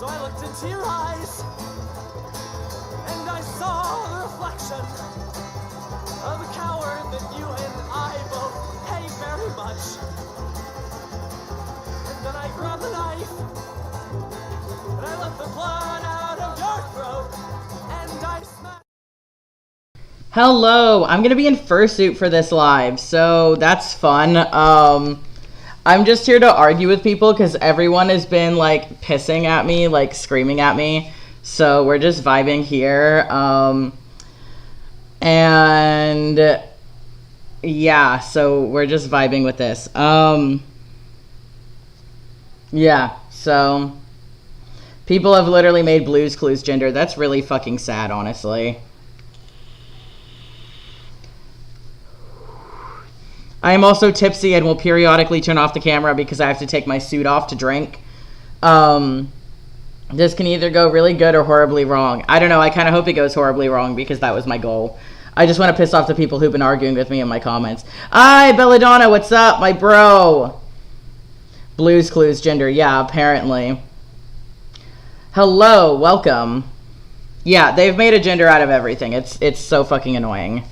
So I looked into your eyes, and I saw the reflection of a coward that you and I both hate very much. And then I grabbed the knife, and I let the blood out of your throat, and I smacked. Hello, I'm gonna be in fursuit for this live, so that's fun. I'm just here to argue with people because everyone has been like pissing at me, like screaming at me. So we're just vibing here. And yeah, so we're just vibing with this. Yeah, so people have literally made Blue's Clues gender. That's really fucking sad, honestly. I am also tipsy and will periodically turn off the camera because I have to take my suit off to drink. This can either go really good or horribly wrong. I don't know. I kind of hope it goes horribly wrong because that was my goal. I just want to piss off the people who've been arguing with me in my comments. Hi, Belladonna. What's up, my bro? Blue's Clues gender. Yeah, apparently. Hello. Welcome. Yeah, they've made a gender out of everything. It's so fucking annoying.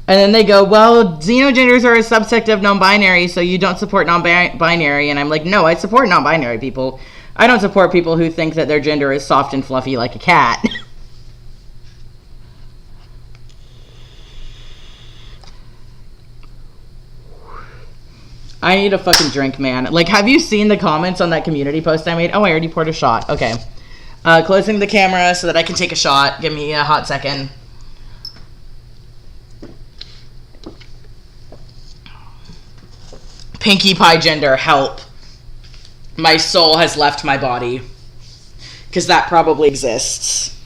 And then they go, well, xenogenders are a subsect of non-binary, so you don't support non-binary. And I'm like, no, I support non-binary people. I don't support people who think that their gender is soft and fluffy like a cat. I need a fucking drink, man. Like, have you seen the comments on that community post I made? Oh, I already poured a shot. Okay. Closing the camera so that I can take a shot. Give me a hot second. Pinkie Pie gender, help. My soul has left my body. Because that probably exists.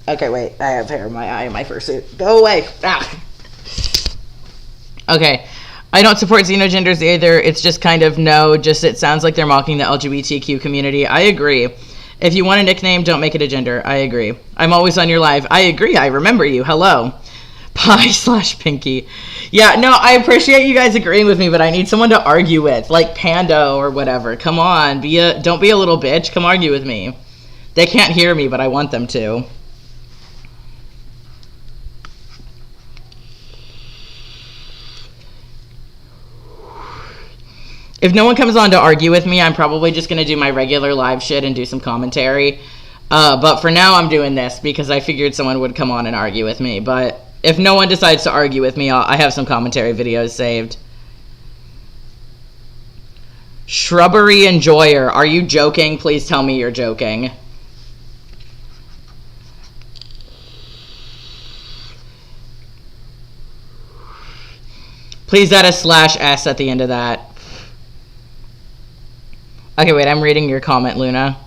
Okay, wait. I have hair in my eye in my fursuit. Go away. Ah. Okay. I don't support xenogenders either. It's just kind of it sounds like they're mocking the LGBTQ community. I agree. If you want a nickname, don't make it a gender. I agree. I'm always on your live. I agree. I remember you. Hello. Pie/Pinky. Yeah, no, I appreciate you guys agreeing with me, but I need someone to argue with, like Pando or whatever. Come on, don't be a little bitch. Come argue with me. They can't hear me, but I want them to. If no one comes on to argue with me, I'm probably just going to do my regular live shit and do some commentary. But for now, I'm doing this because I figured someone would come on and argue with me, but if no one decides to argue with me, I have some commentary videos saved. Shrubbery Enjoyer. Are you joking? Please tell me you're joking. Please add a /S at the end of that. Okay, wait. I'm reading your comment, Luna.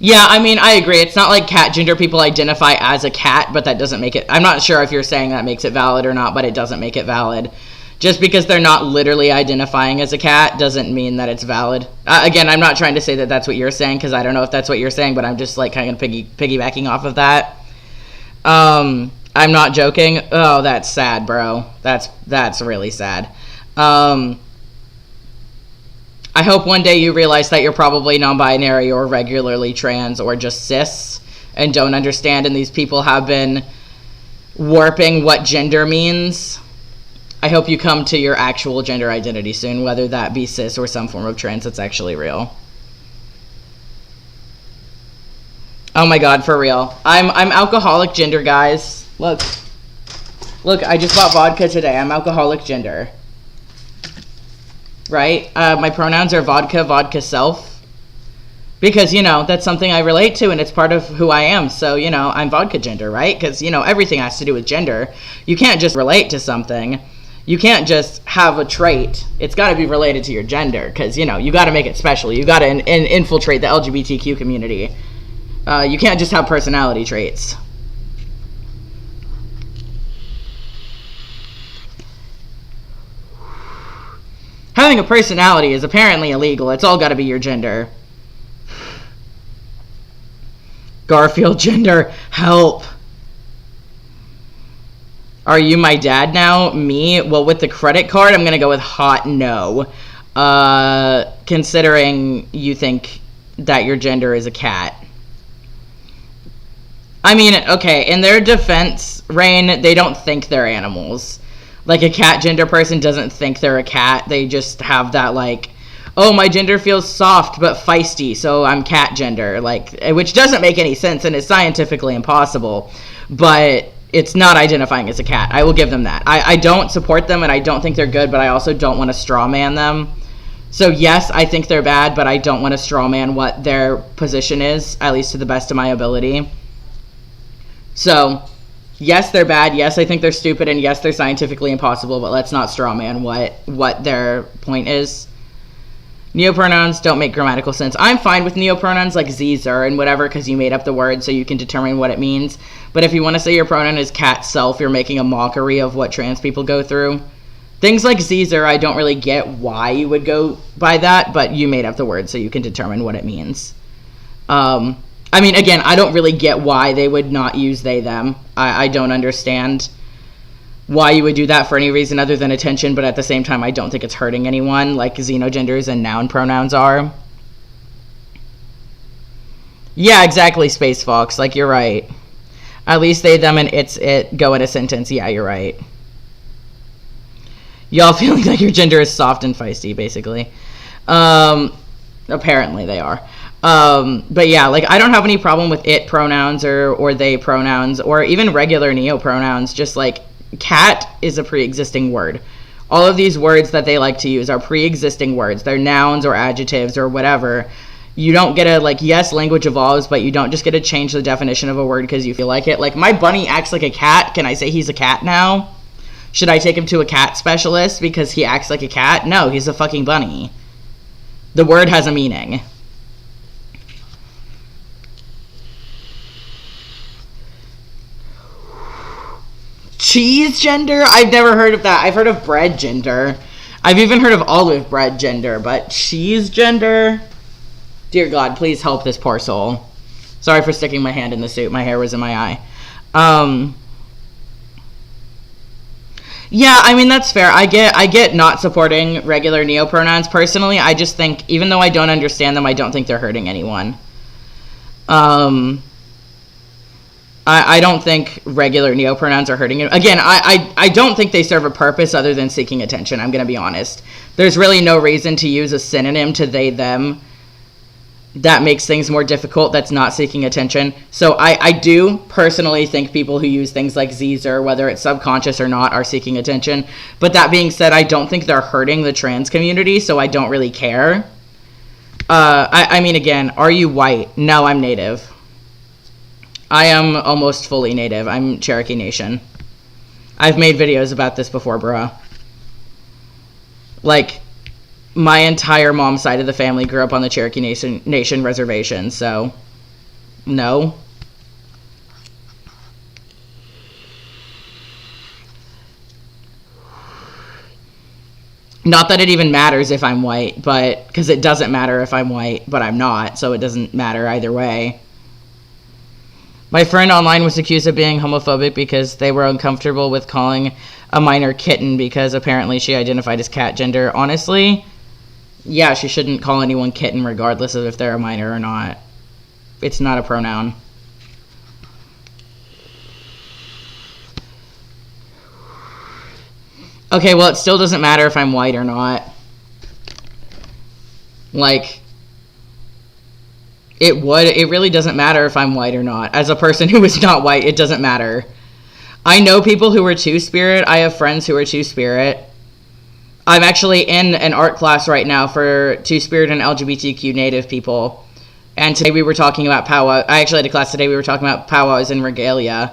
Yeah, I mean, I agree. It's not like cat gender people identify as a cat, but that doesn't make it... I'm not sure if you're saying that makes it valid or not, but it doesn't make it valid. Just because they're not literally identifying as a cat doesn't mean that it's valid. Again, I'm not trying to say that that's what you're saying, because I don't know if that's what you're saying, but I'm just like kind of piggybacking off of that. I'm not joking. Oh, that's sad, bro. That's really sad. I hope one day you realize that you're probably non-binary or regularly trans or just cis and don't understand, and these people have been warping what gender means. I hope you come to your actual gender identity soon, whether that be cis or some form of trans that's actually real. Oh my god, for real. I'm alcoholic gender, guys. Look, I just bought vodka today. I'm alcoholic gender. Right? My pronouns are vodka self. Because, you know, that's something I relate to and it's part of who I am. So, you know, I'm vodka gender, right? Because, you know, everything has to do with gender. You can't just relate to something. You can't just have a trait. It's got to be related to your gender. Because, you know, you got to make it special. You got to infiltrate the LGBTQ community. You can't just have personality traits. Having a personality is apparently illegal. It's all got to be your gender. Garfield gender. Help. Are you my dad now? Me? Well, with the credit card, I'm going to go with hot no. Considering you think that your gender is a cat. I mean, okay, in their defense, Rain, they don't think they're animals. Like, a cat gender person doesn't think they're a cat. They just have that, like, oh, my gender feels soft but feisty, so I'm cat gender. Like, which doesn't make any sense and is scientifically impossible. But it's not identifying as a cat. I will give them that. I don't support them and I don't think they're good, but I also don't want to straw man them. So yes, I think they're bad, but I don't want to straw man what their position is, at least to the best of my ability. So, yes, they're bad. Yes, I think they're stupid, and yes, they're scientifically impossible, but let's not straw man what their point is. Neopronouns don't make grammatical sense. I'm fine with neopronouns like ze, zer, and whatever, because you made up the word so you can determine what it means. But if you want to say your pronoun is cat self, you're making a mockery of what trans people go through. Things like ze, zer, I don't really get why you would go by that, but you made up the word so you can determine what it means. I mean, again, I don't really get why they would not use they, them. I don't understand why you would do that for any reason other than attention, but at the same time, I don't think it's hurting anyone like xenogenders and noun pronouns are. Yeah, exactly, Space Fox. Like, you're right. At least they, them, and it's, it go in a sentence. Yeah, you're right. Y'all feeling like your gender is soft and feisty, basically. Apparently they are. But yeah, like, I don't have any problem with it pronouns or they pronouns or even regular neo pronouns. Just like, cat is a pre-existing word. All of these words that they like to use are pre-existing words. They're nouns or adjectives or whatever. You don't get to, like, yes, language evolves, but you don't just get to change the definition of a word because you feel like it. Like, my bunny acts like a cat. Can I say he's a cat now? Should I take him to a cat specialist because he acts like a cat? No, he's a fucking bunny. The word has a meaning. Cheese gender? I've never heard of that. I've heard of bread gender. I've even heard of olive bread gender, but cheese gender? Dear God, please help this poor soul. Sorry for sticking my hand in the soup. My hair was in my eye. Yeah, I mean, that's fair. I get not supporting regular neopronouns. Personally, I just think, even though I don't understand them, I don't think they're hurting anyone. I don't think regular neopronouns are hurting it. Again, I don't think they serve a purpose other than seeking attention. I'm going to be honest. There's really no reason to use a synonym to they, them. That makes things more difficult. That's not seeking attention. So I do personally think people who use things like Zer, whether it's subconscious or not, are seeking attention. But that being said, I don't think they're hurting the trans community, so I don't really care. I mean, again, are you white? No, I'm Native. I am almost fully Native. I'm Cherokee Nation. I've made videos about this before, bruh. Like, my entire mom's side of the family grew up on the Cherokee Nation reservation, so no. Not that it even matters if I'm white, but because it doesn't matter if I'm white, but I'm not, so it doesn't matter either way. My friend online was accused of being homophobic because they were uncomfortable with calling a minor kitten because apparently she identified as cat gender. Honestly, yeah, she shouldn't call anyone kitten regardless of if they're a minor or not. It's not a pronoun. Okay, well, it still doesn't matter if I'm white or not. Like, it really doesn't matter if I'm white or not. As a person who is not white, it doesn't matter. I know people who are two-spirit. I have friends who are two-spirit. I'm actually in an art class right now for two-spirit and LGBTQ native people. And today we were talking about powwow. I actually had a class today. We were talking about powwows and regalia.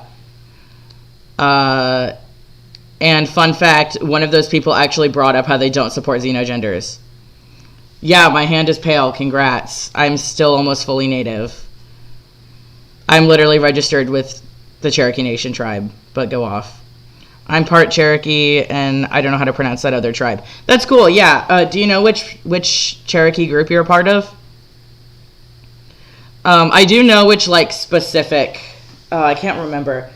And fun fact, one of those people actually brought up how they don't support xenogenders. Yeah, my hand is pale. Congrats. I'm still almost fully Native. I'm literally registered with the Cherokee Nation tribe, but go off. I'm part Cherokee, and I don't know how to pronounce that other tribe. That's cool, yeah. Do you know which Cherokee group you're a part of? I do know which, like, specific, I can't remember.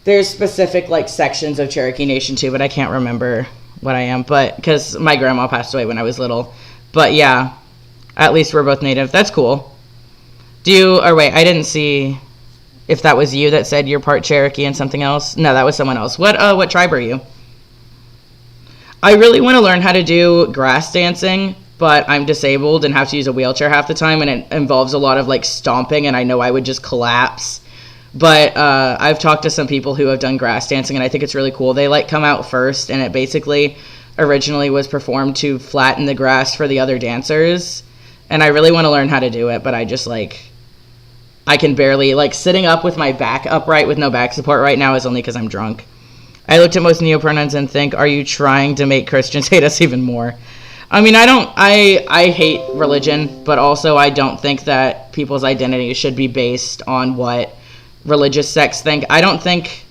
There's specific, like, sections of Cherokee Nation, too, but I can't remember what I am, but, because my grandma passed away when I was little. But, yeah, at least we're both Native. That's cool. Wait, I didn't see if that was you that said you're part Cherokee and something else. No, that was someone else. What tribe are you? I really want to learn how to do grass dancing, but I'm disabled and have to use a wheelchair half the time, and it involves a lot of, like, stomping, and I know I would just collapse. But I've talked to some people who have done grass dancing, and I think it's really cool. They, like, come out first, and it basically originally was performed to flatten the grass for the other dancers, and I really want to learn how to do it, but I just, like, I can barely, like, sitting up with my back upright with no back support right now is only because I'm drunk. I looked at most neopronouns and think, are you trying to make Christians hate us even more? I mean, I hate religion, but also I don't think that people's identities should be based on what religious sects think. I don't think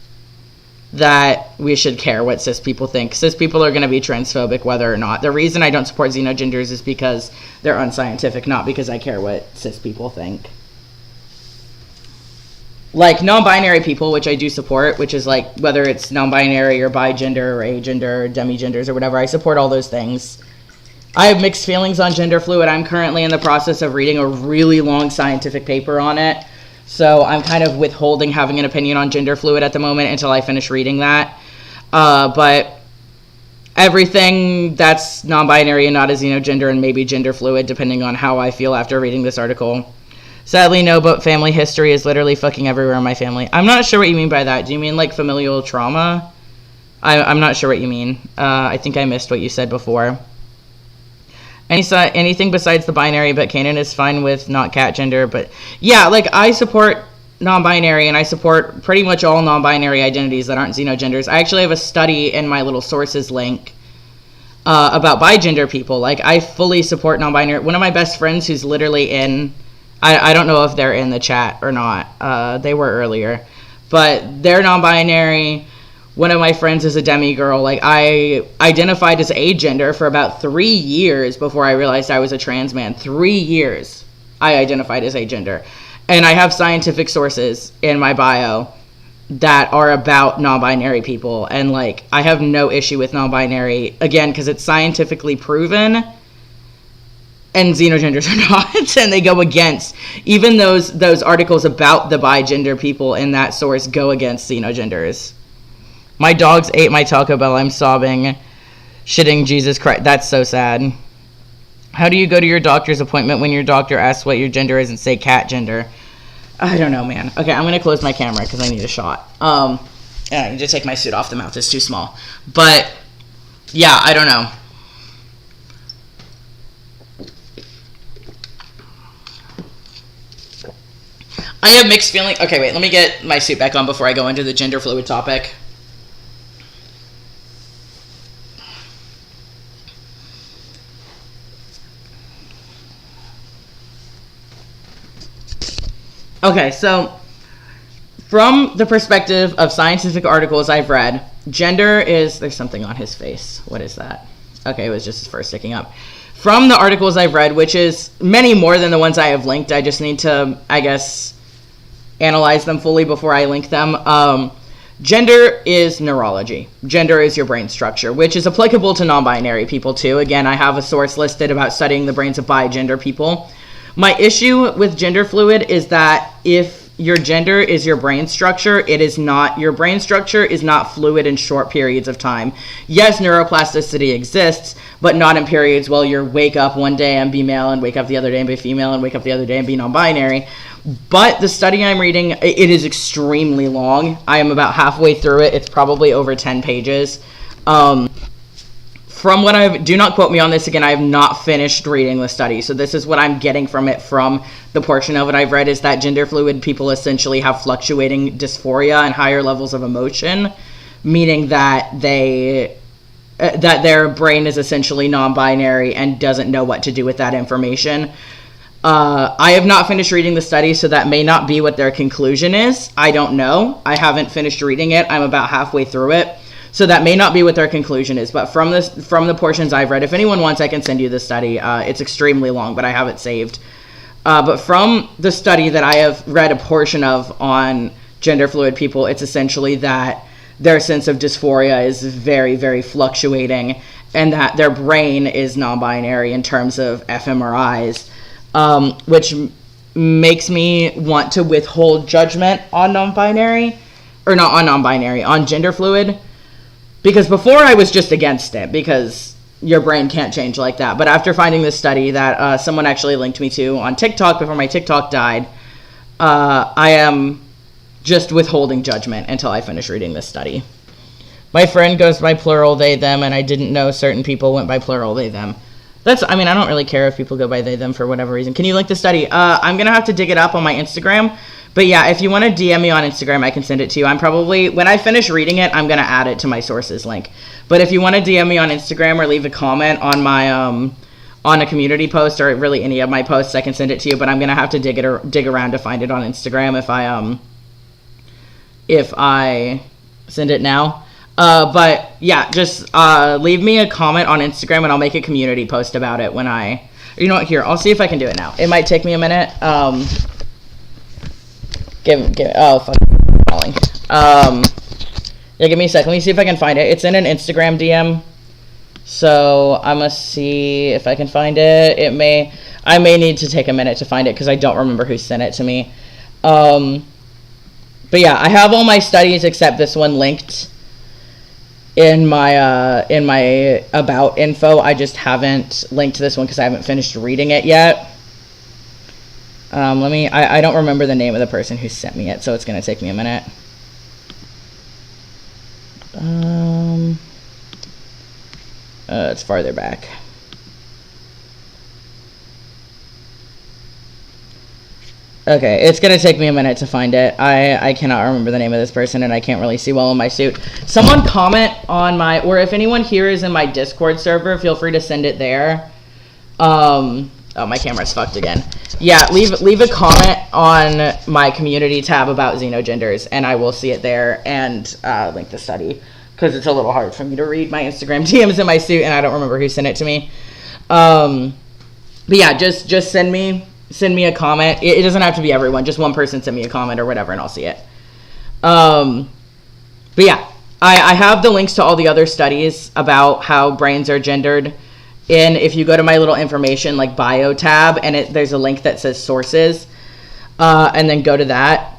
that we should care what cis people think. Cis people are going to be transphobic whether or not. The reason I don't support xenogenders is because they're unscientific, not because I care what cis people think. Like, non-binary people, which I do support, which is, like, whether it's non-binary or bi-gender or agender or demi-genders or whatever, I support all those things. I have mixed feelings on gender fluid. I'm currently in the process of reading a really long scientific paper on it, so I'm kind of withholding having an opinion on gender fluid at the moment until I finish reading that. But everything that's non-binary and not a xenogender and maybe gender fluid, depending on how I feel after reading this article. Sadly, no, but family history is literally fucking everywhere in my family. I'm not sure what you mean by that. Do you mean, like, familial trauma? I'm not sure what you mean. I think I missed what you said before. Anything besides the binary, but Kanan is fine with not cat gender. But, yeah, like, I support non-binary, and I support pretty much all non-binary identities that aren't xenogenders. I actually have a study in my little sources link about bi-gender people. Like, I fully support non-binary. One of my best friends who's literally in... I don't know if they're in the chat or not. They were earlier. But they're non-binary. One of my friends is a demi-girl. Like, I identified as agender for about 3 years before I realized I was a trans man. 3 years I identified as agender. And I have scientific sources in my bio that are about non-binary people. And, like, I have no issue with non-binary, again, because it's scientifically proven. And xenogenders are not, and they go against, even those articles about the bi-gender people in that source go against xenogenders. My dogs ate my Taco Bell, I'm sobbing, shitting Jesus Christ, that's so sad. How do you go to your doctor's appointment when your doctor asks what your gender is and say cat gender? I don't know, man. Okay, I'm going to close my camera because I need a shot. I need to take my suit off, the mouth is too small. But, yeah, I don't know. I have mixed feelings. Okay, wait, let me get my suit back on before I go into the gender fluid topic. Okay, so from the perspective of scientific articles I've read, gender is... There's something on his face. What is that? Okay, it was just his fur sticking up. From the articles I've read, which is many more than the ones I have linked, I just need to, I guess, analyze them fully before I link them. Gender is neurology. Gender is your brain structure, which is applicable to non-binary people too. Again, I have a source listed about studying the brains of bi-gender people. My issue with gender fluid is that if your gender is your brain structure, it is not. Your brain structure is not fluid in short periods of time. Yes, neuroplasticity exists, but not in periods where you wake up one day and be male and wake up the other day and be female and wake up the other day and be non-binary. But the study I'm reading, it is extremely long. I am about halfway through it. It's probably over 10 pages. From what do not quote me on this again, I have not finished reading the study. So this is what I'm getting from it, from the portion of it I've read, is that gender fluid people essentially have fluctuating dysphoria and higher levels of emotion, meaning that that their brain is essentially non-binary and doesn't know what to do with that information. I have not finished reading the study, so that may not be what their conclusion is. I don't know. I haven't finished reading it. I'm about halfway through it. So that may not be what their conclusion is. But from the portions I've read, if anyone wants, I can send you the study. It's extremely long, but I have it saved. But from the study that I have read a portion of on gender fluid people, it's essentially that their sense of dysphoria is very, very fluctuating, and that their brain is non-binary in terms of fMRIs, which makes me want to withhold judgment on non-binary, or not on non-binary, on gender fluid, because before I was just against it, because your brain can't change like that. But after finding this study that someone actually linked me to on TikTok before my TikTok died, I am just withholding judgment until I finish reading this study. My friend goes by plural they, them, and I didn't know certain people went by plural they, them. I don't really care if people go by they, them for whatever reason. Can you link the study? I'm going to have to dig it up on my Instagram. But yeah, if you want to DM me on Instagram, I can send it to you. I'm probably, when I finish reading it, I'm going to add it to my sources link. But if you want to DM me on Instagram or leave a comment on my, on a community post, or really any of my posts, I can send it to you. But I'm going to have to dig around to find it on Instagram if I send it now. But yeah, just leave me a comment on Instagram and I'll make a community post about it when you know what, here, I'll see if I can do it now. It might take me a minute. Oh, fuck, calling. Yeah, give me a sec. Let me see if I can find it. It's in an Instagram DM. So I'm gonna see if I can find it. I may need to take a minute to find it because I don't remember who sent it to me. But yeah, I have all my studies except this one linked in my about info. I just haven't linked this one because I haven't finished reading it yet. I don't remember the name of the person who sent me it, so it's gonna take me a minute. It's farther back. Okay, it's gonna take me a minute to find it. I cannot remember the name of this person, and I can't really see well in my suit. Someone comment on or if anyone here is in my Discord server, feel free to send it there. Oh, my camera's fucked again. Yeah, leave a comment on my community tab about xenogenders, and I will see it there and link the study, because it's a little hard for me to read my Instagram DMs in my suit, and I don't remember who sent it to me. But yeah, just send me a comment. It doesn't have to be everyone. Just one person send me a comment or whatever, and I'll see it. But yeah, I have the links to all the other studies about how brains are gendered. And if you go to my little information, like bio tab, and there's a link that says sources, and then go to that.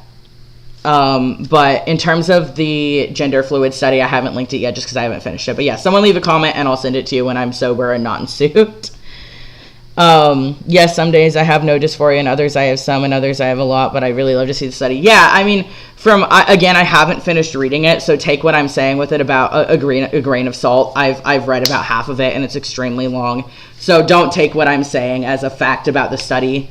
But in terms of the gender fluid study, I haven't linked it yet just because I haven't finished it. But yeah, someone leave a comment and I'll send it to you when I'm sober and not in suit. Yes, some days I have no dysphoria, and others I have some, and others I have a lot, but I really love to see the study. Yeah, I mean, again, I haven't finished reading it, so take what I'm saying with it about a grain of salt. I've read about half of it, and it's extremely long, so don't take what I'm saying as a fact about the study.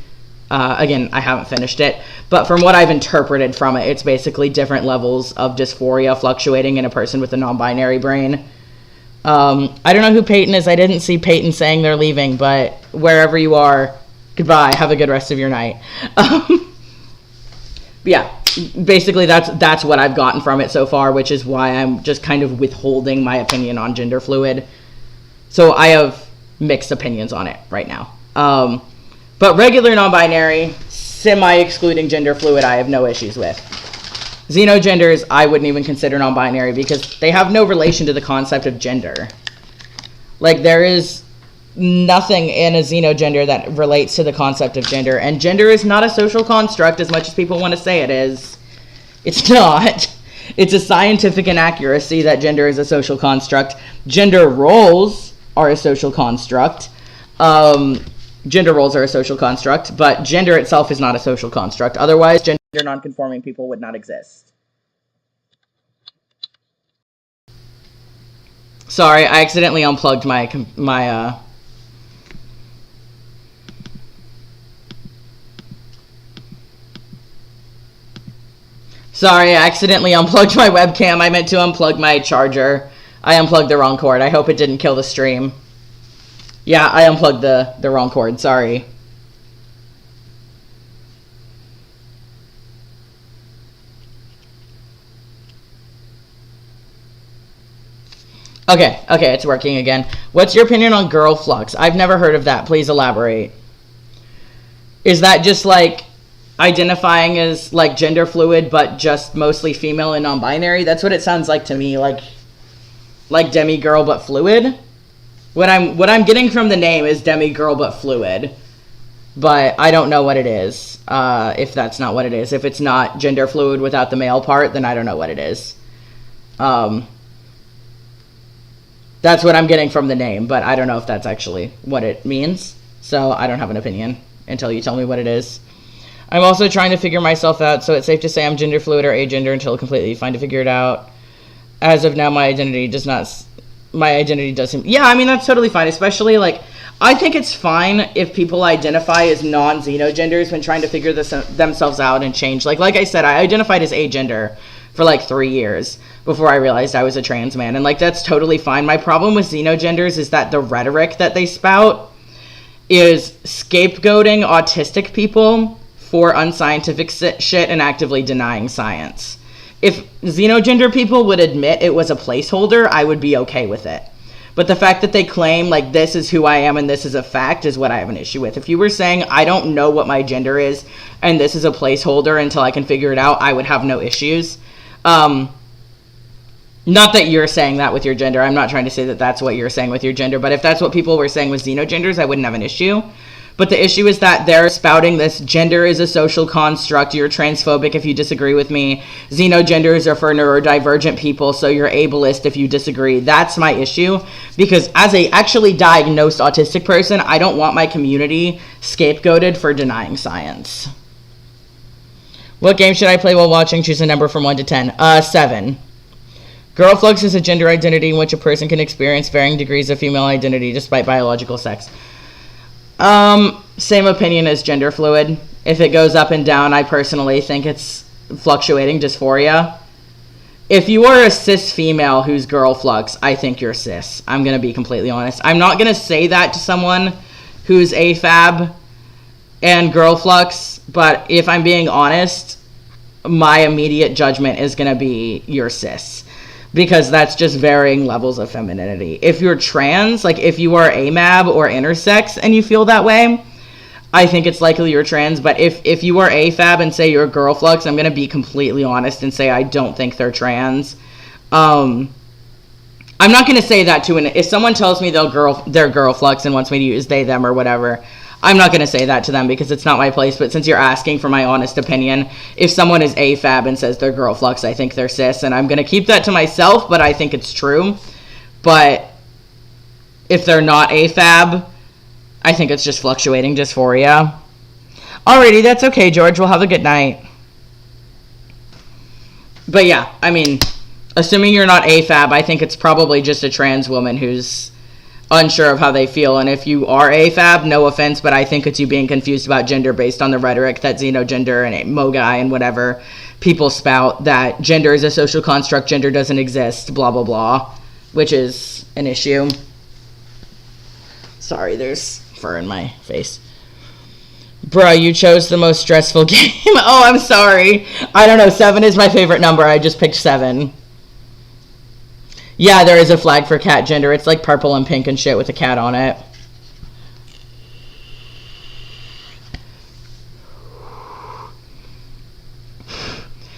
Again, I haven't finished it, but from what I've interpreted from it, it's basically different levels of dysphoria fluctuating in a person with a non-binary brain. I don't know who Peyton is. I didn't see Peyton saying they're leaving, but wherever you are, goodbye. Have a good rest of your night. But yeah, basically that's what I've gotten from it so far, which is why I'm just kind of withholding my opinion on gender fluid. So I have mixed opinions on it right now. But regular non-binary, semi-excluding gender fluid, I have no issues with. Xenogenders, I wouldn't even consider non-binary because they have no relation to the concept of gender. Like, there is nothing in a xenogender that relates to the concept of gender, and gender is not a social construct as much as people want to say it is. It's not. It's a scientific inaccuracy that gender is a social construct. Gender roles are a social construct. Gender roles are a social construct, but gender itself is not a social construct. Otherwise, gender non-conforming people would not exist. Sorry, I accidentally unplugged my Sorry, I accidentally unplugged my webcam. I meant to unplug my charger. I unplugged the wrong cord. I hope it didn't kill the stream. Yeah, I unplugged the wrong cord. Sorry. Okay, it's working again. What's your opinion on girl flux? I've never heard of that. Please elaborate. Is that just like identifying as like gender fluid but just mostly female and non-binary? That's what it sounds like to me, like demi-girl but fluid. What I'm getting from the name is demi-girl but fluid, but I don't know what it is. If that's not what it is, if it's not gender fluid without the male part, then I don't know what it is. That's what I'm getting from the name, but I don't know if that's actually what it means, so I don't have an opinion until you tell me what it is. I'm also trying to figure myself out, so it's safe to say I'm gender fluid or agender until completely fine to figure it out. As of now, my identity doesn't... Yeah, I mean, that's totally fine, especially, like, I think it's fine if people identify as non-xenogenders when trying to figure themselves out and change. Like I said, I identified as agender for, like, 3 years before I realized I was a trans man, and, like, that's totally fine. My problem with xenogenders is that the rhetoric that they spout is scapegoating autistic people for unscientific shit and actively denying science. If xenogender people would admit it was a placeholder, I would be okay with it. But the fact that they claim, like, this is who I am and this is a fact is what I have an issue with. If you were saying, I don't know what my gender is and this is a placeholder until I can figure it out, I would have no issues. Not that you're saying that with your gender. I'm not trying to say that that's what you're saying with your gender. But if that's what people were saying with xenogenders, I wouldn't have an issue. But the issue is that they're spouting this gender is a social construct. You're transphobic if you disagree with me. Xenogenders are for neurodivergent people, so you're ableist if you disagree. That's my issue. Because as a actually diagnosed autistic person, I don't want my community scapegoated for denying science. What game should I play while watching? Choose a number from 1 to 10. 7. Girl flux is a gender identity in which a person can experience varying degrees of female identity despite biological sex. Same opinion as gender fluid. If it goes up and down, I personally think it's fluctuating dysphoria. If you are a cis female who's girl flux, I think you're cis. I'm going to be completely honest. I'm not going to say that to someone who's AFAB and girl flux, but if I'm being honest, my immediate judgment is going to be you're cis. Because that's just varying levels of femininity. If you're trans, like if you are amab or intersex and you feel that way, I think it's likely you're trans. But if you are AFAB and say you're a girl flux, I'm going to be completely honest and say I don't think they're trans. I'm not going to say that to if someone tells me they're girl flux and wants me to use they, them, or whatever, I'm not going to say that to them because it's not my place. But since you're asking for my honest opinion, if someone is AFAB and says they're girl flux, I think they're cis. And I'm going to keep that to myself, but I think it's true. But if they're not AFAB, I think it's just fluctuating dysphoria. Alrighty, that's okay, George. We'll have a good night. But yeah, I mean, assuming you're not AFAB, I think it's probably just a trans woman who's unsure of how they feel. And if you are AFAB, no offense, but I think it's you being confused about gender based on the rhetoric that xenogender and mogai and whatever people spout, that gender is a social construct, gender doesn't exist, blah blah blah, which is an issue. Sorry, there's fur in my face. Bruh, you chose the most stressful game. Oh, I'm sorry. I don't know, 7 is my favorite number. I just picked 7. Yeah, there is a flag for cat gender. It's like purple and pink and shit with a cat on it.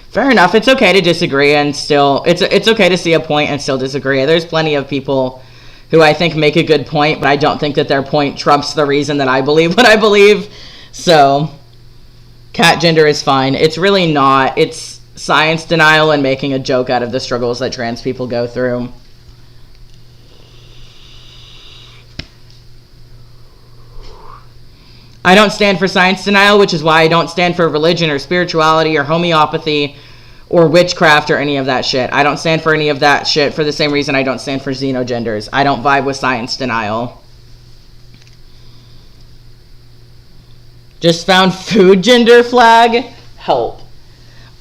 Fair enough. It's okay to disagree and still... It's okay to see a point and still disagree. There's plenty of people who I think make a good point, but I don't think that their point trumps the reason that I believe what I believe. So, cat gender is fine. It's really not. It's science denial and making a joke out of the struggles that trans people go through. I don't stand for science denial, which is why I don't stand for religion or spirituality or homeopathy or witchcraft or any of that shit. I don't stand for any of that shit for the same reason I don't stand for xenogenders. I don't vibe with science denial. Just found food gender flag. Help.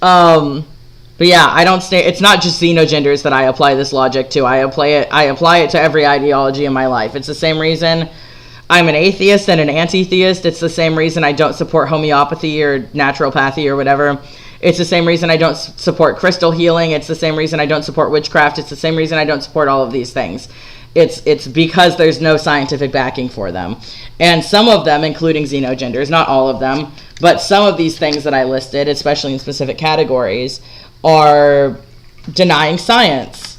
But yeah, I don't stay. It's not just xenogenders that I apply this logic to. I apply it to every ideology in my life. It's the same reason I'm an atheist and an anti-theist. It's the same reason I don't support homeopathy or naturopathy or whatever. It's the same reason I don't support crystal healing. It's the same reason I don't support witchcraft. It's the same reason I don't support all of these things. It's because there's no scientific backing for them. And some of them, including xenogenders, not all of them, but some of these things that I listed, especially in specific categories, are denying science.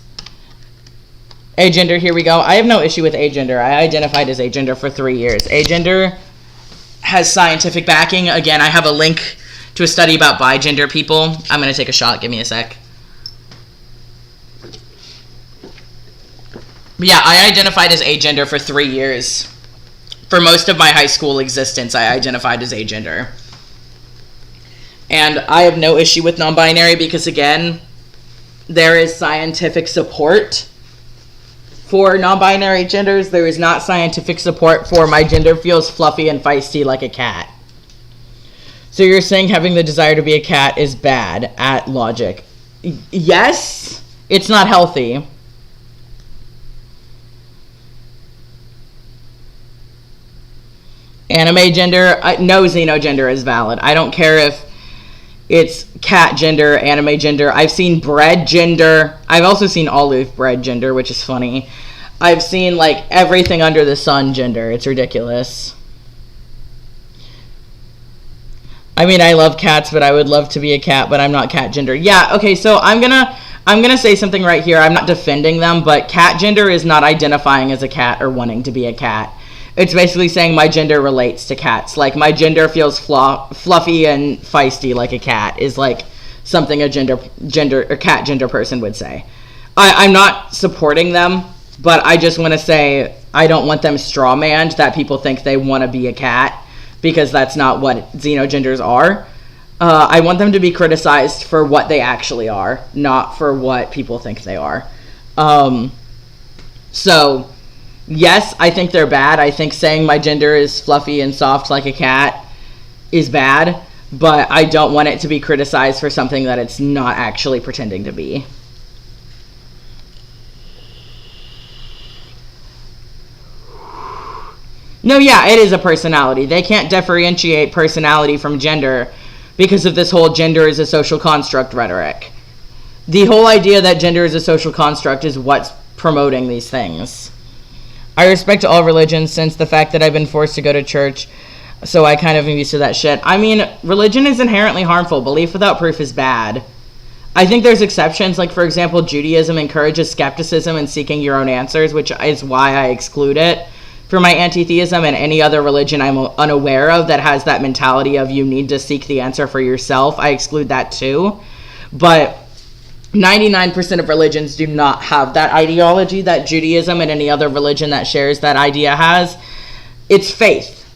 Agender, here we go. I have no issue with agender. I identified as agender for 3 years. Agender has scientific backing. Again, I have a link to a study about bigender people. I'm going to take a shot. Give me a sec. But yeah, I identified as agender for 3 years. For most of my high school existence, I identified as agender. And I have no issue with non-binary because, again, there is scientific support for non-binary genders. There is not scientific support for my gender feels fluffy and feisty like a cat. So you're saying having the desire to be a cat is bad at logic. Yes, it's not healthy. Anime gender, no xenogender is valid. I don't care if it's cat gender, anime gender. I've seen bread gender. I've also seen olive bread gender, which is funny. I've seen like everything under the sun gender. It's ridiculous. I mean, I love cats, but I would love to be a cat, but I'm not cat gender. Yeah, okay, so I'm gonna say something right here. I'm not defending them, but cat gender is not identifying as a cat or wanting to be a cat. It's basically saying my gender relates to cats. Like, my gender feels fluffy and feisty like a cat is like something a cat gender person would say. I'm not supporting them, but I just want to say I don't want them strawmanned that people think they want to be a cat, because that's not what xenogenders are. I want them to be criticized for what they actually are, not for what people think they are. So, yes, I think they're bad. I think saying my gender is fluffy and soft like a cat is bad, but I don't want it to be criticized for something that it's not actually pretending to be. No, yeah, it is a personality. They can't differentiate personality from gender because of this whole gender is a social construct rhetoric. The whole idea that gender is a social construct is what's promoting these things. I respect all religions since the fact that I've been forced to go to church, so I kind of am used to that shit. I mean, religion is inherently harmful. Belief without proof is bad. I think there's exceptions, like, for example, Judaism encourages skepticism and seeking your own answers, which is why I exclude it. For my anti-theism and any other religion I'm unaware of that has that mentality of you need to seek the answer for yourself, I exclude that too. But 99% of religions do not have that ideology that Judaism and any other religion that shares that idea has. It's faith.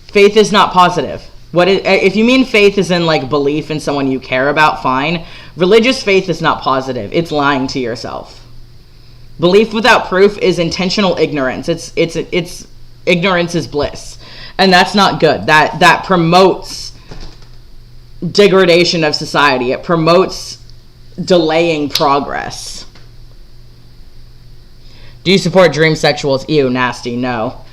Faith is not positive. If you mean faith is in like belief in someone you care about, fine. Religious faith is not positive. It's lying to yourself. Belief without proof is intentional ignorance. It's ignorance is bliss, and that's not good. That promotes degradation of society. It promotes delaying progress. Do you support dream sexuals? Ew, nasty. No.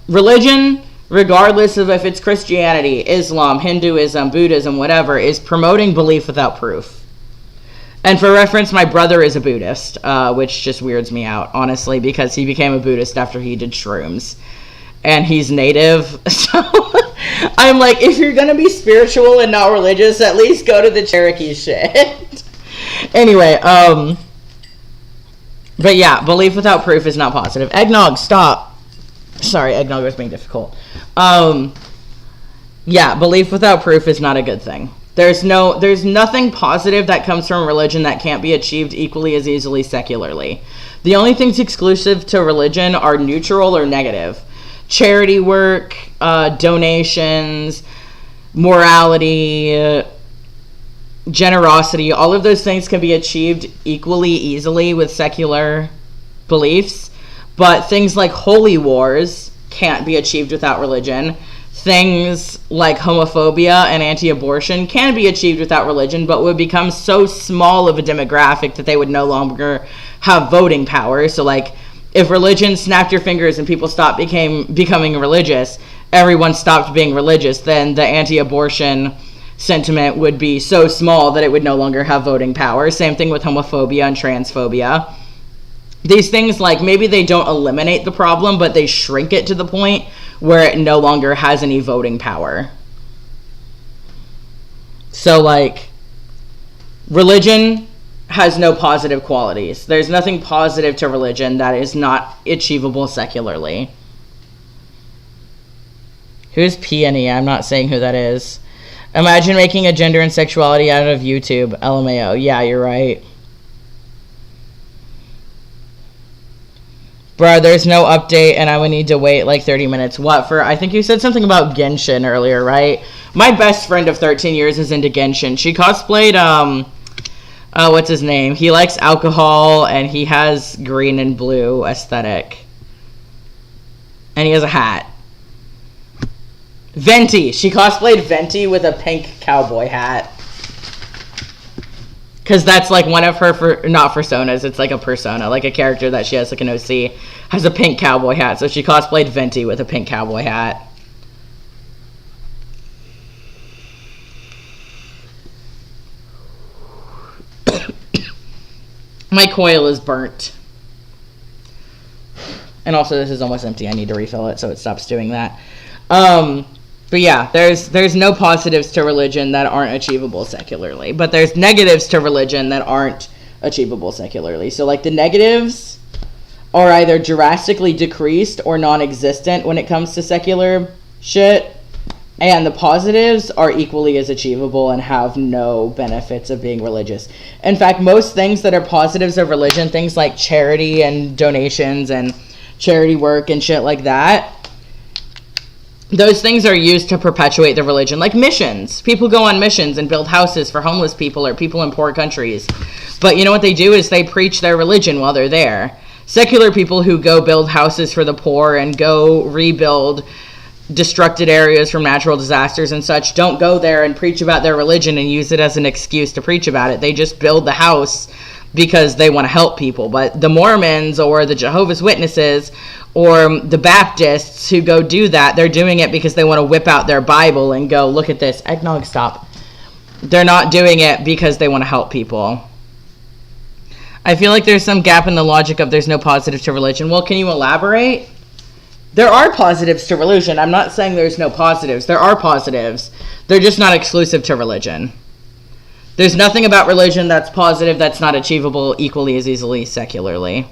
Religion, regardless of if it's Christianity, Islam, Hinduism, Buddhism, whatever, is promoting belief without proof. And for reference, my brother is a Buddhist, which just weirds me out, honestly, because he became a Buddhist after he did shrooms. And he's native, so I'm like, if you're going to be spiritual and not religious, at least go to the Cherokee shit. Anyway, but yeah, belief without proof is not positive. Eggnog, stop. Sorry, eggnog was being difficult. Yeah, belief without proof is not a good thing. There's nothing positive that comes from religion that can't be achieved equally as easily secularly. The only things exclusive to religion are neutral or negative. Charity work, donations, morality, generosity, all of those things can be achieved equally easily with secular beliefs. But things like holy wars can't be achieved without religion. Things like homophobia and anti-abortion can be achieved without religion, but would become so small of a demographic that they would no longer have voting power. So, like, if religion snapped your fingers and people stopped becoming religious, everyone stopped being religious, then the anti-abortion sentiment would be so small that it would no longer have voting power. Same thing with homophobia and transphobia. these things, like, maybe they don't eliminate the problem, but they shrink it to the point where it no longer has any voting power. So, like, religion has no positive qualities. There's nothing positive to religion that is not achievable secularly. Who's Peony? I'm not saying who that is. Imagine making a gender and sexuality out of YouTube. LMAO. Yeah, you're right. Bruh, there's no update and I would need to wait like 30 minutes. What for? I think you said something about Genshin earlier, right? My best friend of 13 years is into Genshin. She cosplayed, what's his name? He likes alcohol and he has green and blue aesthetic. And he has a hat. Venti. She cosplayed Venti with a pink cowboy hat. Because that's like one of her, not personas, it's like a persona, like a character that she has, like an OC, has a pink cowboy hat. So she cosplayed Venti with a pink cowboy hat. My coil is burnt. And also this is almost empty. I need to refill it so it stops doing that. But yeah, there's no positives to religion that aren't achievable secularly. But there's negatives to religion that aren't achievable secularly. So like the negatives are either drastically decreased or non-existent when it comes to secular shit. And the positives are equally as achievable and have no benefits of being religious. In fact, most things that are positives of religion, things like charity and donations and charity work and shit like that, those things are used to perpetuate the religion, like missions. People go on missions and build houses for homeless people or people in poor countries. But you know what they do is they preach their religion while they're there. Secular people who go build houses for the poor and go rebuild destructed areas from natural disasters and such don't go there and preach about their religion and use it as an excuse to preach about it. They just build the house because they want to help people. But the Mormons or the Jehovah's Witnesses or the Baptists who go do that, they're doing it because they want to whip out their Bible and go, look at this. Eggnog, stop. They're not doing it because they want to help people. I feel like there's some gap in the logic of there's no positive to religion. Well, can you elaborate? There are positives to religion. I'm not saying there's no positives. There are positives. They're just not exclusive to religion. There's nothing about religion that's positive that's not achievable equally as easily secularly.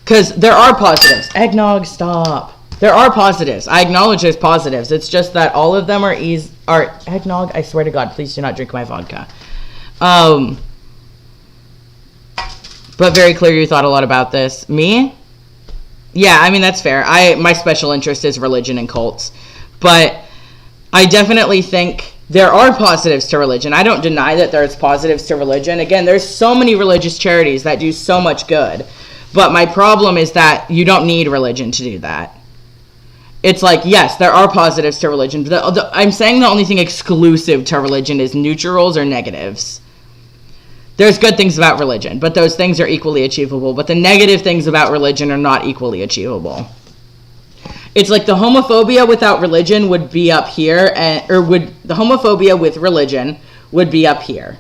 Because there are positives. Eggnog, stop. There are positives. I acknowledge there's positives. It's just that all of them are eggnog, I swear to God, please do not drink my vodka. But very clear you thought a lot about this. Me? Yeah, I mean, that's fair. My special interest is religion and cults. But I definitely think there are positives to religion. I don't deny that there's positives to religion. Again, there's so many religious charities that do so much good. But my problem is that you don't need religion to do that. It's like, yes, there are positives to religion. I'm saying the only thing exclusive to religion is neutrals or negatives. There's good things about religion, but those things are equally achievable. But the negative things about religion are not equally achievable. It's like the homophobia without religion would be up here, the homophobia with religion would be up here.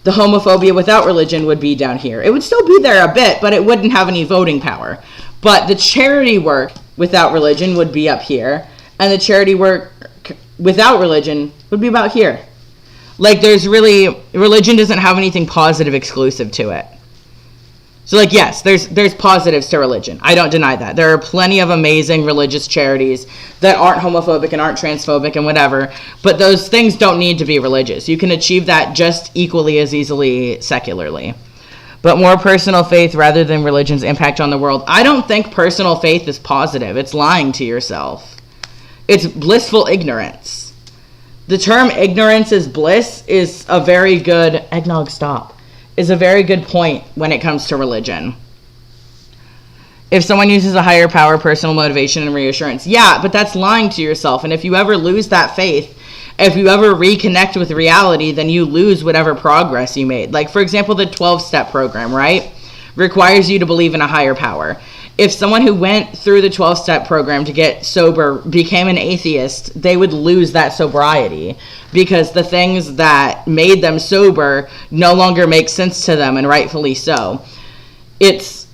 The homophobia without religion would be down here. It would still be there a bit, but it wouldn't have any voting power. But the charity work without religion would be up here, and the charity work without religion would be about here. Like, religion doesn't have anything positive exclusive to it. So, like, yes, there's positives to religion. I don't deny that. There are plenty of amazing religious charities that aren't homophobic and aren't transphobic and whatever, but those things don't need to be religious. You can achieve that just equally as easily secularly. But more personal faith rather than religion's impact on the world. I don't think personal faith is positive. It's lying to yourself. It's blissful ignorance. The term ignorance is bliss is a very good... Eggnog, stop. Is a very good point when it comes to religion. If someone uses a higher power, personal motivation, and reassurance. Yeah, but that's lying to yourself. And if you ever lose that faith, if you ever reconnect with reality, then you lose whatever progress you made. Like, for example, the 12-step program, right? Requires you to believe in a higher power. If someone who went through the 12-step program to get sober became an atheist, they would lose that sobriety because the things that made them sober no longer make sense to them, and rightfully so. it's,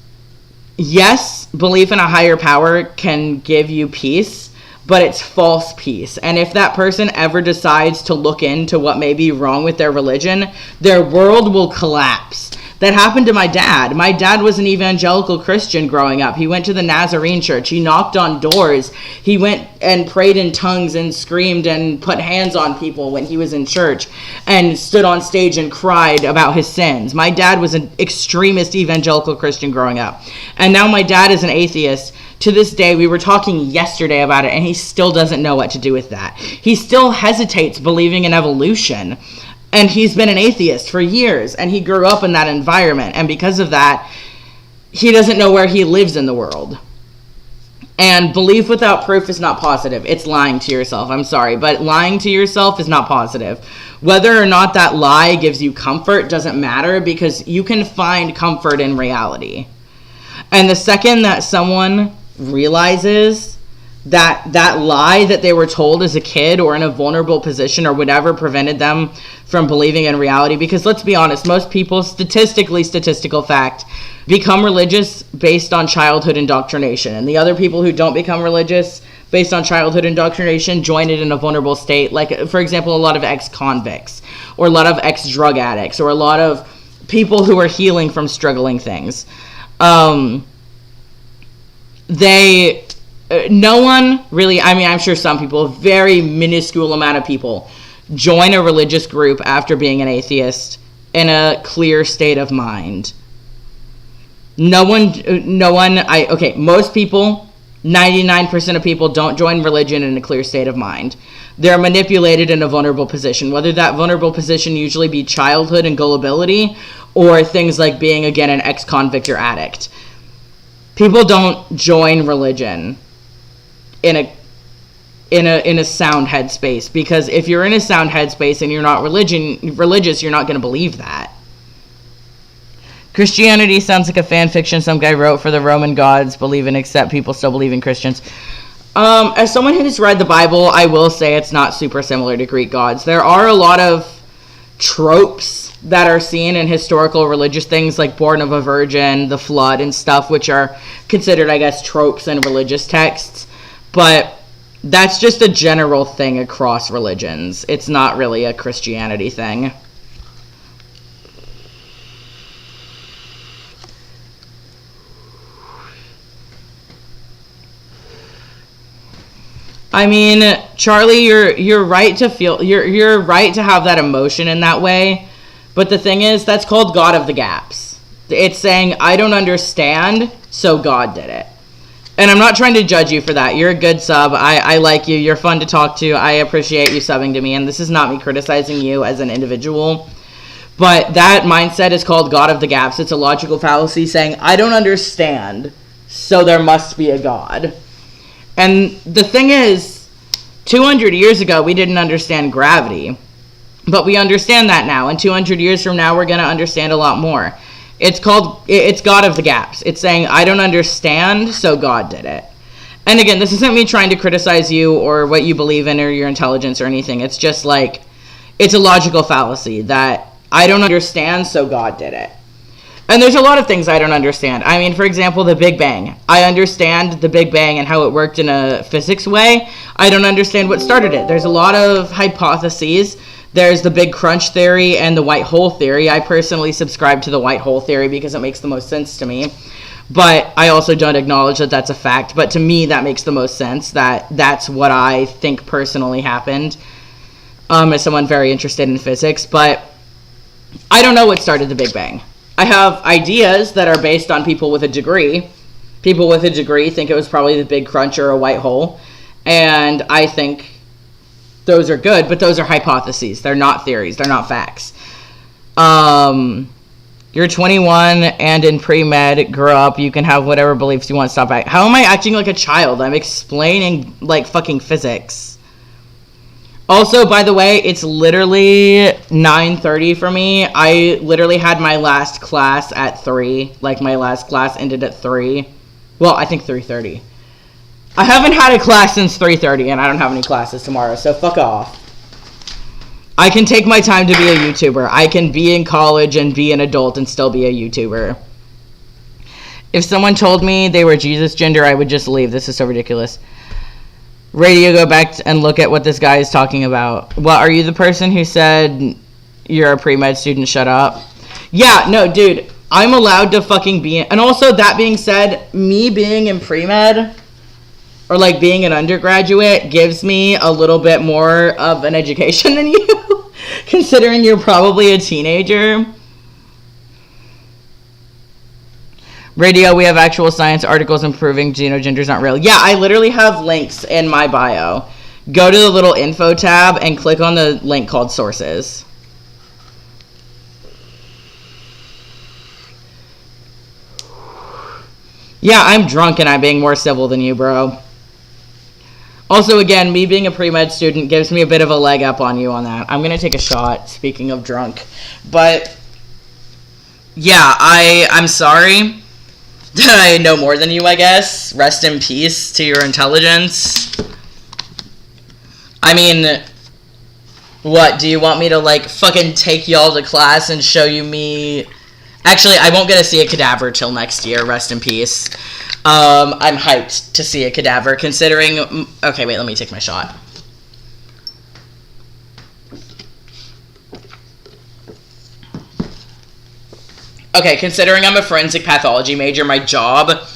yes, belief in a higher power can give you peace, but it's false peace. And if that person ever decides to look into what may be wrong with their religion, their world will collapse. That happened to my dad. My dad was an evangelical Christian growing up. He went to the Nazarene church. He knocked on doors. He went and prayed in tongues and screamed and put hands on people when he was in church and stood on stage and cried about his sins. My dad was an extremist evangelical Christian growing up. And now my dad is an atheist. To this day, we were talking yesterday about it, and he still doesn't know what to do with that. He still hesitates believing in evolution. And he's been an atheist for years, and he grew up in that environment. And because of that, he doesn't know where he lives in the world. And belief without proof is not positive. It's lying to yourself. I'm sorry, but lying to yourself is not positive. Whether or not that lie gives you comfort doesn't matter, because you can find comfort in reality. And the second that someone realizes that lie that they were told as a kid or in a vulnerable position or whatever prevented them from believing in reality, because let's be honest, most people, statistical fact, become religious based on childhood indoctrination. And the other people who don't become religious based on childhood indoctrination join it in a vulnerable state. Like, for example, a lot of ex-convicts or a lot of ex-drug addicts or a lot of people who are healing from struggling things. No one really, I mean, I'm sure some people, a very minuscule amount of people, join a religious group after being an atheist in a clear state of mind. Most people, 99% of people don't join religion in a clear state of mind. They're manipulated in a vulnerable position, whether that vulnerable position usually be childhood and gullibility or things like being, again, an ex-convict or addict. People don't join religion in a sound headspace, because if you're in a sound headspace and you're not religious, you're not going to believe that. Christianity sounds like a fan fiction some guy wrote for the Roman gods believe in, except people still believe in Christians. As someone who's read the Bible, I will say it's not super similar to Greek gods. There are a lot of tropes that are seen in historical religious things like born of a virgin, the flood, and stuff, which are considered, I guess, tropes in religious texts. But that's just a general thing across religions. It's not really a Christianity thing. I mean, Charlie, you're right to feel, you're right to have that emotion in that way. But the thing is, that's called God of the gaps. It's saying, I don't understand, so God did it. And I'm not trying to judge you for that. You're a good sub. I like you. You're fun to talk to. I appreciate you subbing to me. And this is not me criticizing you as an individual. But that mindset is called God of the gaps. It's a logical fallacy saying, I don't understand, so there must be a God. And the thing is, 200 years ago, we didn't understand gravity. But we understand that now. And 200 years from now, we're going to understand a lot more. It's God of the gaps. It's saying, I don't understand, so God did it. And again, this isn't me trying to criticize you or what you believe in or your intelligence or anything. It's just like, it's a logical fallacy that I don't understand, so God did it. And there's a lot of things I don't understand. I mean, for example, the Big Bang. I understand the Big Bang and how it worked in a physics way. I don't understand what started it. There's a lot of hypotheses. There's the Big Crunch theory and the white hole theory. I personally subscribe to the white hole theory because it makes the most sense to me. But I also don't acknowledge that that's a fact. But to me, that makes the most sense. That's what I think personally happened as someone very interested in physics. But I don't know what started the Big Bang. I have ideas that are based on people with a degree. People with a degree think it was probably the Big Crunch or a white hole. And I think those are good, but those are hypotheses. They're not theories. They're not facts. You're 21 and in pre-med, grow up, you can have whatever beliefs you want, stop acting. How am I acting like a child? I'm explaining, like, fucking physics. Also, by the way, it's literally 9:30 for me. I literally had my last class at 3. Like, my last class ended at 3. Well, I think 3:30. I haven't had a class since 3:30, and I don't have any classes tomorrow, so fuck off. I can take my time to be a YouTuber. I can be in college and be an adult and still be a YouTuber. If someone told me they were Jesus gender, I would just leave. This is so ridiculous. Radio, go back and look at what this guy is talking about. Well, are you the person who said you're a pre-med student? Shut up. Yeah, no, dude. I'm allowed to fucking be in. And also, that being said, me being in pre-med, or like being an undergraduate, gives me a little bit more of an education than you, considering you're probably a teenager. Radio, we have actual science articles proving xenogenders aren't real. Yeah, I literally have links in my bio. Go to the little info tab and click on the link called sources. Yeah, I'm drunk and I'm being more civil than you, bro. Also, again, me being a pre-med student gives me a bit of a leg up on you on that. I'm going to take a shot, speaking of drunk. But, yeah, I'm sorry that I know more than you, I guess. Rest in peace to your intelligence. I mean, what, do you want me to, like, fucking take y'all to class and show you me... Actually, I won't get to see a cadaver till next year. Rest in peace. I'm hyped to see a cadaver, considering... Okay, wait, let me take my shot. Okay, considering I'm a forensic pathology major, my job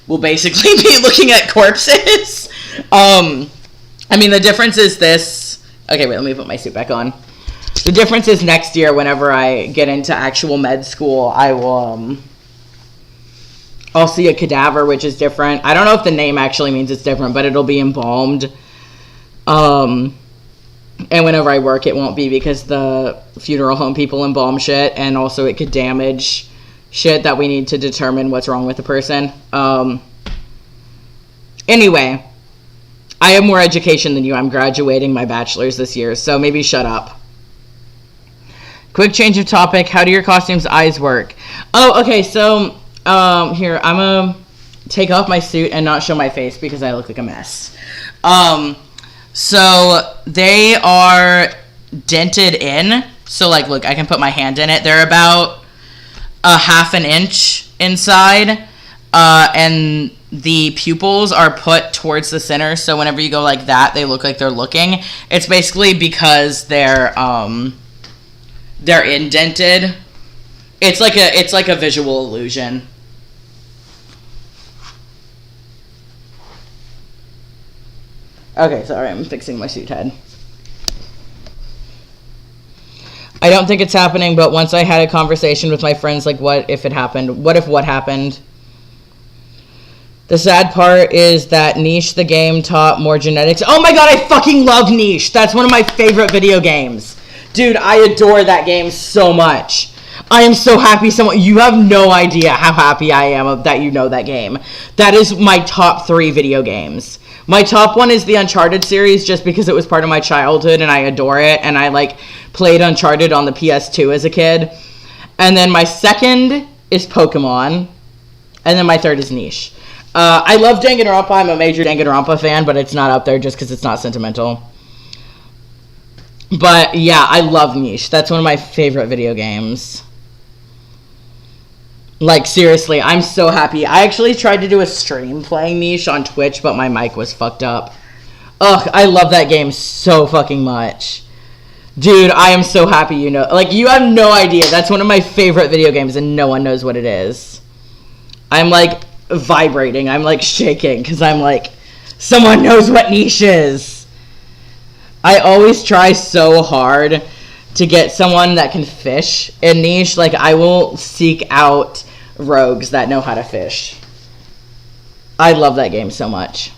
will basically be looking at corpses. I mean, the difference is this... Okay, wait, let me put my suit back on. The difference is next year, whenever I get into actual med school, I will, I'll see a cadaver, which is different. I don't know if the name actually means it's different, but it'll be embalmed. And whenever I work, it won't be because the funeral home people embalm shit, and also it could damage shit that we need to determine what's wrong with the person. Anyway, I have more education than you. I'm graduating my bachelor's this year, so maybe shut up. Quick change of topic. How do your costume's eyes work? Oh, okay, so, here, I'm gonna take off my suit and not show my face because I look like a mess. So, they are dented in. So, like, look, I can put my hand in it. They're about a half an inch inside. And the pupils are put towards the center. So, whenever you go like that, they look like they're looking. It's basically because they're indented. It's like a visual illusion. Okay, sorry, I'm fixing my suit head. I don't think it's happening, but once I had a conversation with my friends, like, what if it happened? What if what happened? The sad part is that Niche, the game, taught more genetics. Oh my god, I fucking love Niche! That's one of my favorite video games. Dude, I adore that game so much. I am so happy you have no idea how happy I am that you know that game. That is my top 3 video games. My top one is the Uncharted series just because it was part of my childhood and I adore it. And I, like, played Uncharted on the PS2 as a kid. And then my second is Pokemon. And then my third is Niche. I love Danganronpa. I'm a major Danganronpa fan, but it's not up there just because it's not sentimental. But, yeah, I love Niche. That's one of my favorite video games. Like, seriously, I'm so happy. I actually tried to do a stream playing Niche on Twitch, but my mic was fucked up. Ugh, I love that game so fucking much. Dude, I am so happy you know. Like, you have no idea. That's one of my favorite video games, and no one knows what it is. I'm, like, vibrating. I'm, like, shaking, because I'm, like, someone knows what Niche is. I always try so hard to get someone that can fish in Niche. Like, I will seek out rogues that know how to fish. I love that game so much.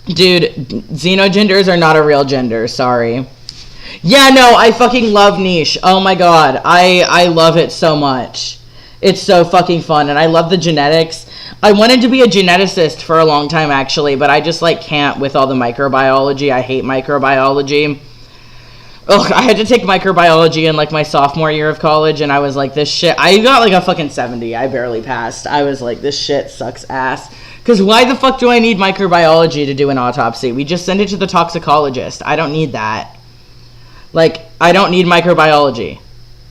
Dude, xenogenders are not a real gender. Sorry. Yeah, no, I fucking love Niche. Oh my god. I love it so much. It's so fucking fun, and I love the genetics. I wanted to be a geneticist for a long time, actually, but I just, like, can't with all the microbiology. I hate microbiology. Ugh, I had to take microbiology in like my sophomore year of college, and I was like, this shit. I got like a fucking 70. I barely passed. I was like, this shit sucks ass. Because why the fuck do I need microbiology to do an autopsy? We just send it to the toxicologist. I don't need that. Like, I don't need microbiology.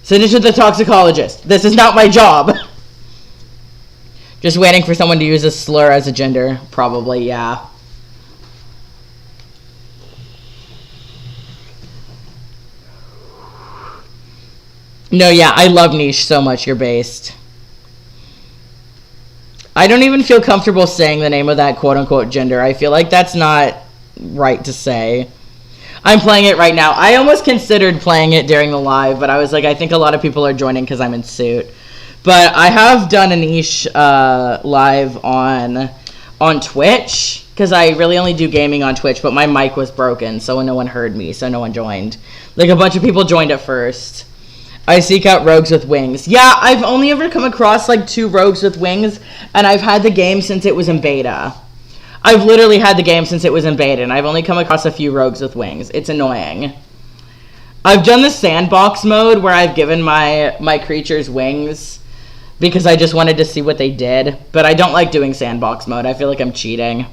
Send it to the toxicologist. This is not my job. Just waiting for someone to use a slur as a gender. Probably, yeah. No, yeah, I love niche so much. You're based. I don't even feel comfortable saying the name of that quote-unquote gender. I feel like that's not right to say. I'm playing it right now. I almost considered playing it during the live, but I was like, I think a lot of people are joining because I'm in suit. But I have done a niche live on Twitch, because I really only do gaming on Twitch, but my mic was broken, so no one heard me, so no one joined. Like, a bunch of people joined at first. I seek out rogues with wings. Yeah, I've only ever come across like 2 rogues with wings, and I've had the game since it was in beta. I've literally had the game since it was in beta, and I've only come across a few rogues with wings. It's annoying. I've done the sandbox mode where I've given my creatures wings because I just wanted to see what they did, but I don't like doing sandbox mode. I feel like I'm cheating.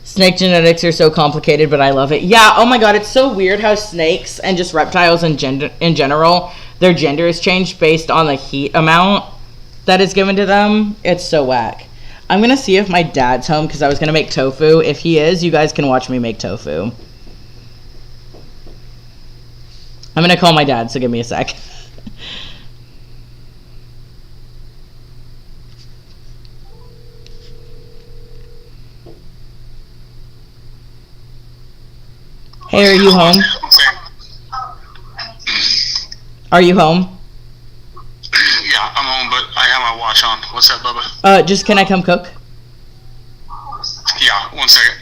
Snake genetics are so complicated, but I love it. Yeah, oh my god, it's so weird how snakes and just reptiles in general, their gender is changed based on the heat amount that is given to them. It's so whack. I'm going to see if my dad's home because I was going to make tofu. If he is, you guys can watch me make tofu. I'm going to call my dad, so give me a sec. Hey, are you home? Are you home? Yeah, I'm home, but I have my watch on. What's up, Bubba? Just can I come cook? Yeah, 1 second.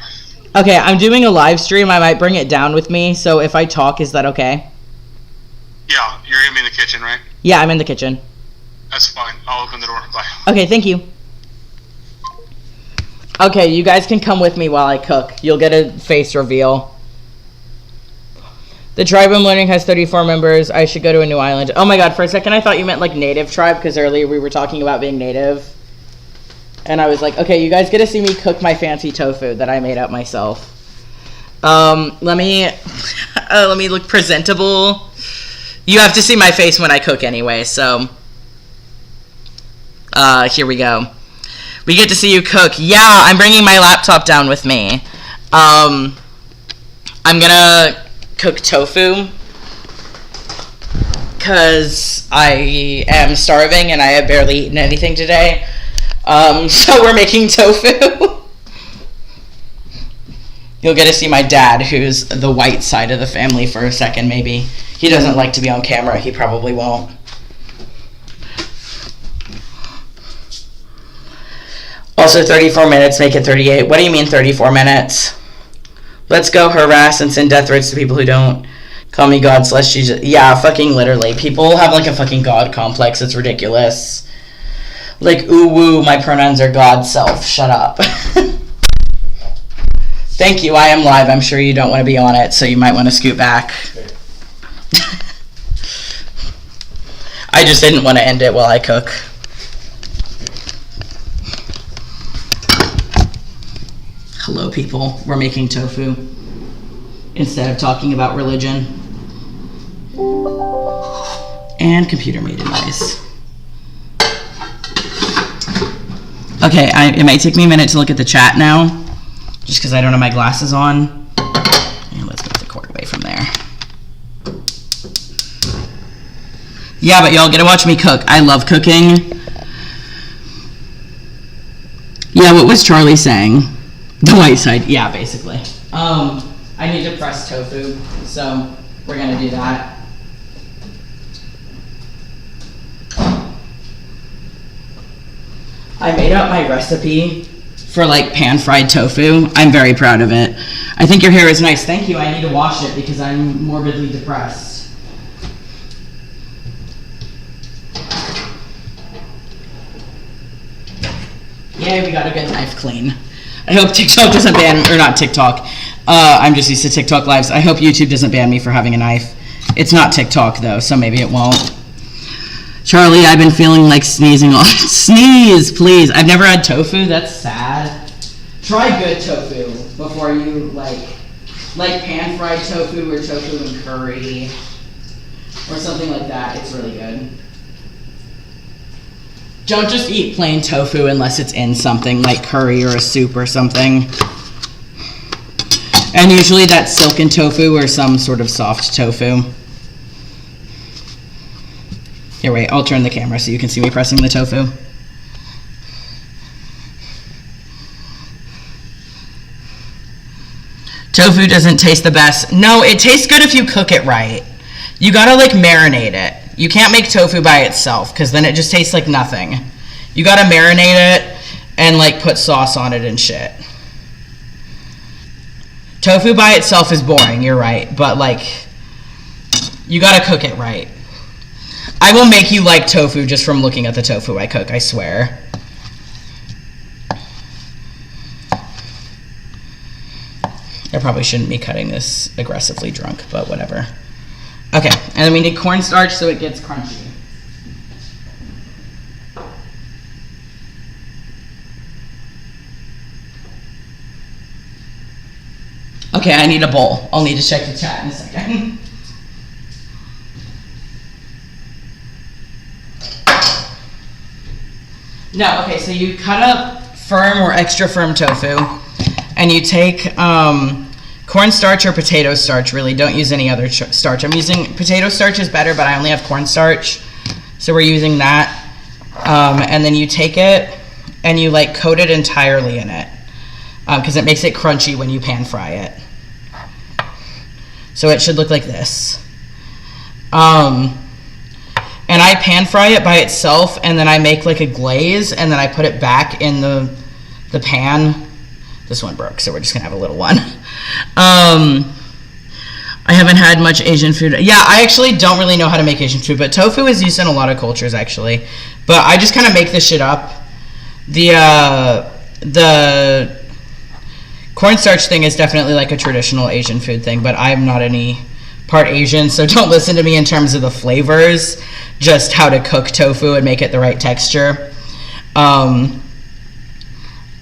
Okay, I'm doing a live stream. I might bring it down with me, so if I talk, is that okay? Yeah, you're gonna be in the kitchen, right? Yeah, I'm in the kitchen. That's fine. I'll open the door. Bye. Okay, thank you. Okay, you guys can come with me while I cook. You'll get a face reveal. The tribe I'm learning has 34 members. I should go to a new island. Oh my god, for a second I thought you meant like native tribe, because earlier we were talking about being native. And I was like, okay, you guys get to see me cook my fancy tofu that I made up myself. Let me look presentable. You have to see my face when I cook anyway, so here we go. We get to see you cook. Yeah, I'm bringing my laptop down with me. I'm gonna cook tofu because I am starving and I have barely eaten anything today. So we're making tofu. You'll get to see my dad, who's the white side of the family, for a second, maybe. He doesn't like to be on camera. He probably won't. Also, 34 minutes, make it 38. What do you mean 34 minutes? Let's go harass and send death threats to people who don't call me God / Jesus. Yeah, fucking literally. People have like a fucking God complex. It's ridiculous. Like, ooh woo, my pronouns are God self. Shut up. Thank you, I am live. I'm sure you don't want to be on it, so you might want to scoot back. I just didn't want to end it while I cook. Hello, people. We're making tofu instead of talking about religion. And computer made a noise. Okay, it might take me a minute to look at the chat now, just because I don't have my glasses on. And let's move the cord away from there. Yeah, but y'all get to watch me cook. I love cooking. Yeah, what was Charlie saying? The white side, yeah, basically. I need to press tofu, so we're gonna do that. I made up my recipe for like pan-fried tofu. I'm very proud of it. I think your hair is nice. Thank you. I need to wash it because I'm morbidly depressed. Yay, we got a good knife clean. I hope TikTok doesn't ban, or not TikTok. I'm just used to TikTok lives. I hope YouTube doesn't ban me for having a knife. It's not TikTok though, so maybe it won't. Charlie, I've been feeling like sneezing on. Sneeze, please. I've never had tofu. That's sad. Try good tofu before you like pan fried tofu or tofu and curry or something like that. It's really good. Don't just eat plain tofu unless it's in something like curry or a soup or something. And usually that's silken tofu or some sort of soft tofu. Here, wait, I'll turn the camera so you can see me pressing the tofu. Tofu doesn't taste the best. No, it tastes good if you cook it right. You gotta like marinate it. You can't make tofu by itself because then it just tastes like nothing. You gotta marinate it and like put sauce on it and shit. Tofu by itself is boring, you're right, but like you gotta cook it right. I will make you like tofu just from looking at the tofu I cook, I swear. I probably shouldn't be cutting this aggressively drunk, but whatever. Okay, and then we need cornstarch so it gets crunchy. Okay, I need a bowl. I'll need to check the chat in a second. No, okay, so you cut up firm or extra firm tofu, and you take cornstarch or potato starch, really. Don't use any other starch. I'm using potato starch is better, but I only have cornstarch, so we're using that. And then you take it and you like coat it entirely in it because it makes it crunchy when you pan fry it. So it should look like this. And I pan fry it by itself, and then I make like a glaze, and then I put it back in the pan. This one broke, so we're just gonna have a little one. I haven't had much Asian food. Yeah, I actually don't really know how to make Asian food, but tofu is used in a lot of cultures actually. But I just kind of make this shit up. The cornstarch thing is definitely like a traditional Asian food thing, but I'm not any part Asian, so don't listen to me in terms of the flavors, just how to cook tofu and make it the right texture.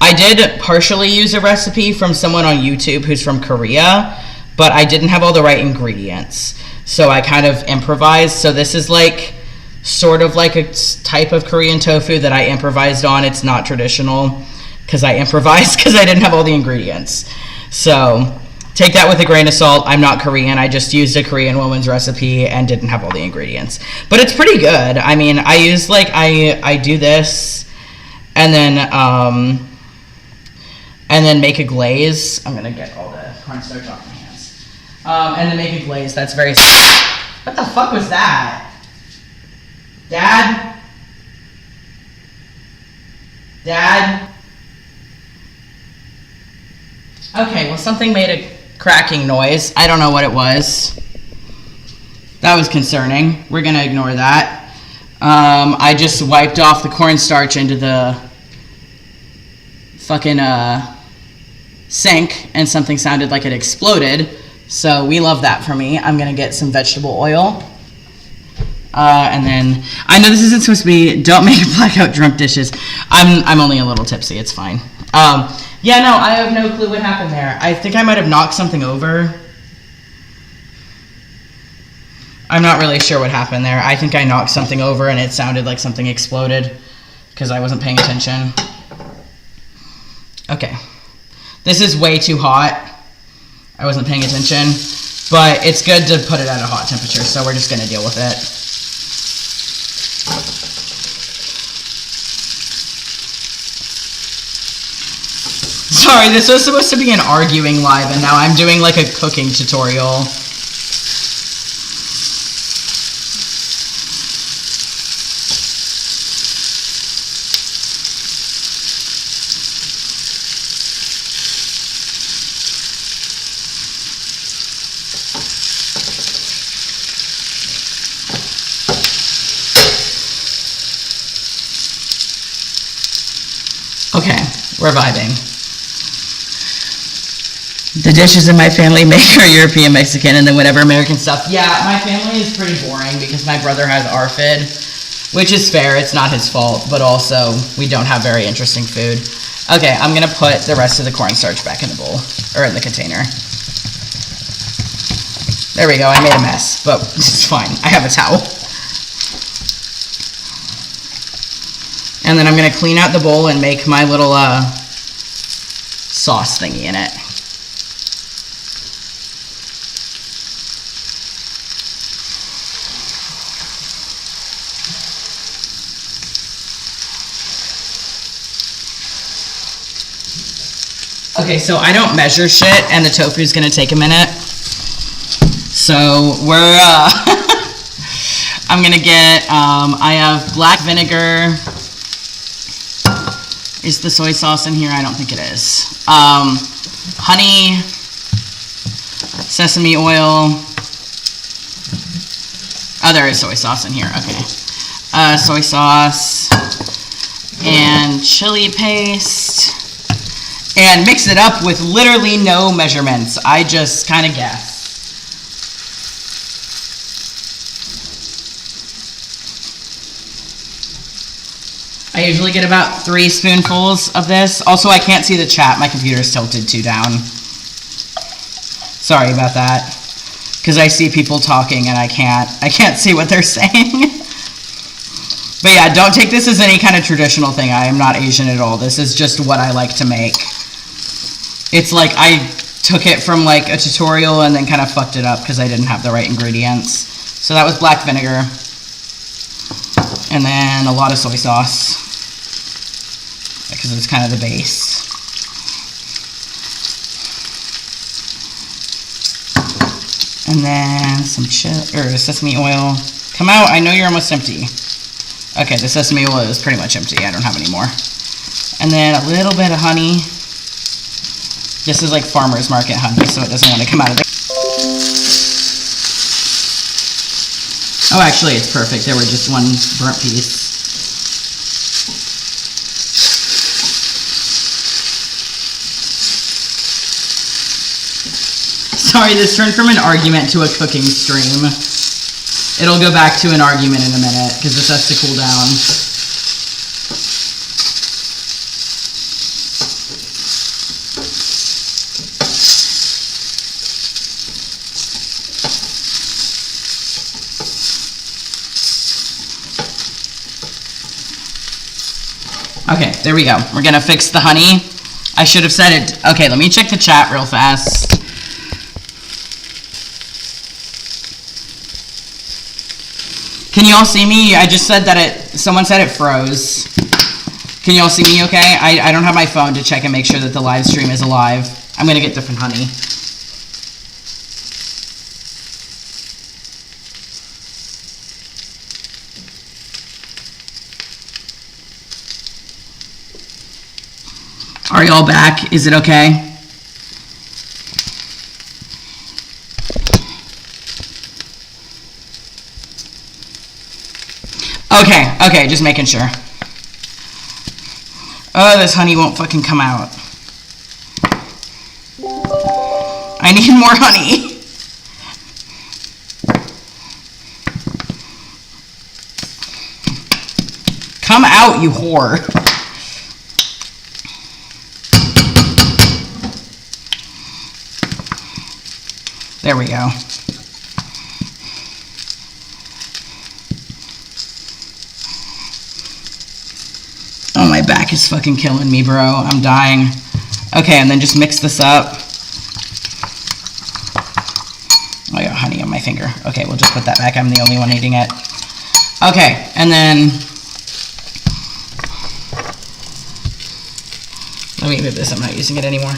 I did partially use a recipe from someone on YouTube who's from Korea, but I didn't have all the right ingredients, so I kind of improvised. So this is like sort of like a type of Korean tofu that I improvised on. It's not traditional because I improvised because I didn't have all the ingredients. So take that with a grain of salt. I'm not Korean. I just used a Korean woman's recipe and didn't have all the ingredients. But it's pretty good. I mean, I use like, I do this and then make a glaze. I'm gonna get all the cornstarch off my hands. And then make a glaze that's very, what the fuck was that? Dad? Dad? Okay, well something made a cracking noise. I don't know what it was. That was concerning. We're gonna ignore that. I just wiped off the cornstarch into the fucking sink and something sounded like it exploded. So we love that for me. I'm gonna get some vegetable oil. And then, I know this isn't supposed to be, don't make blackout drunk dishes. I'm only a little tipsy, it's fine. Yeah, no, I have no clue what happened there. I think I might have knocked something over. I'm not really sure what happened there. I think I knocked something over and it sounded like something exploded because I wasn't paying attention. Okay. This is way too hot. I wasn't paying attention, but it's good to put it at a hot temperature, so we're just gonna deal with it. Sorry, this was supposed to be an arguing live, and now I'm doing like a cooking tutorial. Okay. We're vibing. The dishes in my family make are European, Mexican, and then whatever American stuff. Yeah, my family is pretty boring because my brother has ARFID, which is fair. It's not his fault, but also we don't have very interesting food. Okay, I'm gonna put the rest of the cornstarch back in the bowl, or in the container. There we go, I made a mess, but it's fine. I have a towel. And then I'm gonna clean out the bowl and make my little sauce thingy in it. Okay, so I don't measure shit, and the tofu's gonna take a minute. So we're, I'm gonna get, I have black vinegar. Is the soy sauce in here? I don't think it is. Honey, sesame oil. Oh, there is soy sauce in here, okay. Soy sauce and chili paste. And mix it up with literally no measurements. I just kind of guess. I usually get about 3 spoonfuls of this. Also, I can't see the chat. My computer's tilted too down. Sorry about that. Because I see people talking and I can't see what they're saying. But yeah, don't take this as any kind of traditional thing. I am not Asian at all. This is just what I like to make. It's like I took it from like a tutorial and then kind of fucked it up because I didn't have the right ingredients. So that was black vinegar. And then a lot of soy sauce. Because it's kind of the base. And then some sesame oil. Come out, I know you're almost empty. Okay, the sesame oil is pretty much empty. I don't have any more. And then a little bit of honey. This is like farmer's market honey, so it doesn't want to come out of there. Oh, actually, it's perfect. There were just one burnt piece. Sorry, this turned from an argument to a cooking stream. It'll go back to an argument in a minute, because this has to cool down. Okay, there we go. We're gonna fix the honey. I should have said it. Okay, let me check the chat real fast. Can you all see me? I just said that someone said it froze. Can you all see me okay? I don't have my phone to check and make sure that the live stream is alive. I'm gonna get different honey. Are y'all back? Is it okay? Okay, just making sure. Oh, this honey won't fucking come out. I need more honey. Come out, you whore. There we go. Oh, my back is fucking killing me, bro. I'm dying. Okay, and then just mix this up. I got honey on my finger. Okay, we'll just put that back. I'm the only one eating it. Okay, and then... let me move this. I'm not using it anymore.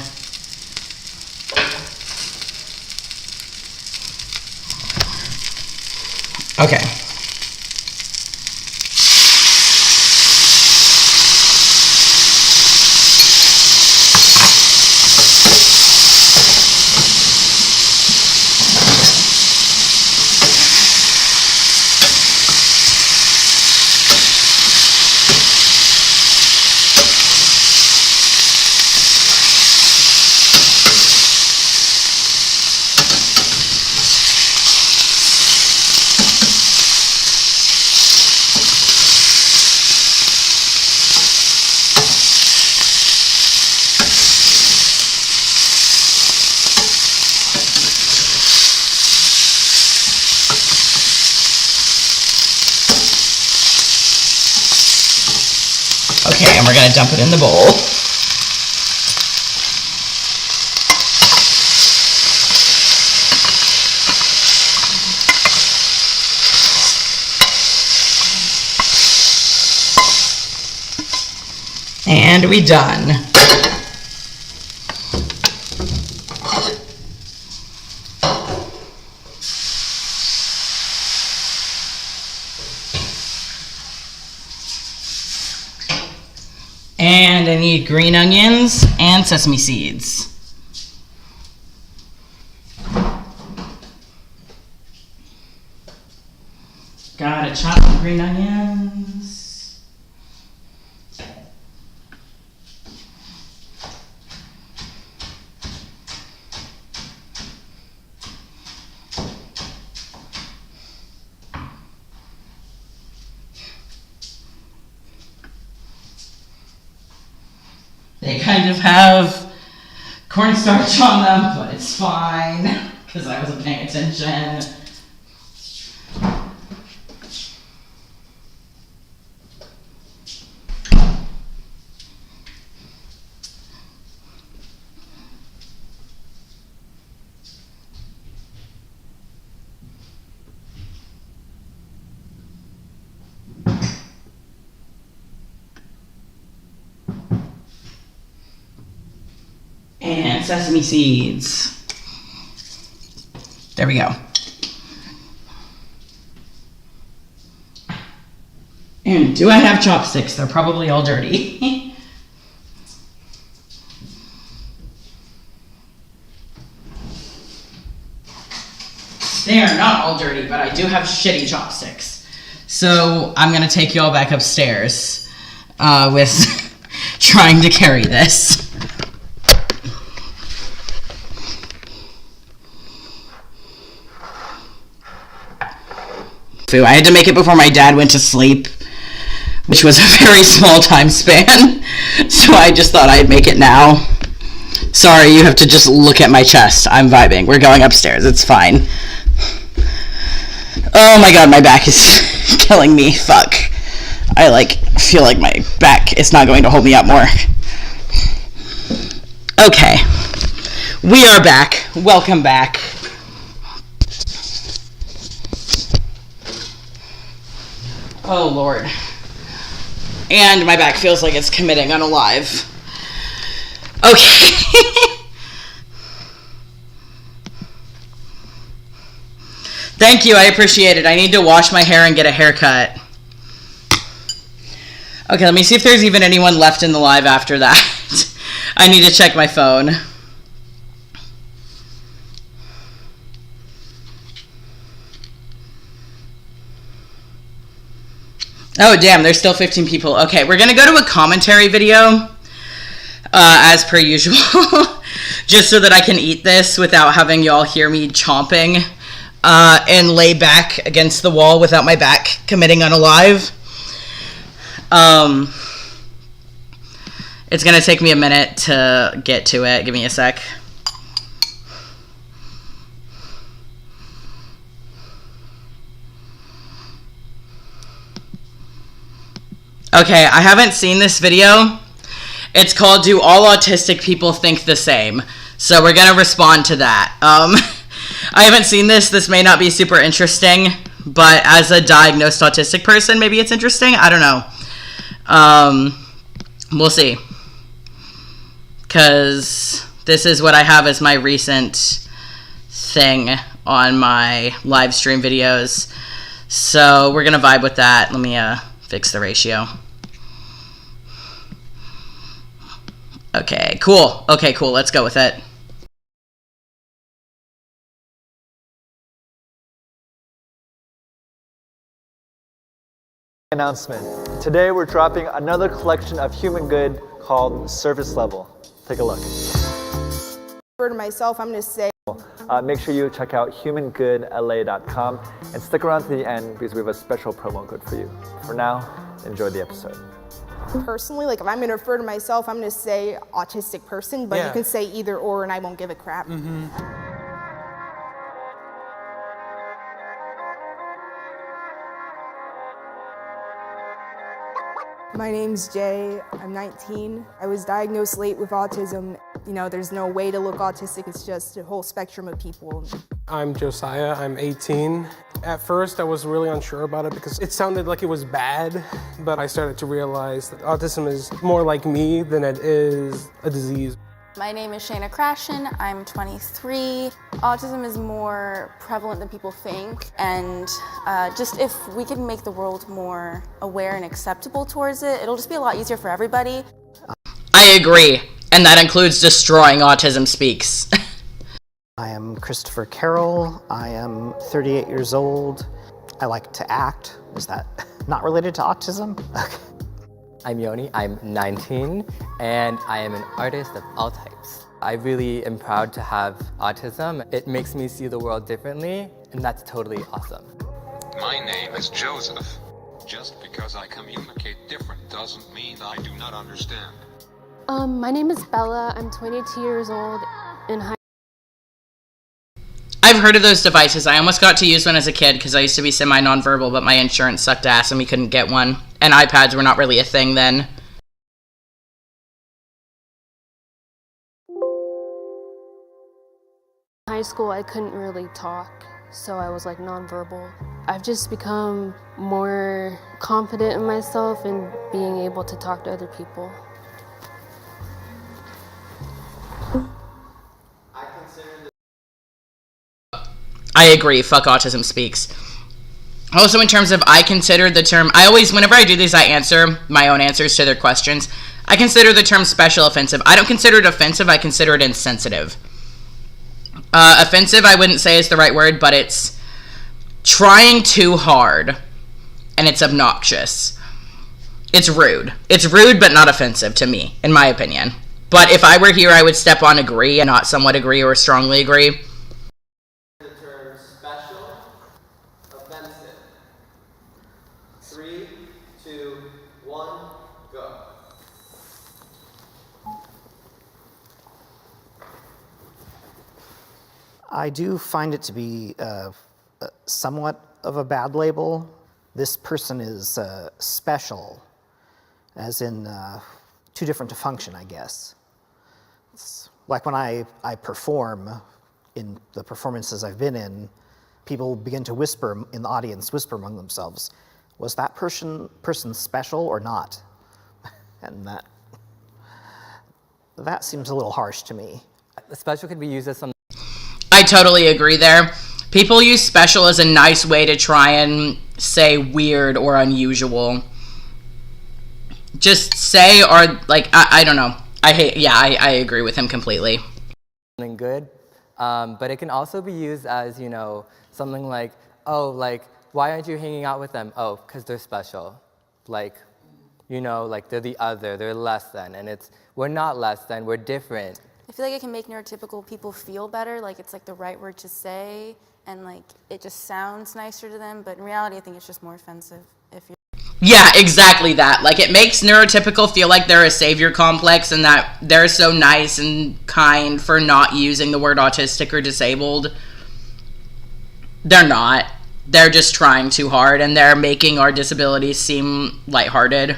Okay. Okay, and we're gonna dump it in the bowl. And we done. And I need green onions and sesame seeds. Gotta chop the green onions. They kind of have cornstarch on them, but it's fine because I wasn't paying attention. And sesame seeds. There we go. And do I have chopsticks? They're probably all dirty. They are not all dirty, but I do have shitty chopsticks. So I'm gonna take y'all back upstairs with trying to carry this. I had to make it before my dad went to sleep, which was a very small time span, so I just thought I'd make it now. Sorry, you have to just look at my chest. I'm vibing. We're going upstairs. It's fine. Oh my god, my back is killing me. Fuck. I feel like my back is not going to hold me up more. Okay. We are back. Welcome back. Oh, Lord. And my back feels like it's committing unalive. Okay. Thank you, I appreciate it. I need to wash my hair and get a haircut. Okay, let me see if there's even anyone left in the live after that. I need to check my phone. Oh, damn, there's still 15 people. Okay, we're going to go to a commentary video, as per usual, just so that I can eat this without having y'all hear me chomping and lay back against the wall without my back committing unalive. It's going to take me a minute to get to it. Give me a sec. Okay, I haven't seen this video. It's called Do All Autistic People Think the Same? So we're going to respond to that. I haven't seen this. This may not be super interesting, but as a diagnosed autistic person, maybe it's interesting. I don't know. We'll see. Because this is what I have as my recent thing on my live stream videos. So we're going to vibe with that. Let me fix the ratio. Okay, cool. Okay, cool. Let's go with it. Announcement. Today we're dropping another collection of human good called Surface Level. Take a look. To myself, I'm going to say make sure you check out humangoodla.com and stick around to the end because we have a special promo code for you. For now, enjoy the episode. personally, like if I'm going to refer to myself, I'm going to say autistic person, but you can say either or and I won't give a crap. My name's Jay. I'm 19. I was diagnosed late with autism. You know, there's no way to look autistic. It's just a whole spectrum of people. I'm Josiah. I'm 18. At first, I was really unsure about it because it sounded like it was bad, but I started to realize that autism is more like me than it is a disease. My name is Shayna Crashen. I'm 23. Autism is more prevalent than people think, and just if we can make the world more aware and acceptable towards it, it'll just be a lot easier for everybody. I agree, and that includes destroying Autism Speaks. I am Christopher Carroll. I am 38 years old. I like to act. Is that not related to autism? Okay. I'm Yoni, I'm 19, and I am an artist of all types. I really am proud to have autism. It makes me see the world differently, and that's totally awesome. My name is Joseph. Just because I communicate different doesn't mean I do not understand. My name is Bella. I'm 22 years old in high. I've heard of those devices. I almost got to use one as a kid because I used to be semi-nonverbal, but my insurance sucked ass and we couldn't get one. And iPads were not really a thing then. In high school, I couldn't really talk, so I was like nonverbal. I've just become more confident in myself and being able to talk to other people. I agree. Fuck Autism Speaks. Also, in terms of, I consider the term, whenever I do these, I answer my own answers to their questions. I consider the term special offensive. I don't consider it offensive, I consider it insensitive. Offensive, I wouldn't say is the right word, but it's trying too hard, and it's obnoxious. It's rude. It's rude, but not offensive to me, in my opinion. But if I were here, I would step on agree and not somewhat agree or strongly agree. The term special, offensive. 3, 2, 1, go. I do find it to be somewhat of a bad label. This person is special, as in too different to function, I guess. It's like when I perform, in the performances I've been in, people begin to whisper in the audience, whisper among themselves, was that person special or not? And that seems a little harsh to me. Special could be used as something. I totally agree there. People use special as a nice way to try and say weird or unusual. Just say, or like, I don't know. I agree with him completely. Something good, but it can also be used as, something like, oh, like, why aren't you hanging out with them? Oh, because they're special. Like, like they're the other, they're less than, and we're not less than, we're different. I feel like it can make neurotypical people feel better, like it's like the right word to say, and like it just sounds nicer to them, but in reality I think it's just more offensive if you're... Yeah, exactly that. Like, it makes neurotypical feel like they're a savior complex and that they're so nice and kind for not using the word autistic or disabled. They're not. They're just trying too hard and they're making our disabilities seem lighthearted.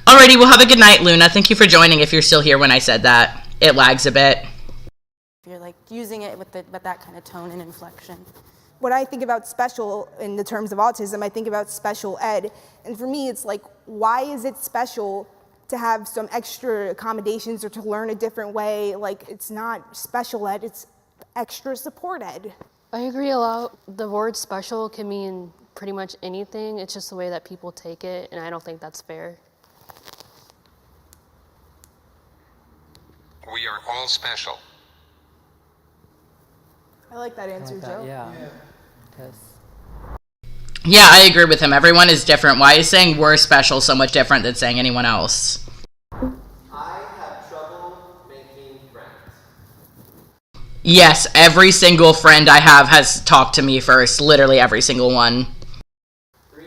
Alrighty, well, have a good night, Luna. Thank you for joining if you're still here when I said that. It lags a bit. You're like using it with that kind of tone and inflection. When I think about special in the terms of autism, I think about special ed. And for me, it's like, why is it special to have some extra accommodations or to learn a different way? Like, it's not special ed, it's extra support ed. I agree a lot. The word special can mean pretty much anything. It's just the way that people take it, and I don't think that's fair. We are all special. I like that answer, Joe. Yeah. Yes. Yeah, I agree with him. Everyone is different. Why is saying we're special so much different than saying anyone else? I have trouble making friends. Yes, every single friend I have has talked to me first. Literally every single one. 3,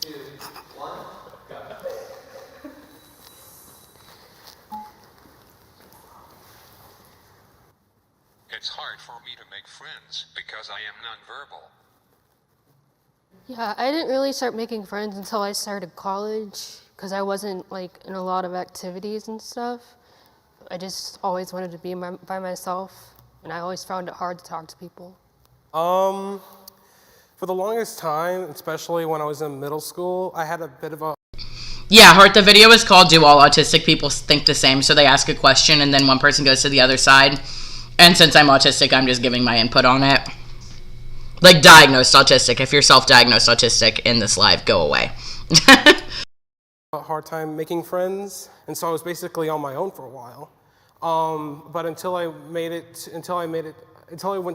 2, 1, go. It's hard for me to make friends because I am nonverbal. Yeah, I didn't really start making friends until I started college because I wasn't like in a lot of activities and stuff. I just always wanted to be by myself, and I always found it hard to talk to people. For the longest time, especially when I was in middle school, I had a bit of a... Yeah, Hart, the video is called Do All Autistic People Think the Same? So they ask a question and then one person goes to the other side. And since I'm autistic, I'm just giving my input on it. Like diagnosed autistic. If you're self-diagnosed autistic in this live, go away. a hard time making friends, and so I was basically on my own for a while. But until I went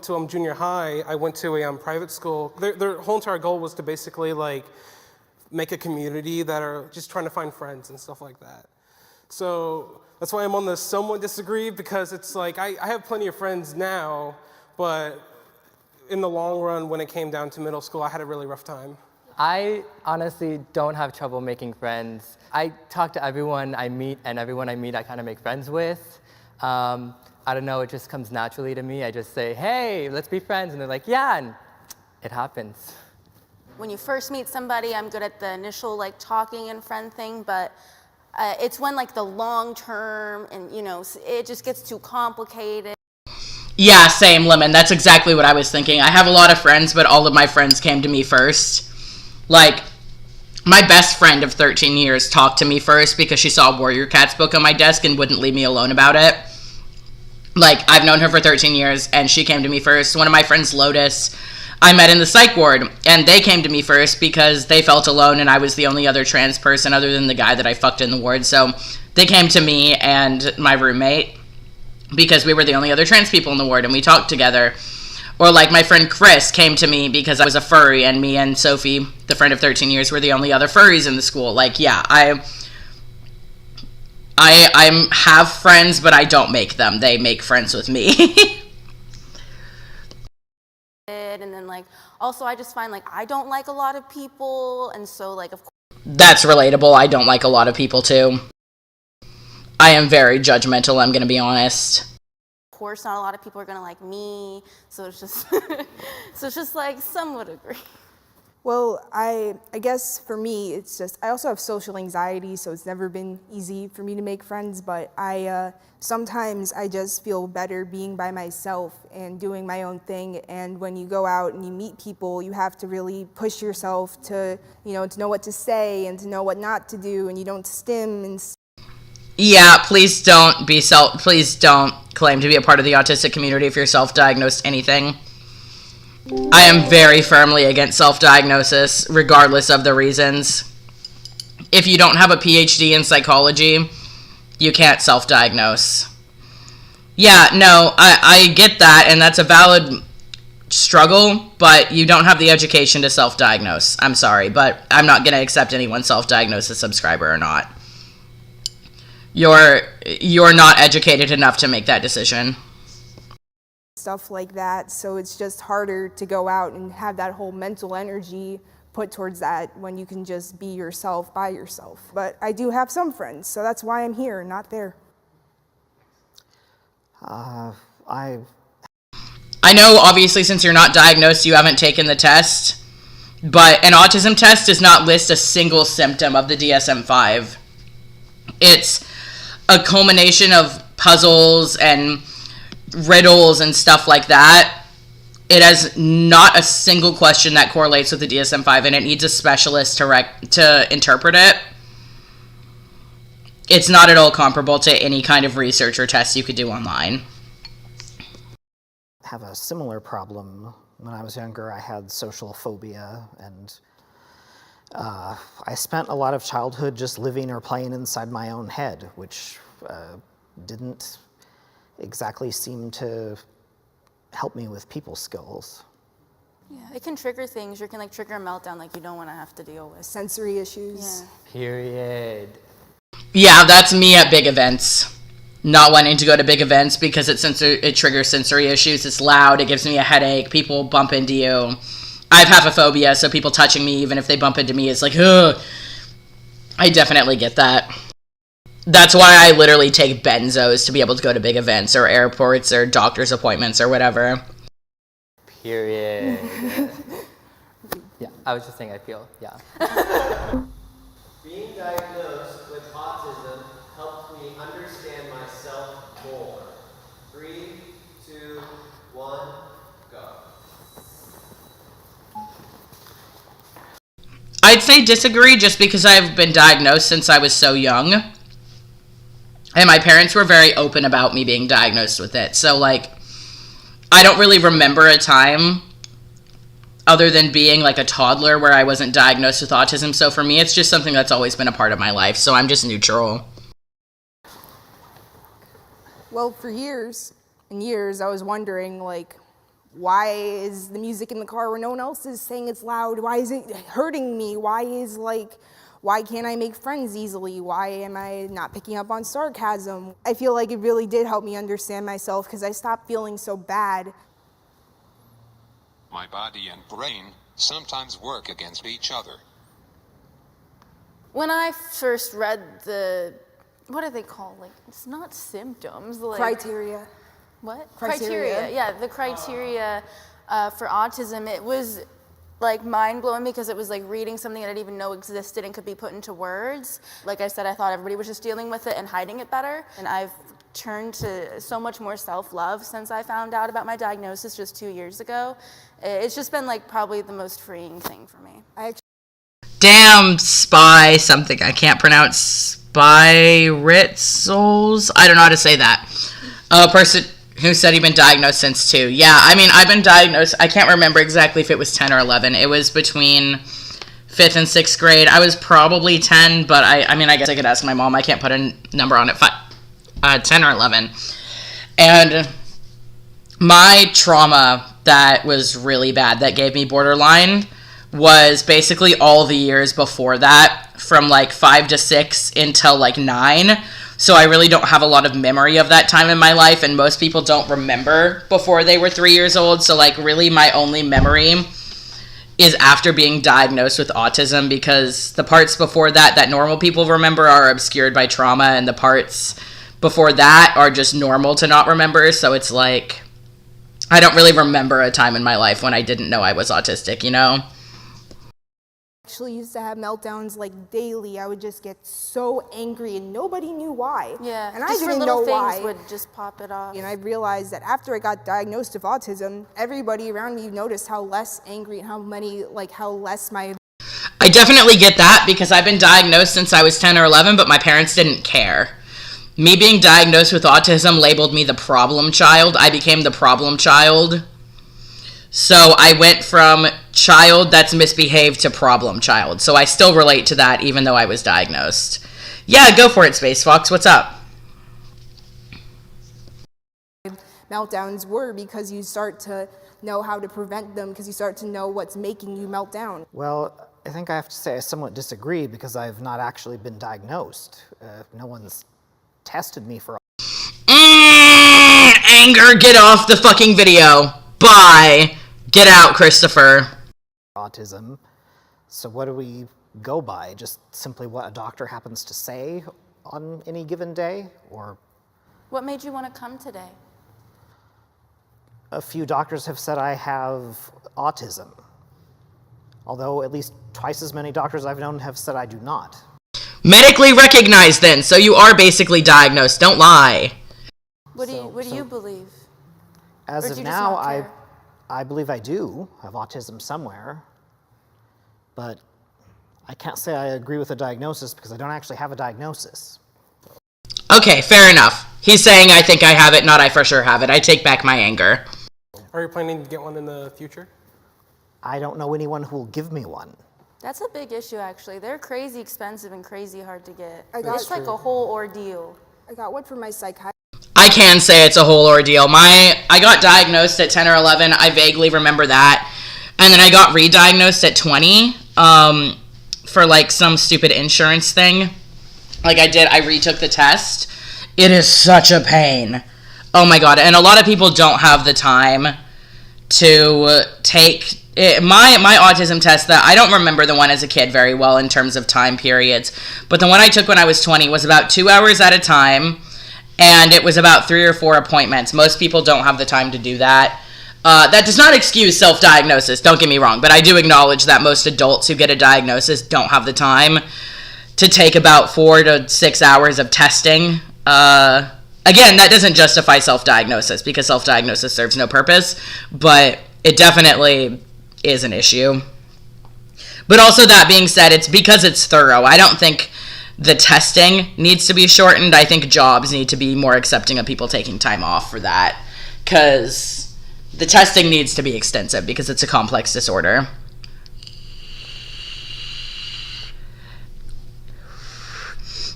to junior high, I went to a private school. Their whole entire goal was to basically like make a community that are just trying to find friends and stuff like that. So that's why I'm on the somewhat disagree, because it's like I have plenty of friends now, but in the long run, when it came down to middle school, I had a really rough time. I honestly don't have trouble making friends. I talk to everyone I meet, and everyone I meet I kind of make friends with. I don't know, it just comes naturally to me. I just say, hey, let's be friends, and they're like, yeah, and it happens. When you first meet somebody, I'm good at the initial like talking and friend thing, but it's when like the long term and it just gets too complicated. Yeah, same, Lemon. That's exactly what I was thinking. I have a lot of friends, but all of my friends came to me first. Like, my best friend of 13 years talked to me first because she saw a Warrior Cats book on my desk and wouldn't leave me alone about it. Like, I've known her for 13 years, and she came to me first. One of my friends, Lotus, I met in the psych ward, and they came to me first because they felt alone, and I was the only other trans person other than the guy that I fucked in the ward. So they came to me and my roommate because we were the only other trans people in the ward, and we talked together. Or like my friend Chris came to me because I was a furry, and me and Sophie, the friend of 13 years, were the only other furries in the school. Like, yeah, I have friends, but I don't make them. They make friends with me. And then like, also I just find like I don't like a lot of people, and so like of course. That's relatable. I don't like a lot of people too. I am very judgmental, I'm gonna be honest. Of course, not a lot of people are gonna like me, so it's just so it's just like some would agree. Well, I guess for me, it's just, I also have social anxiety, so it's never been easy for me to make friends, but sometimes I just feel better being by myself and doing my own thing, and when you go out and you meet people, you have to really push yourself to, to know what to say and to know what not to do, and you don't stim and... Yeah, please don't claim to be a part of the autistic community if you're self-diagnosed anything. I am very firmly against self-diagnosis, regardless of the reasons. If you don't have a PhD in psychology, you can't self-diagnose. Yeah, no, I get that, and that's a valid struggle, but you don't have the education to self-diagnose. I'm sorry, but I'm not going to accept anyone self-diagnose a subscriber or not. You're not educated enough to make that decision. Stuff like that, so it's just harder to go out and have that whole mental energy put towards that when you can just be yourself by yourself. But I do have some friends, so that's why I'm here, not there. I know, obviously, since you're not diagnosed, you haven't taken the test, but an autism test does not list a single symptom of the DSM-5. It's a culmination of puzzles and riddles and stuff like that. It has not a single question that correlates with the DSM-5, and it needs a specialist to interpret it. It's not at all comparable to any kind of research or test you could do online. I have a similar problem. When I was younger, I had social phobia, and I spent a lot of childhood just living or playing inside my own head, which didn't exactly seem to help me with people skills. Yeah, it can trigger things. It can like trigger a meltdown like you don't want to have to deal with. Sensory issues. Yeah. Period. Yeah, that's me at big events. Not wanting to go to big events because it triggers sensory issues. It's loud, it gives me a headache, people bump into you. I have haphophobia, so people touching me, even if they bump into me, it's like, ugh. I definitely get that. That's why I literally take benzos to be able to go to big events or airports or doctor's appointments or whatever. Period. Yeah, I was just saying I feel, yeah. Being diagnosed with autism helped me understand myself more. 3, 2, 1, go. I'd say disagree just because I've been diagnosed since I was so young. And my parents were very open about me being diagnosed with it. So, like, I don't really remember a time other than being like a toddler where I wasn't diagnosed with autism. So for me, it's just something that's always been a part of my life. So I'm just neutral. Well, for years and years, I was wondering, like, why is the music in the car where no one else is saying it's loud? Why is it hurting me? Why can't I make friends easily? Why am I not picking up on sarcasm? I feel like it really did help me understand myself because I stopped feeling so bad. My body and brain sometimes work against each other. When I first read what are they called? Like, it's not symptoms. Like, Criteria. What? Criteria. Yeah, the criteria for autism. It was like mind-blowing because it was like reading something that I didn't even know existed and could be put into words. Like I said, I thought everybody was just dealing with it and hiding it better. And I've turned to so much more self-love since I found out about my diagnosis just 2 years ago. It's just been like probably the most freeing thing for me. Damn, spy something I can't pronounce. Spyritzels? I don't know how to say that. A person who said he'd been diagnosed since 2. Yeah, I mean, I've been diagnosed. I can't remember exactly if it was 10 or 11. It was between 5th and 6th grade. I was probably 10, but I mean, I guess I could ask my mom. I can't put a number on it. 10 or 11. And my trauma that was really bad, that gave me borderline, was basically all the years before that, from like 5 to 6 until like 9. So I really don't have a lot of memory of that time in my life, and most people don't remember before they were 3 years old. So like really my only memory is after being diagnosed with autism, because the parts before that normal people remember are obscured by trauma, and the parts before that are just normal to not remember. So it's like, I don't really remember a time in my life when I didn't know I was autistic, you know? Actually used to have meltdowns like daily. I would just get so angry and nobody knew why. Yeah, and I just didn't for know little why. things would just pop it off. And I realized that after I got diagnosed with autism, everybody around me noticed how less angry and how less my... I definitely get that, because I've been diagnosed since I was 10 or 11, but my parents didn't care. Me being diagnosed with autism labeled me the problem child. I became the problem child. So I went from child that's misbehaved to problem child. So I still relate to that even though I was diagnosed. Yeah, go for it, Space Fox. What's up? Meltdowns were because you start to know how to prevent them, because you start to know what's making you melt down. Well, I think I have to say I somewhat disagree, because I've not actually been diagnosed. No one's tested me for... Anger, get off the fucking video. Bye. Get out, Christopher. Autism. So what do we go by? Just simply what a doctor happens to say on any given day? Or What made you want to come today? a few doctors have said I have autism. Although at least twice as many doctors I've known have said I do not. Medically recognized then, so you are basically diagnosed. Don't lie. What do you believe? As Or of do you just now, not care? I believe I do have autism somewhere, but I can't say I agree with the diagnosis because I don't actually have a diagnosis. Okay, fair enough. He's saying I think I have it, not I for sure have it. I take back my anger. Are you planning to get one in the future? I don't know anyone who will give me one. That's a big issue, actually. They're crazy expensive and crazy hard to get. That's It's like a whole ordeal. I got one from my psychiatrist. I can say it's a whole ordeal. I got diagnosed at 10 or 11. I vaguely remember that. And then I got re-diagnosed at 20 for like some stupid insurance thing. I retook the test. It is such a pain. Oh my God. And a lot of people don't have the time to take it. My autism test, that I don't remember the one as a kid very well in terms of time periods, but the one I took when I was 20 was about 2 hours at a time, and it was about 3 or 4 appointments. Most people don't have the time to do that. That does not excuse self-diagnosis, don't get me wrong, but I do acknowledge that most adults who get a diagnosis don't have the time to take about 4 to 6 hours of testing. Again, that doesn't justify self-diagnosis, because self-diagnosis serves no purpose, but it definitely is an issue. But also, that being said, it's because it's thorough. I don't think the testing needs to be shortened. I think jobs need to be more accepting of people taking time off for that, because the testing needs to be extensive because it's a complex disorder.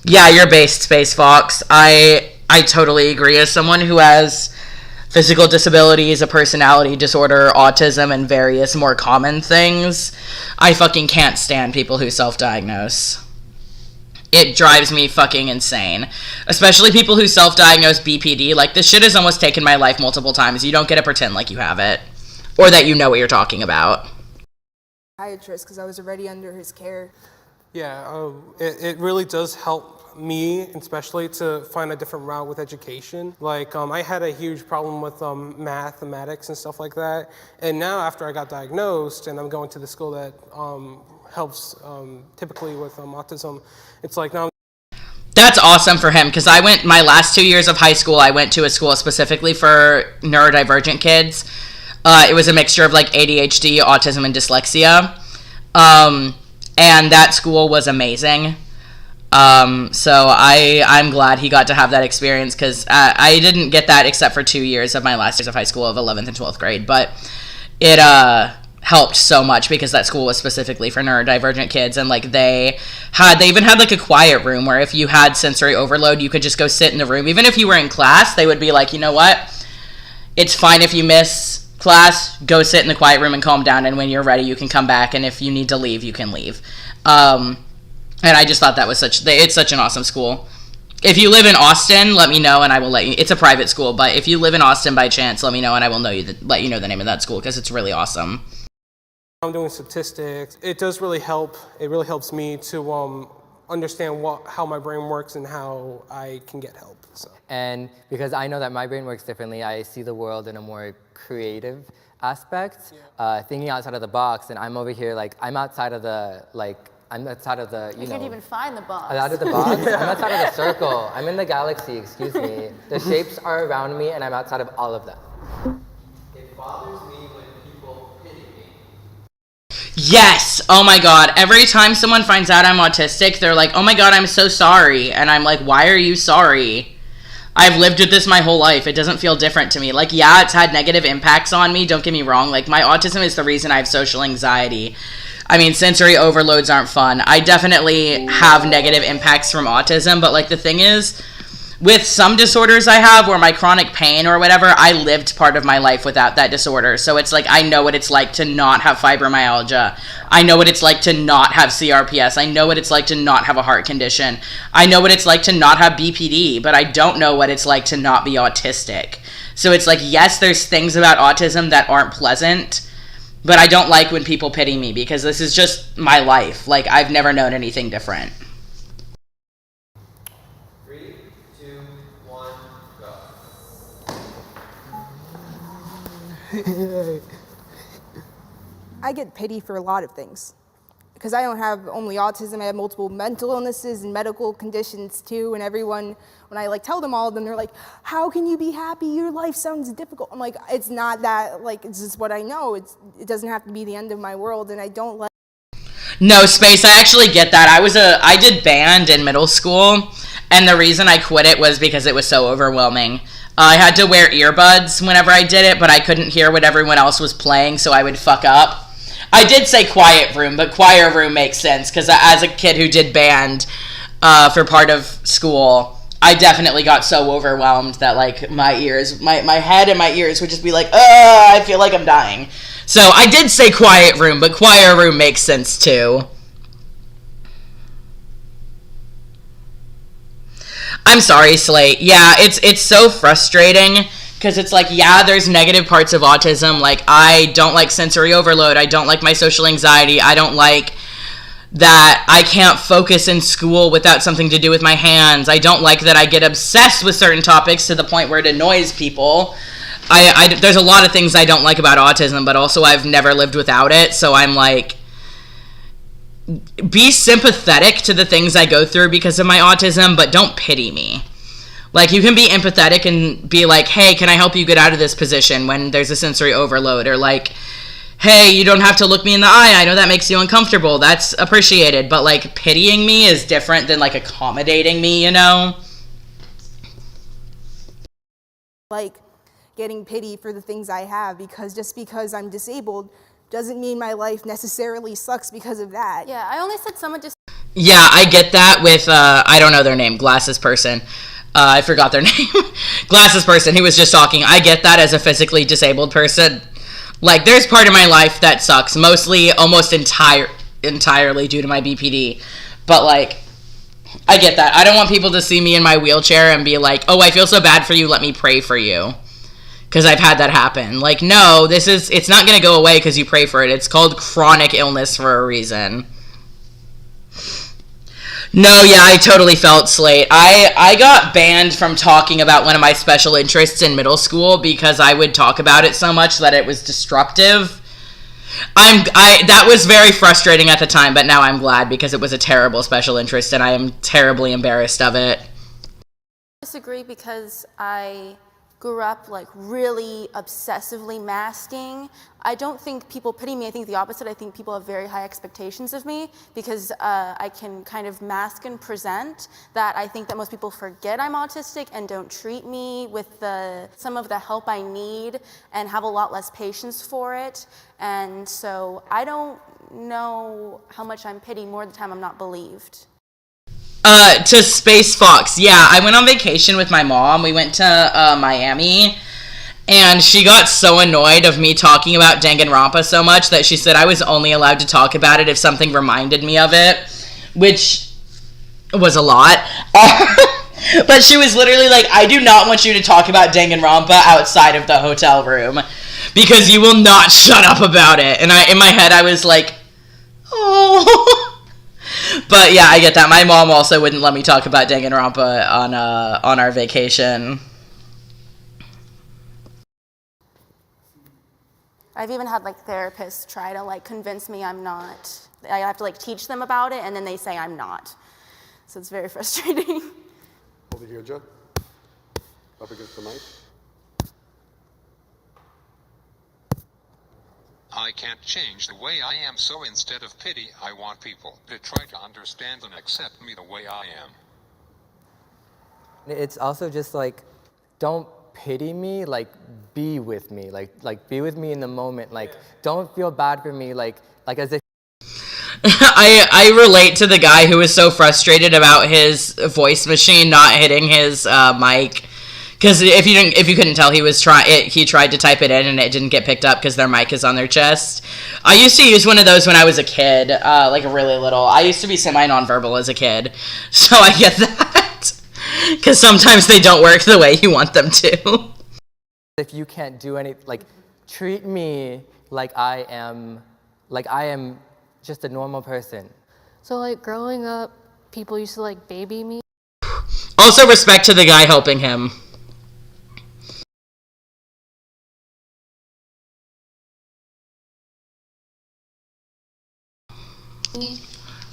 Yeah, you're based, Space Fox. I totally agree. As someone who has physical disabilities, a personality disorder, autism, and various more common things, I fucking can't stand people who self-diagnose. It drives me fucking insane. Especially people who self-diagnose BPD. Like, this shit has almost taken my life multiple times. You don't get to pretend like you have it. Or that you know what you're talking about. Psychiatrist, because I was already under his care. Yeah, it really does help me, especially, to find a different route with education. Like, I had a huge problem with mathematics and stuff like that. And now, after I got diagnosed, and I'm going to the school that helps typically with autism, it's like now. That's awesome for him, because my last 2 years of high school, I went to a school specifically for neurodivergent kids. It was a mixture of like ADHD, autism, and dyslexia. And that school was amazing. So I'm glad he got to have that experience, because I didn't get that except for 2 years of my last years of high school of 11th and 12th grade. But it helped so much because that school was specifically for neurodivergent kids, and like they even had like a quiet room where if you had sensory overload, you could just go sit in the room. Even if you were in class, they would be like, you know what? It's fine if you miss class, go sit in the quiet room and calm down, and when you're ready you can come back, and if you need to leave you can leave. And I just thought that was it's such an awesome school. If you live in Austin, let me know and I will let you. It's a private school, but if you live in Austin by chance, let me know and I will let you know the name of that school, because it's really awesome. I'm doing statistics. It does really help. It really helps me to understand how my brain works and how I can get help. So. And because I know that my brain works differently, I see the world in a more creative aspect, thinking outside of the box. And I'm over here like I'm outside of the I'm outside of the you can't even find the box. Out of the box. I'm outside of the circle. I'm in the galaxy. Excuse me. The shapes are around me, and I'm outside of all of them. It bothers me when people pity me. Yes! Oh my god. Every time someone finds out I'm autistic, they're like, oh my god, I'm so sorry. And I'm like, why are you sorry? I've lived with this my whole life. It doesn't feel different to me. Like, yeah, it's had negative impacts on me. Don't get me wrong. Like, my autism is the reason I have social anxiety. I mean, sensory overloads aren't fun. I definitely have negative impacts from autism, but like the thing is, with some disorders I have, or my chronic pain or whatever, I lived part of my life without that disorder. So it's like I know what it's like to not have fibromyalgia. I know what it's like to not have CRPS. I know what it's like to not have a heart condition. I know what it's like to not have BPD, but I don't know what it's like to not be autistic. So it's like, yes, there's things about autism that aren't pleasant, but I don't like when people pity me, because this is just my life. Like, I've never known anything different. 3, 2, 1, go. I get pity for a lot of things. Because I don't have only autism, I have multiple mental illnesses and medical conditions too, and everyone, when I tell them all of them, they're like, how can you be happy? Your life sounds difficult. I'm like, it's not that, it's just what I know. It doesn't have to be the end of my world, and I don't let. No, Space, I actually get that. I did band in middle school, and the reason I quit it was because it was so overwhelming. I had to wear earbuds whenever I did it, but I couldn't hear what everyone else was playing, so I would fuck up. I did say quiet room, but choir room makes sense, because as a kid who did band for part of school, I definitely got so overwhelmed that my ears, my head and my ears would just be like, I feel like I'm dying. So I did say quiet room, but choir room makes sense too. I'm sorry, Slate. Yeah, it's so frustrating. Because it's like, yeah, there's negative parts of autism. Like, I don't like sensory overload. I don't like my social anxiety. I don't like that I can't focus in school without something to do with my hands. I don't like that I get obsessed with certain topics to the point where it annoys people. there's a lot of things I don't like about autism, but also I've never lived without it, so I'm like, be sympathetic to the things I go through because of my autism, but don't pity me. Like, you can be empathetic and be like, hey, can I help you get out of this position when there's a sensory overload? Or like, hey, you don't have to look me in the eye. I know that makes you uncomfortable. That's appreciated. But, like, pitying me is different than, like, accommodating me, you know? Like, getting pity for the things I have, because just because I'm disabled doesn't mean my life necessarily sucks because of that. Yeah, I only said someone just... Yeah, I get that with, I don't know their name, glasses person. I forgot their name. Glasses person, he was just talking. I get that as a physically disabled person. Like, there's part of my life that sucks, mostly, almost entirely due to my BPD. But, like, I get that. I don't want people to see me in my wheelchair and be like, oh, I feel so bad for you, let me pray for you. Because I've had that happen. Like, no, it's not going to go away because you pray for it. It's called chronic illness for a reason. No, yeah, I totally felt Slate. I got banned from talking about one of my special interests in middle school because I would talk about it so much that it was disruptive. That was very frustrating at the time, but now I'm glad because it was a terrible special interest and I am terribly embarrassed of it. I disagree because I grew up like really obsessively masking. I don't think people pity me. I think the opposite. I think people have very high expectations of me because I can kind of mask and present that. I think that most people forget I'm autistic and don't treat me with some of the help I need and have a lot less patience for it. And so I don't know how much I'm pitied. More of the time I'm not believed. To Space Fox, yeah, I went on vacation with my mom. We went to Miami, and she got so annoyed of me talking about danganronpa so much that she said I was only allowed to talk about it if something reminded me of it, which was a lot. But she was literally like, I do not want you to talk about danganronpa outside of the hotel room because you will not shut up about it. And in my head I was like, oh. But yeah, I get that. My mom also wouldn't let me talk about danganronpa on our vacation. I've even had like therapists try to like convince me I'm not. I have to like teach them about it and then they say I'm not. So it's very frustrating. Over here, Joe. Up against the mic. I can't change the way I am, so instead of pity, I want people to try to understand and accept me the way I am. It's also just like, don't pity me, like be with me, like be with me in the moment, like don't feel bad for me, like as if. I relate to the guy who was so frustrated about his voice machine not hitting his mic. Because if you couldn't tell, he tried to type it in and it didn't get picked up because their mic is on their chest. I used to use one of those when I was a kid, like really little. I used to be semi-nonverbal as a kid, so I get that. Because sometimes they don't work the way you want them to. If you can't do any, like, treat me like I am just a normal person. So like growing up, people used to like baby me. Also respect to the guy helping him.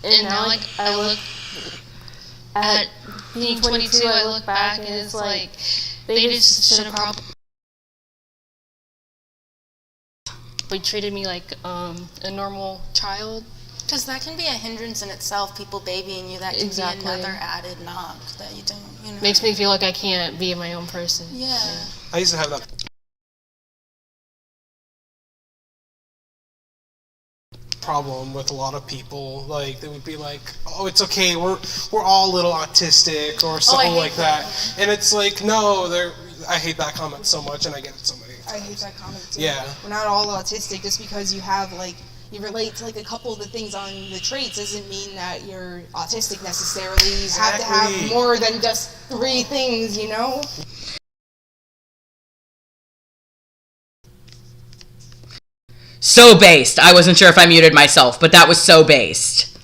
And now, like, I look at being 22, I look back and it's like, they just should have probably treated me like a normal child. Because that can be a hindrance in itself, people babying you, that can be another added knock that you don't, you know. Makes me feel like I can't be my own person. Yeah. I used to have that problem with a lot of people. Like, they would be like, oh, it's okay, we're all a little autistic or something like that. And it's like, no, I hate that comment so much, and I get it so many times. I hate that comment too. Yeah. We're not all autistic. Just because you have like, you relate to like a couple of the things on the traits doesn't mean that you're autistic necessarily. You have to have more than just 3 things, you know? So based. I wasn't sure if I muted myself, but that was so based.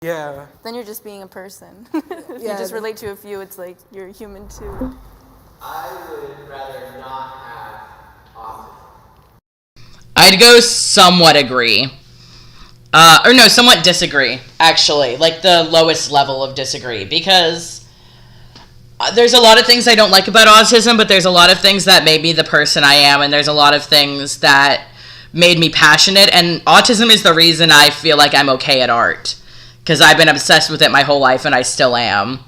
Yeah. Then you're just being a person. If you just relate to a few, it's like you're human too. I would rather not have I'd go somewhat agree. Or no, somewhat disagree, actually. Like the lowest level of disagree. Because there's a lot of things I don't like about autism, but there's a lot of things that made me the person I am, and there's a lot of things that made me passionate, and autism is the reason I feel like I'm okay at art. Because I've been obsessed with it my whole life, and I still am.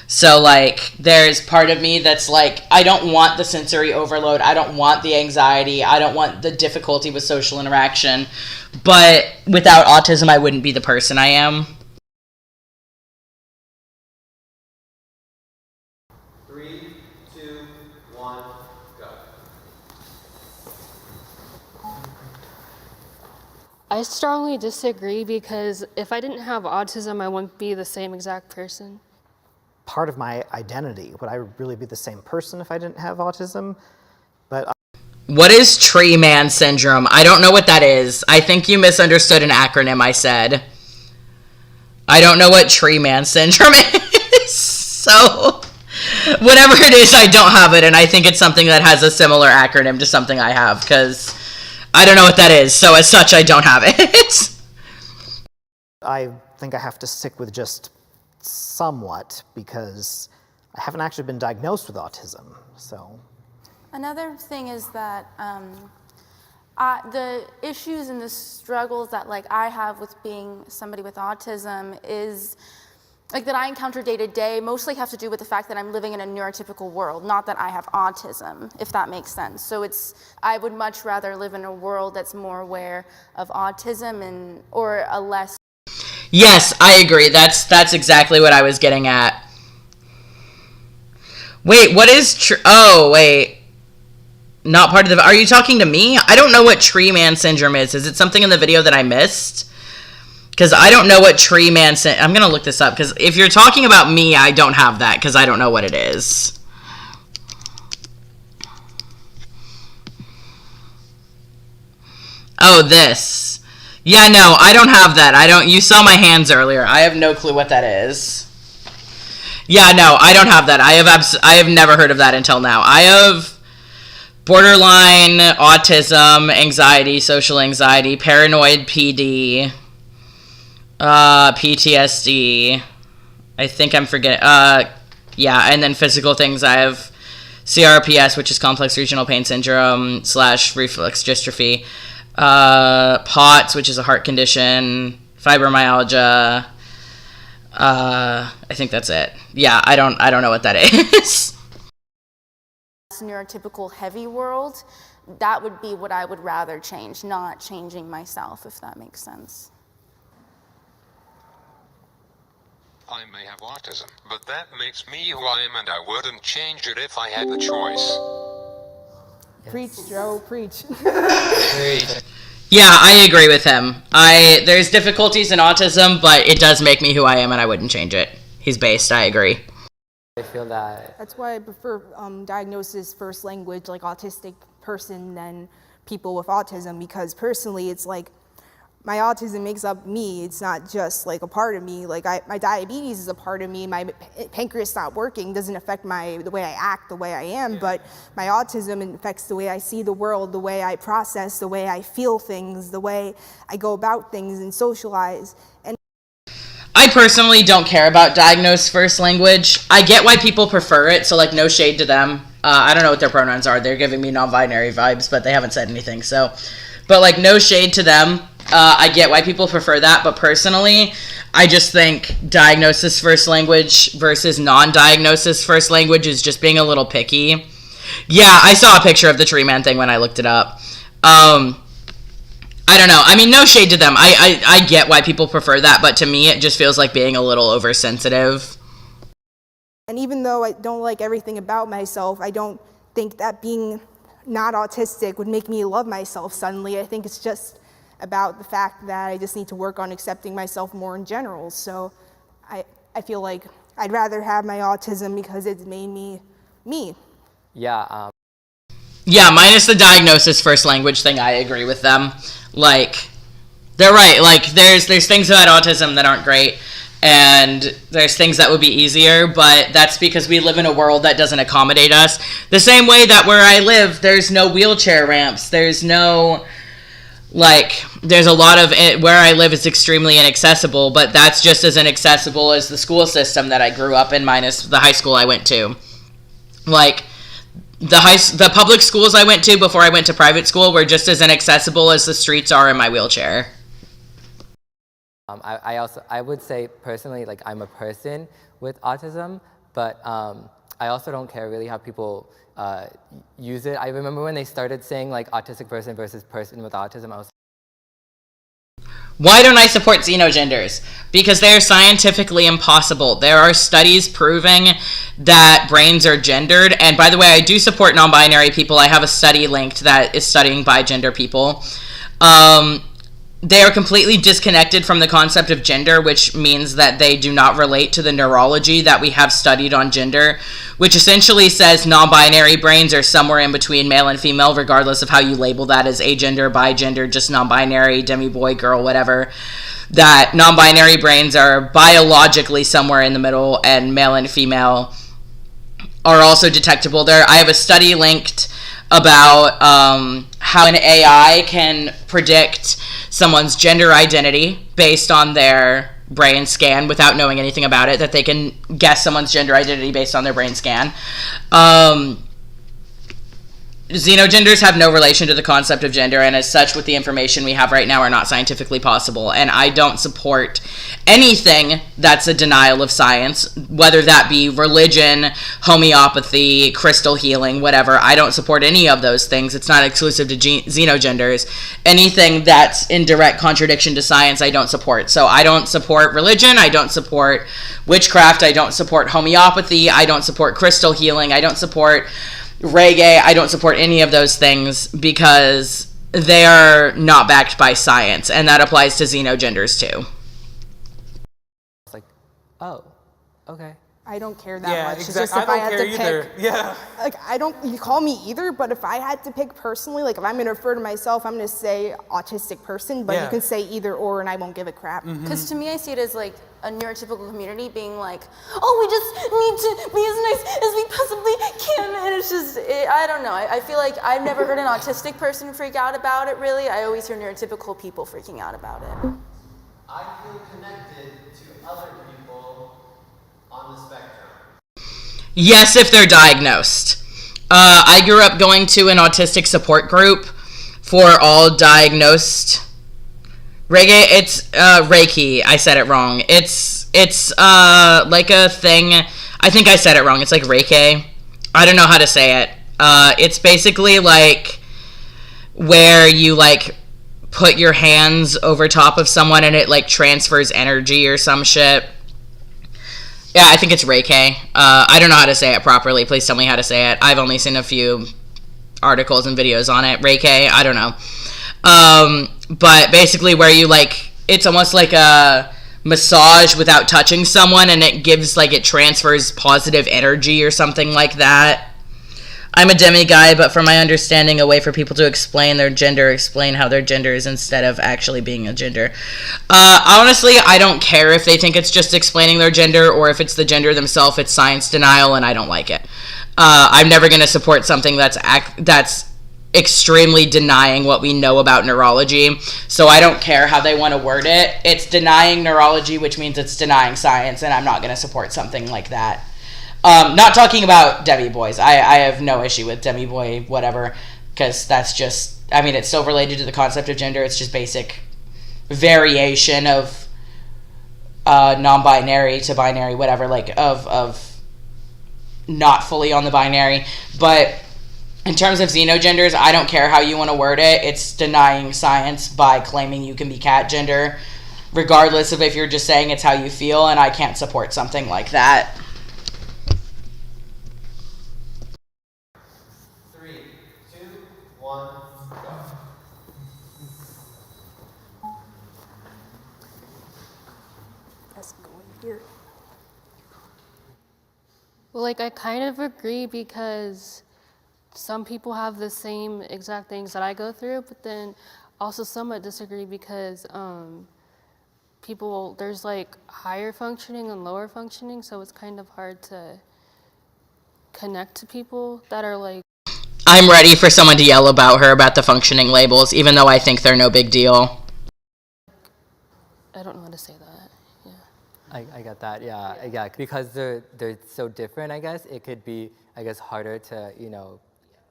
So, like, there's part of me that's like, I don't want the sensory overload. I don't want the anxiety. I don't want the difficulty with social interaction. But without autism, I wouldn't be the person I am. 3, 2, 1, go. I strongly disagree because if I didn't have autism, I wouldn't be the same exact person. Part of my identity. Would I really be the same person if I didn't have autism? But what is tree man syndrome? I don't know what that is. I think you misunderstood an acronym I said. I don't know what tree man syndrome is. So, whatever it is, I don't have it, and I think it's something that has a similar acronym to something I have, because I don't know what that is, so as such, I don't have it. I think I have to stick with just somewhat, because I haven't actually been diagnosed with autism, so. Another thing is that the issues and the struggles that like I have with being somebody with autism is like that I encounter day to day mostly have to do with the fact that I'm living in a neurotypical world, not that I have autism, if that makes sense. So I would much rather live in a world that's more aware of autism or a less. Yes, I agree. That's exactly what I was getting at. Wait, what is oh, wait. Not part of the... Are you talking to me? I don't know what tree man syndrome is. Is it something in the video that I missed? Because I don't know what tree man syndrome... I'm going to look this up, because if you're talking about me, I don't have that, because I don't know what it is. Oh, this. Yeah, no, I don't have that. You saw my hands earlier. I have no clue what that is. Yeah, no, I don't have that. I have never heard of that until now. I have borderline autism, anxiety, social anxiety, paranoid PD, PTSD. I think I'm forgetting. Yeah, and then physical things. I have CRPS, which is complex regional pain syndrome / reflex dystrophy. POTS, which is a heart condition, fibromyalgia. I think that's it. Yeah, I don't know what that is. Neurotypical heavy world, that would be what I would rather change, not changing myself, if that makes sense. I may have autism, but that makes me who I am, and I wouldn't change it if I had the choice. Preach, Joe, preach. Yeah, I agree with him. There's difficulties in autism, but it does make me who I am, and I wouldn't change it. He's based, I agree. I feel that. That's why I prefer diagnosis first language, like autistic person, than people with autism, because personally it's like my autism makes up me. It's not just like a part of me. Like my diabetes is a part of me. My pancreas not working doesn't affect the way I act, the way I am, but my autism affects the way I see the world, the way I process, the way I feel things, the way I go about things and socialize. And I personally don't care about diagnosed first language. I get why people prefer it, so like no shade to them. I don't know what their pronouns are. They're giving me non-binary vibes, but they haven't said anything. So, but like no shade to them. I get why people prefer that, but personally, I just think diagnosis first language versus non-diagnosis first language is just being a little picky. Yeah, I saw a picture of the tree man thing when I looked it up. I don't know. I mean, no shade to them. I get why people prefer that, but to me, it just feels like being a little oversensitive. And even though I don't like everything about myself, I don't think that being not autistic would make me love myself suddenly. I think it's just about the fact that I just need to work on accepting myself more in general. So I feel like I'd rather have my autism because it's made me me. Yeah. Yeah, minus the diagnosis first language thing, I agree with them. Like, they're right. Like, there's things about autism that aren't great. and there's things that would be easier, but that's because we live in a world that doesn't accommodate us. The same way that where I live, there's no wheelchair ramps. There's no, like, there's a lot of it, where I live is extremely inaccessible, but that's just as inaccessible as the school system that I grew up in, minus the high school I went to. Like, the public schools I went to before I went to private school were just as inaccessible as the streets are in my wheelchair. I would say personally, like, I'm a person with autism, but I also don't care really how people use it. I remember when they started saying like autistic person versus person with autism, I was Why don't I support xenogenders? Because they are scientifically impossible. There are studies proving that brains are gendered. And by the way, I do support non-binary people. I have a study linked that is studying bi-gender people. They are completely disconnected from the concept of gender, which means that they do not relate to the neurology that we have studied on gender, which essentially says non-binary brains are somewhere in between male and female, regardless of how you label that as agender, bigender, just non-binary, demi-boy, girl, whatever. That non-binary brains are biologically somewhere in the middle, and male and female are also detectable there. I have a study linked about how an AI can predict someone's gender identity based on their brain scan without knowing anything about it, that they can guess someone's gender identity based on their brain scan. Xenogenders have no relation to the concept of gender, and as such, with the information we have right now, are not scientifically possible. And I don't support anything that's a denial of science, whether that be religion, homeopathy, crystal healing, whatever. I don't support any of those things. It's not exclusive to xenogenders. Anything that's in direct contradiction to science, I don't support. So I don't support religion, I don't support witchcraft, I don't support homeopathy, I don't support crystal healing, I don't support reggae, I don't support any of those things because they are not backed by science, and that applies to xenogenders too. It's like, oh, okay. I don't care that Yeah, much. It's exactly. just if I I don't had care to either. pick, Yeah. like you call me either, but if I had to pick personally, like if I'm gonna refer to myself, I'm gonna say autistic person, but you can say either or and I won't give a crap. Because to me, I see it as like a neurotypical community being like, oh, we just need to be as nice as we possibly can. And it's just, I don't know. I feel like I've never heard an autistic person freak out about it, really. I always hear neurotypical people freaking out about it. I feel connected to other people on the spectrum. Yes, if they're diagnosed. I grew up going to an autistic support group for all diagnosed. Reggae, it's Reiki. I said it wrong. It's like a thing. I think I said it wrong. It's like Reiki. I don't know how to say it. It's basically like where you like put your hands over top of someone and it like transfers energy or some shit. Yeah, I think it's Reiki. I don't know how to say it properly. Please tell me how to say it. I've only seen a few articles and videos on it. Reiki, I don't know. But basically where you like, it's almost like a massage without touching someone, and it gives like, it transfers positive energy or something like that. I'm a demi guy, but from my understanding, a way for people to explain their gender, explain how their gender is instead of actually being a gender. Honestly, I don't care if they think it's just explaining their gender or if it's the gender themselves. It's science denial, and I don't like it. I'm never going to support something that's extremely denying what we know about neurology, so I don't care how they want to word it. It's denying neurology, which means it's denying science, and I'm not going to support something like that. Not talking about demi boys. I have no issue with demi boy whatever, because that's just, I mean, it's still related to the concept of gender. It's just basic variation of non-binary to binary, whatever, like of not fully on the binary. But in terms of xenogenders, I don't care how you want to word it. It's denying science by claiming you can be cat gender, regardless of if you're just saying it's how you feel, and I can't support something like that. 3, 2, 1, go. Let's go in here. Well, like, I kind of agree because some people have the same exact things that I go through, but then also somewhat disagree because people, there's like higher functioning and lower functioning, so it's kind of hard to connect to people that are like... I'm ready for someone to yell about her about the functioning labels, even though I think they're no big deal. I don't know how to say that. Yeah. I get that. Yeah. Because they're so different. I guess it could be, I guess, harder to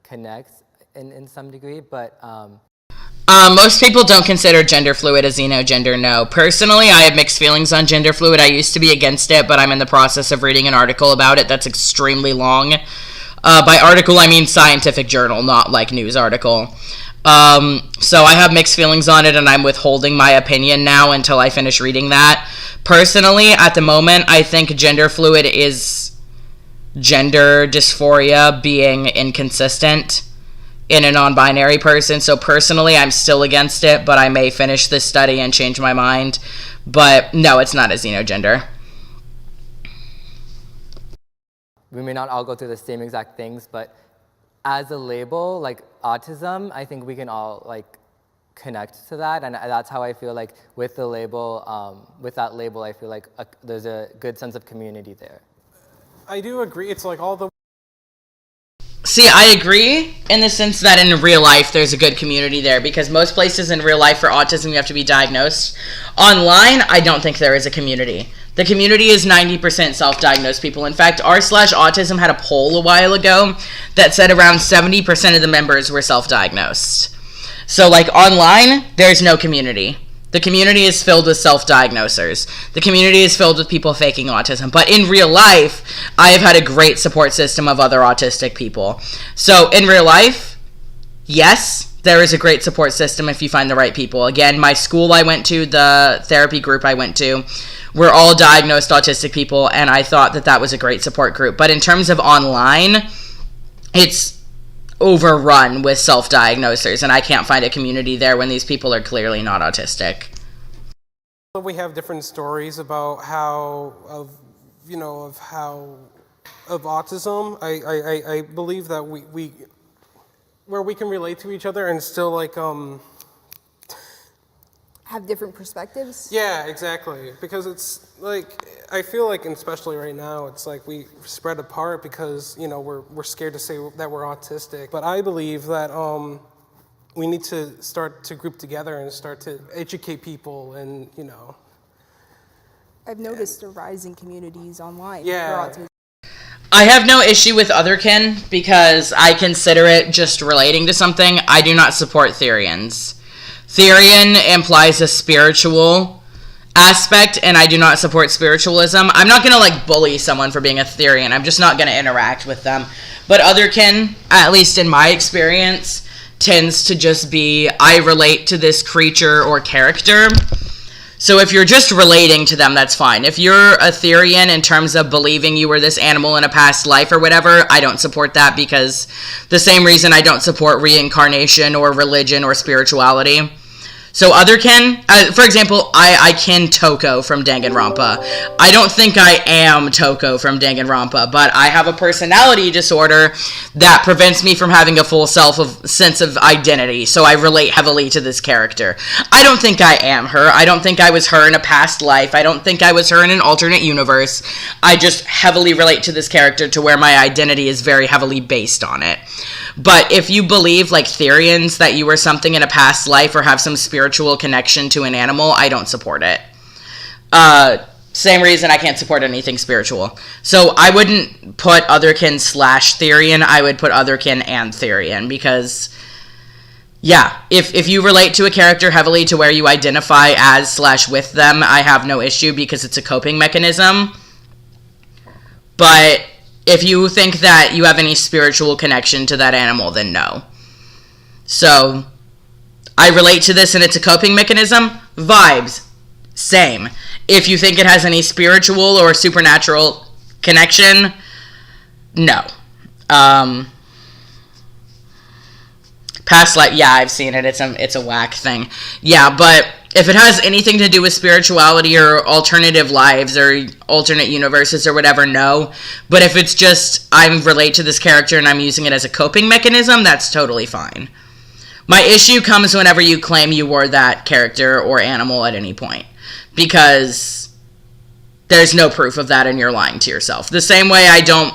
connect in some degree. But most people don't consider gender fluid a xenogender. No, personally, I have mixed feelings on gender fluid. I used to be against it, but I'm in the process of reading an article about it that's extremely long. By article, I mean scientific journal, not like news article. So I have mixed feelings on it, and I'm withholding my opinion now until I finish reading that. Personally, at the moment, I think gender fluid is gender dysphoria being inconsistent in a non-binary person. So personally, I'm still against it, but I may finish this study and change my mind. But no, it's not a xenogender. We may not all go through the same exact things, but as a label, like autism, I think we can all like connect to that, and that's how I feel like with the label, with that label, I feel like there's a good sense of community there. I do agree. It's like all the... See, I agree in the sense that in real life there's a good community there, because most places in real life for autism you have to be diagnosed. Online, I don't think there is a community. The community is 90% self-diagnosed people. In fact, r/autism had a poll a while ago that said around 70% of the members were self-diagnosed. So like online, there's no community. The community is filled with self-diagnosers. The community is filled with people faking autism. But in real life, I have had a great support system of other autistic people. So in real life, yes, there is a great support system if you find the right people. Again, my school I went to, the therapy group I went to, we're all diagnosed autistic people, and I thought that that was a great support group. But in terms of online, it's overrun with self-diagnosers, and I can't find a community there when these people are clearly not autistic. We have different stories about how, of autism. I believe that we where we can relate to each other and still like have different perspectives. Yeah, exactly. Because it's like, I feel like, and especially right now, it's like we spread apart because, we're scared to say that we're autistic. But I believe that we need to start to group together and start to educate people and, I've noticed a rise in communities online Yeah. for autism. I have no issue with otherkin because I consider it just relating to something. I do not support Therians. Therian implies a spiritual aspect, and I do not support spiritualism. I'm not going to bully someone for being a Therian. I'm just not going to interact with them. But otherkin, at least in my experience, tends to just be, I relate to this creature or character. So if you're just relating to them, that's fine. If you're a Therian in terms of believing you were this animal in a past life or whatever, I don't support that because the same reason I don't support reincarnation or religion or spirituality. So otherkin, for example, I kin Toko from Danganronpa. I don't think I am Toko from Danganronpa, but I have a personality disorder that prevents me from having a full sense of identity, so I relate heavily to this character. I don't think I am her. I don't think I was her in a past life. I don't think I was her in an alternate universe. I just heavily relate to this character to where my identity is very heavily based on it. But if you believe, like Therians, that you were something in a past life or have some spiritual connection to an animal, I don't support it. Same reason I can't support anything spiritual. So I wouldn't put otherkin / Therian, I would put otherkin and Therian because, yeah, if you relate to a character heavily to where you identify as / with them, I have no issue because it's a coping mechanism. But if you think that you have any spiritual connection to that animal, then no. So, I relate to this and it's a coping mechanism. Vibes, same. If you think it has any spiritual or supernatural connection, no. Past life, yeah, I've seen it. It's a whack thing. Yeah, but if it has anything to do with spirituality or alternative lives or alternate universes or whatever, no. But if it's just, I relate to this character and I'm using it as a coping mechanism, that's totally fine. My issue comes whenever you claim you were that character or animal at any point, because there's no proof of that and you're lying to yourself. The same way I don't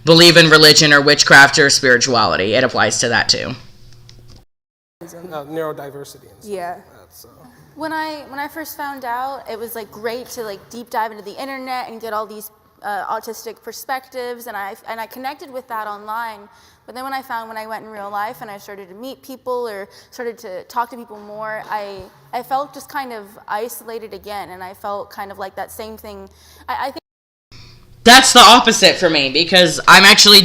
believe in religion or witchcraft or spirituality. It applies to that too. Neurodiversity and stuff. Yeah. When I first found out, it was like great to like deep dive into the internet and get all these autistic perspectives, and I connected with that online. But then when I went in real life and I started to meet people or started to talk to people more, I felt just kind of isolated again, and I felt kind of like that same thing. I think that's the opposite for me, because I'm actually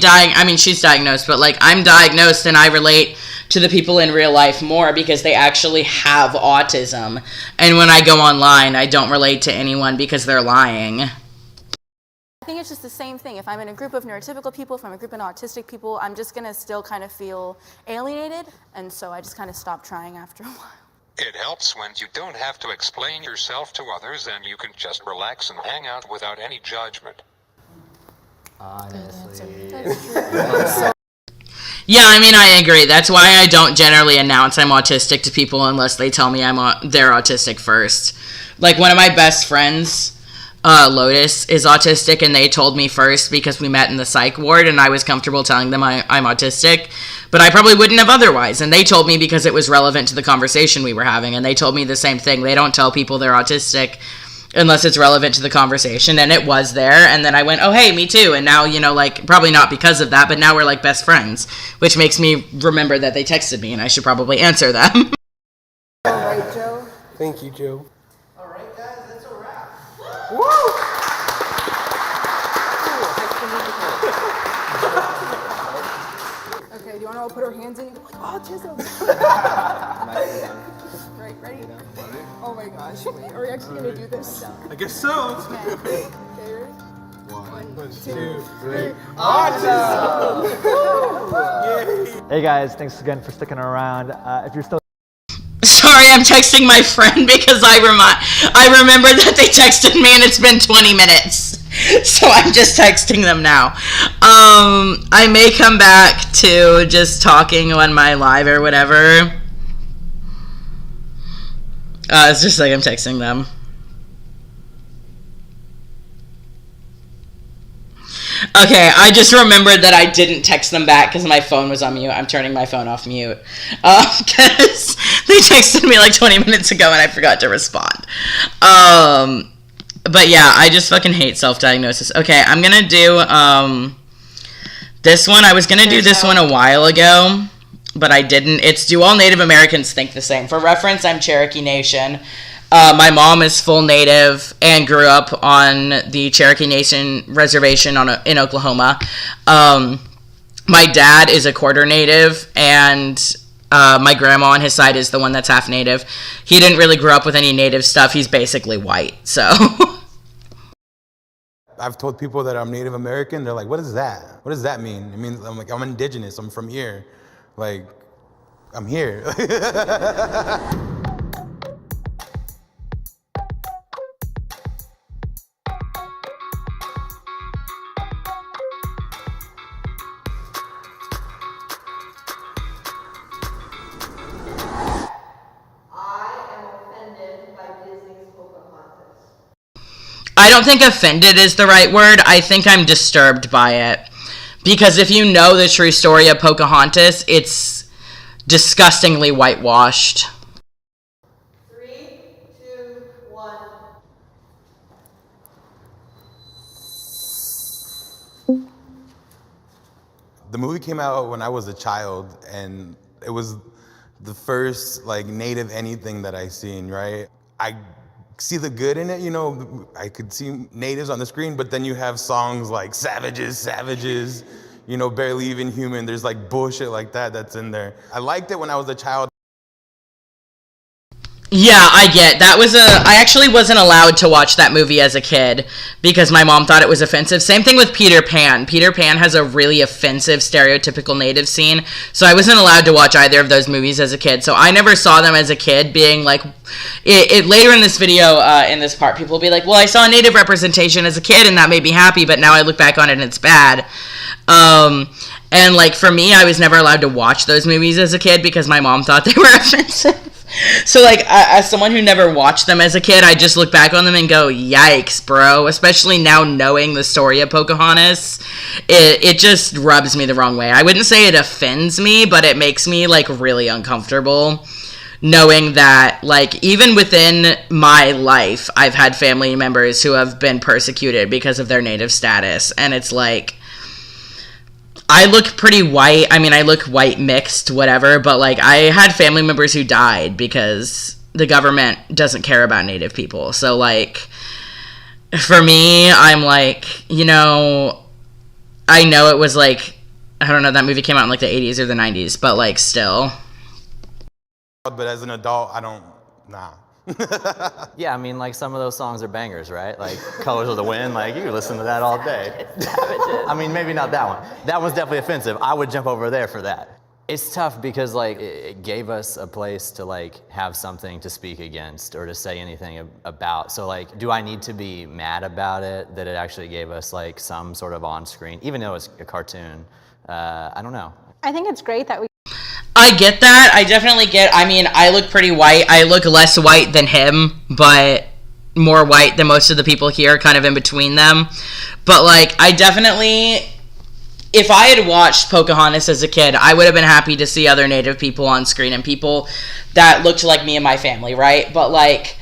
she's diagnosed, but like I'm diagnosed and I relate to the people in real life more because they actually have autism. And when I go online, I don't relate to anyone because they're lying. I think it's just the same thing. If I'm in a group of neurotypical people, if I'm in a group of autistic people, I'm just going to still kind of feel alienated. And so I just kind of stopped trying after a while. It helps when you don't have to explain yourself to others and you can just relax and hang out without any judgment. Honestly. Yeah, I agree. That's why I don't generally announce I'm autistic to people unless they tell me they're autistic first. Like, one of my best friends, Lotus, is autistic, and they told me first because we met in the psych ward, and I was comfortable telling them I'm autistic, but I probably wouldn't have otherwise. And they told me because it was relevant to the conversation we were having, and they told me the same thing. They don't tell people they're autistic unless it's relevant to the conversation, and it was there, and then I went, oh, hey, me too, and now, probably not because of that, but now we're, like, best friends, which makes me remember that they texted me, and I should probably answer them. All right, Joe. Thank you, Joe. All right, guys, that's a wrap. Woo! Okay, do you want to put our hands in? Autism. Right, ready? Oh my gosh, wait, are we actually going to do this? I guess so. Okay, ready? 1, 2, 3. Awesome! Hey guys, thanks again for sticking around. If you're still Sorry, I'm texting my friend because I remember that they texted me and it's been 20 minutes. So I'm just texting them now. I may come back to just talking on my live or whatever. It's just like I'm texting them. Okay, I just remembered that I didn't text them back because my phone was on mute. I'm turning my phone off mute. Because they texted me like 20 minutes ago and I forgot to respond. But yeah, I just fucking hate self-diagnosis. Okay, I'm going to do this one. I was going to do this one a while ago, but I didn't. It's Do All Native Americans Think the Same? For reference, I'm Cherokee Nation. My mom is full Native and grew up on the Cherokee Nation reservation in Oklahoma. My dad is a quarter Native, and my grandma on his side is the one that's half Native. He didn't really grow up with any Native stuff. He's basically white, so... I've told people that I'm Native American. They're like, what is that? What does that mean? It means I'm like, I'm indigenous. I'm from here. Like, I'm here. I don't think offended is the right word. I think I'm disturbed by it. Because if you know the true story of Pocahontas, it's disgustingly whitewashed. 3, 2, 1. The movie came out when I was a child, and it was the first like Native anything that I seen, right? I see the good in it, you know, I could see natives on the screen, but then you have songs like Savages, Savages, you know, Barely Even Human. There's like bullshit like that that's in there. I liked it when I was a child. Yeah, I get. I actually wasn't allowed to watch that movie as a kid because my mom thought it was offensive. Same thing with Peter Pan. Peter Pan has a really offensive stereotypical Native scene, so I wasn't allowed to watch either of those movies as a kid. So I never saw them as a kid being like, later in this video, in this part, people will be like, well, I saw Native representation as a kid and that made me happy, but now I look back on it and it's bad. And, like, for me, I was never allowed to watch those movies as a kid because my mom thought they were offensive. So, like, as someone who never watched them as a kid, I just look back on them and go, yikes, bro. Especially now knowing the story of Pocahontas, it just rubs me the wrong way. I wouldn't say it offends me, but it makes me, like, really uncomfortable knowing that, like, even within my life, I've had family members who have been persecuted because of their native status. And it's like, I look pretty white. I mean, I look white mixed, whatever, but, like, I had family members who died because the government doesn't care about Native people. So, like, for me, I'm like, you know, I know it was, like, I don't know, that movie came out in, like, the 80s or the 90s, but, like, still. But as an adult, I don't, nah. Yeah, I mean, like, some of those songs are bangers, right? Like, Colors of the Wind, like, you can listen to that all day. I mean, maybe not that one. That one's definitely offensive. I would jump over there for that. It's tough because, like, it gave us a place to, like, have something to speak against or to say anything about. So, like, do I need to be mad about it, that it actually gave us, like, some sort of on-screen, even though it's a cartoon? I don't know. I think it's great that we... I get that. I definitely get, I mean, I look pretty white. I look less white than him, but more white than most of the people here, kind of in between them. But, like, I definitely, if I had watched Pocahontas as a kid, I would have been happy to see other Native people on screen and people that looked like me and my family, right? But, like,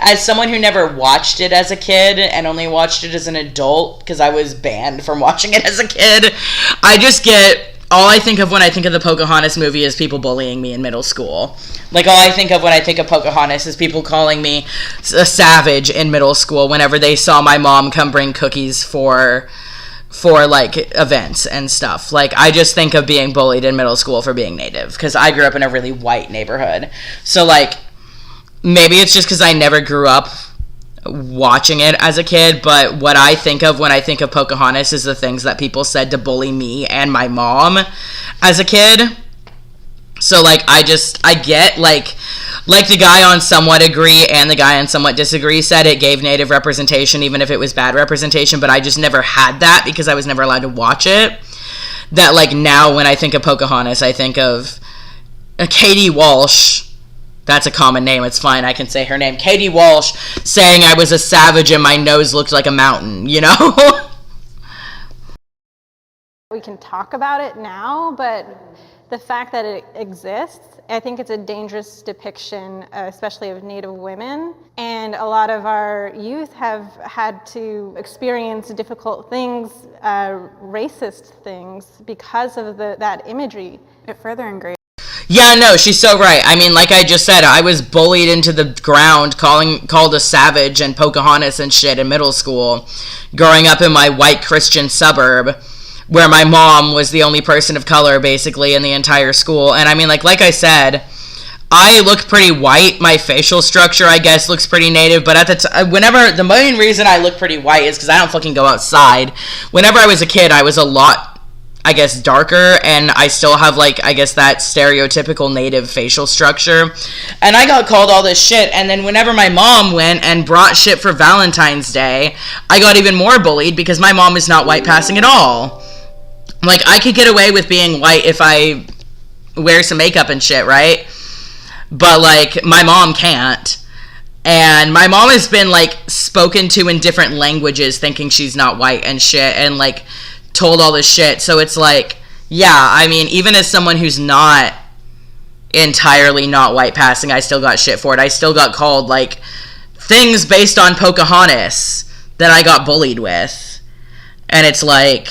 as someone who never watched it as a kid and only watched it as an adult, because I was banned from watching it as a kid, I just get... all I think of when I think of the Pocahontas movie is people bullying me in middle school. Like, all I think of when I think of Pocahontas is people calling me a savage in middle school whenever they saw my mom come bring cookies for like, events and stuff. Like, I just think of being bullied in middle school for being Native, because I grew up in a really white neighborhood. So, like, maybe it's just because I never grew up watching it as a kid, but what I think of when I think of Pocahontas is the things that people said to bully me and my mom as a kid. So, like, I get, like the guy on Somewhat Agree and the guy on Somewhat Disagree said, it gave Native representation even if it was bad representation, but I just never had that because I was never allowed to watch it. That, like, now when I think of Pocahontas, I think of Katie Walsh. That's a common name. It's fine. I can say her name. Katie Walsh saying I was a savage and my nose looked like a mountain, you know? We can talk about it now, but the fact that it exists, I think it's a dangerous depiction, especially of Native women. And a lot of our youth have had to experience difficult things, racist things, because of that imagery. It further engraved. Yeah, no, she's so right. I mean, like I just said, I was bullied into the ground, called a savage and Pocahontas and shit in middle school, growing up in my white Christian suburb, where my mom was the only person of color, basically, in the entire school. And I mean, like I said, I look pretty white. My facial structure, I guess, looks pretty Native. But at the time, the main reason I look pretty white is because I don't fucking go outside. Whenever I was a kid, I was a lot, I guess, darker, and I still have, like, I guess that stereotypical Native facial structure. And I got called all this shit, and then whenever my mom went and brought shit for Valentine's Day, I got even more bullied because my mom is not white passing at all. Like, I could get away with being white if I wear some makeup and shit, right? But, like, my mom can't. And my mom has been, like, spoken to in different languages thinking she's not white and shit, and, like, told all this shit. So it's like, yeah, I mean, even as someone who's not entirely not white passing, I still got shit for it. I still got called, like, things based on Pocahontas that I got bullied with. And it's like,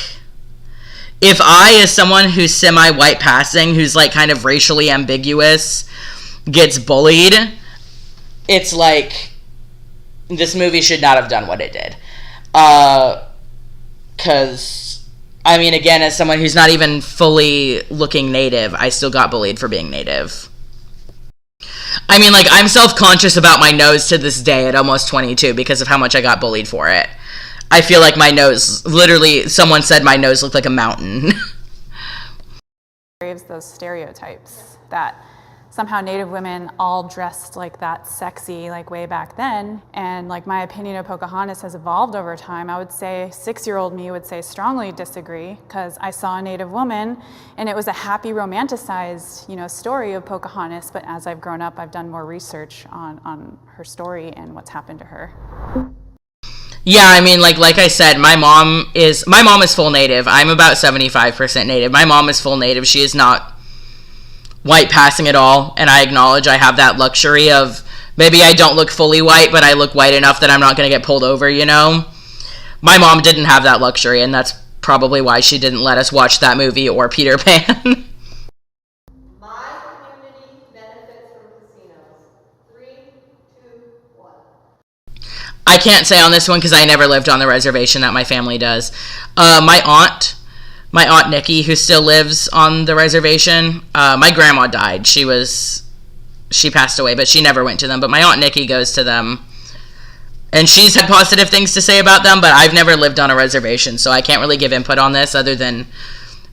if I, as someone who's semi-white passing, who's, like, kind of racially ambiguous, gets bullied, it's like, this movie should not have done what it did. 'Cause, I mean, again, as someone who's not even fully looking Native, I still got bullied for being Native. I mean, like, I'm self-conscious about my nose to this day at almost 22 because of how much I got bullied for it. I feel like my nose, literally, someone said my nose looked like a mountain. Those stereotypes that somehow Native women all dressed like that sexy, like way back then. And like my opinion of Pocahontas has evolved over time. I would say 6-year-old me would say strongly disagree, because I saw a Native woman and it was a happy romanticized, story of Pocahontas. But as I've grown up, I've done more research on her story and what's happened to her. Yeah, I mean, like I said, my mom is full Native. I'm about 75% Native. My mom is full Native. She is not white passing at all, and I acknowledge I have that luxury of maybe I don't look fully white, but I look white enough that I'm not going to get pulled over, My mom didn't have that luxury, and that's probably why she didn't let us watch that movie or Peter Pan. I can't say on this one because I never lived on the reservation that my family does. My aunt Nikki, who still lives on the reservation, my grandma died. She passed away, but she never went to them. But my aunt Nikki goes to them, and she's had positive things to say about them, but I've never lived on a reservation, so I can't really give input on this other than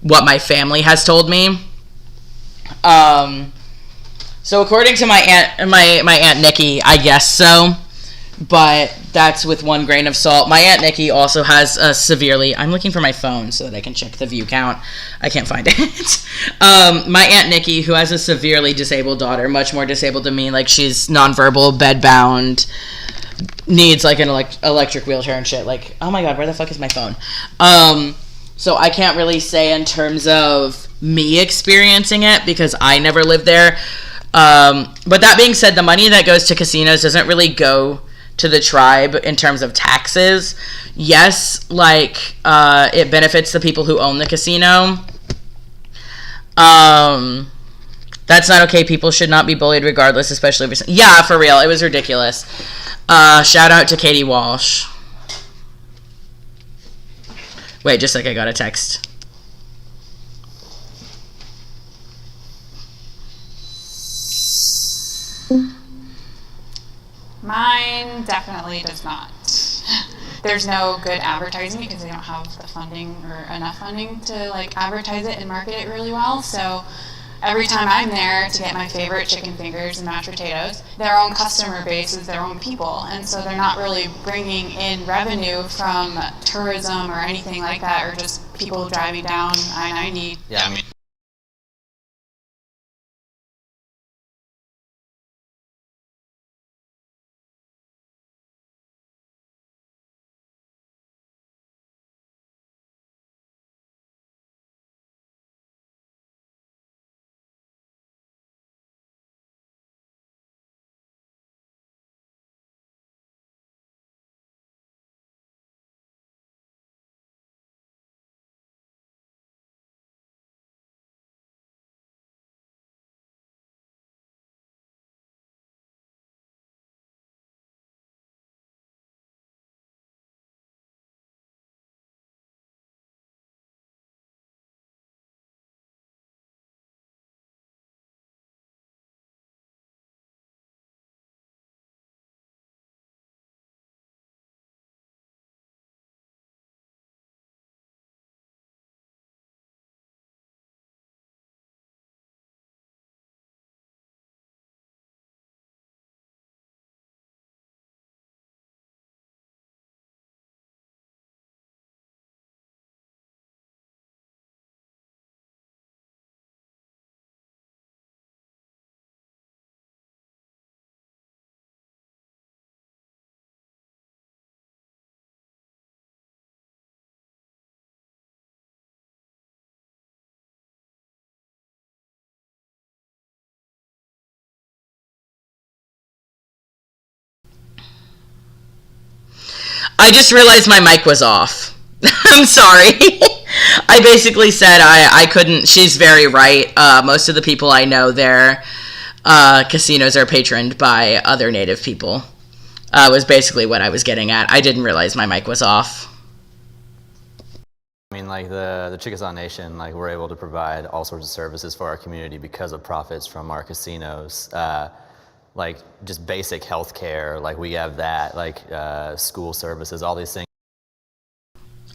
what my family has told me. So according to my aunt Nikki, I guess so. But that's with one grain of salt. My Aunt Nikki also has a severely... I'm looking for my phone so that I can check the view count. I can't find it. My Aunt Nikki, who has a severely disabled daughter, much more disabled than me, like she's nonverbal, bedbound, needs like an electric wheelchair and shit. Like, oh my god, where the fuck is my phone? So I can't really say in terms of me experiencing it because I never lived there. But that being said, the money that goes to casinos doesn't really go to the tribe in terms of taxes. Yes, it benefits the people who own the casino. That's not okay. People should not be bullied regardless, especially if yeah, for real. It was ridiculous. Shout out to Katie Walsh. Wait, just like I got a text. Mine definitely does not. There's no good advertising because they don't have the funding or enough funding to advertise it and market it really well. So every time I'm there to get my favorite chicken fingers and mashed potatoes, their own customer base is their own people, and so they're not really bringing in revenue from tourism or anything like that, or just people driving down I-90. Yeah, I mean. I just realized my mic was off. I'm sorry. I basically said I couldn't. She's very right. Most of the people I know there, casinos are patroned by other Native people. Was basically what I was getting at. I didn't realize my mic was off. I mean, the Chickasaw Nation, we're able to provide all sorts of services for our community because of profits from our casinos. Just basic health care, we have that, school services, all these things.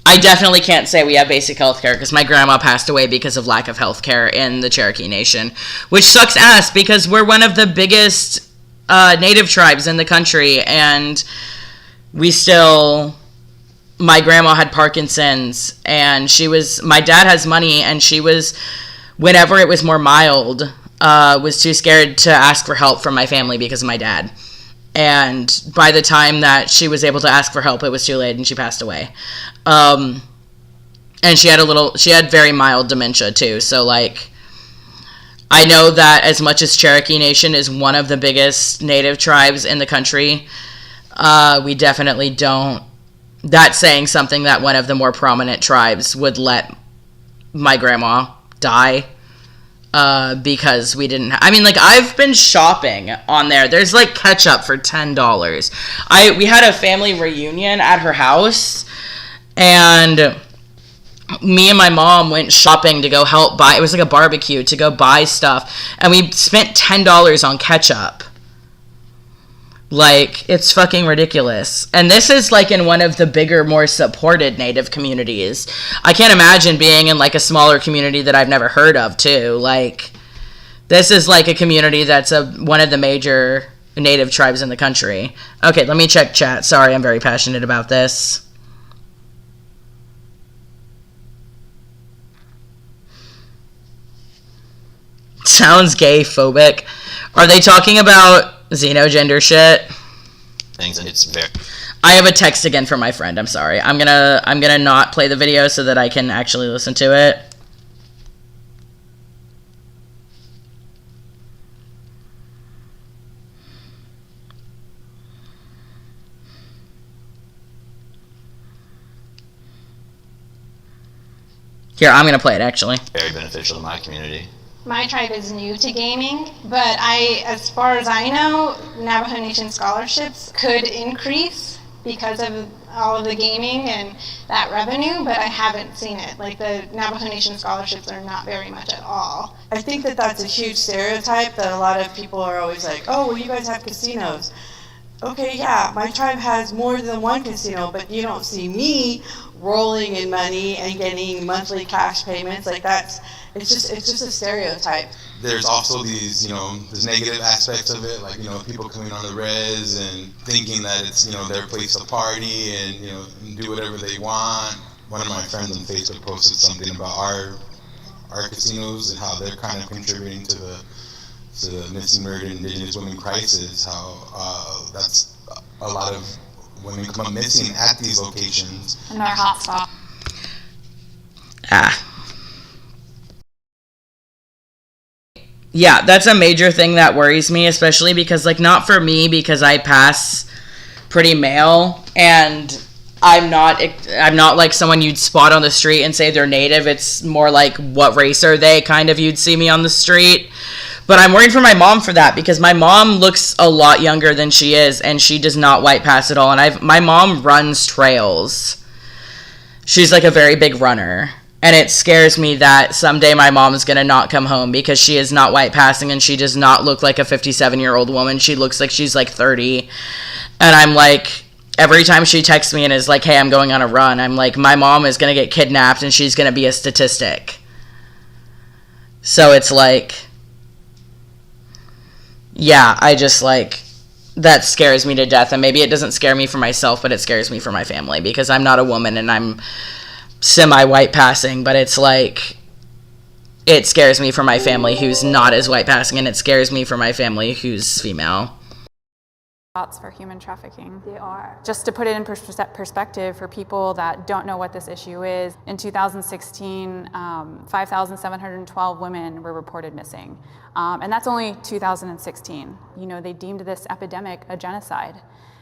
I I definitely can't say we have basic health care because my grandma passed away because of lack of health care in the Cherokee Nation, which sucks ass because we're one of the biggest native tribes in the country, and we still... My grandma had Parkinson's, and my dad has money, and she was, whenever it was more mild, was too scared to ask for help from my family because of my dad. And by the time that she was able to ask for help, it was too late, and she passed away. And she had very mild dementia too. So like, I know that as much as Cherokee Nation is one of the biggest native tribes in the country, we definitely don't. That's saying something that one of the more prominent tribes would let my grandma die because we didn't... I mean, like, I've been shopping on there. There's, like, ketchup for $10. We had a family reunion at her house, and me and my mom went shopping to go help buy... It was like a barbecue to go buy stuff, and we spent $10 on ketchup. Like, it's fucking ridiculous. And this is, like, in one of the bigger, more supported Native communities. I can't imagine being in, like, a smaller community that I've never heard of, too. Like, this is, like, a community that's one of the major Native tribes in the country. Okay, let me check chat. Sorry, I'm very passionate about this. Sounds gay-phobic. Are they talking about xenogender shit? Things, and it's very... I have a text again from my friend. I'm sorry. I'm gonna not play the video so that I can actually listen to it. Here, I'm gonna play it actually. Very beneficial to my community. My tribe is new to gaming, but as far as I know, Navajo Nation scholarships could increase because of all of the gaming and that revenue, but I haven't seen it. Like, the Navajo Nation scholarships are not very much at all. I think that that's a huge stereotype that a lot of people are always like, oh, well, you guys have casinos. Okay, yeah, my tribe has more than one casino, but you don't see me rolling in money and getting monthly cash payments. Like, it's just a stereotype. There's also these, there's negative aspects of it, like, people coming on the res and thinking that it's, their place to party and do whatever they want. One of my friends on Facebook posted something about our casinos and how they're kind of contributing to the missing, murdered Indigenous women crisis, how that's a lot of women come up missing at these locations. And they're hot spot. Yeah, that's a major thing that worries me, especially because, like, not for me, because I pass pretty male, and I'm not like someone you'd spot on the street and say they're native. It's more like, what race are they, kind of, you'd see me on the street. But I'm worried for my mom for that, because my mom looks a lot younger than she is, and she does not white pass at all. And my mom runs trails. She's like a very big runner. And it scares me that someday my mom is going to not come home because she is not white passing, and she does not look like a 57-year-old woman. She looks like she's like 30. And I'm like, every time she texts me and is like, hey, I'm going on a run, I'm like, my mom is going to get kidnapped and she's going to be a statistic. So it's like, yeah, I just like, that scares me to death. And maybe it doesn't scare me for myself, but it scares me for my family because I'm not a woman and I'm semi-white passing, but it's like, it scares me for my family who's not as white passing, and it scares me for my family who's female. For human trafficking. They are. Just to put it in perspective for people that don't know what this issue is, in 2016, 5,712 women were reported missing. And that's only 2016. They deemed this epidemic a genocide,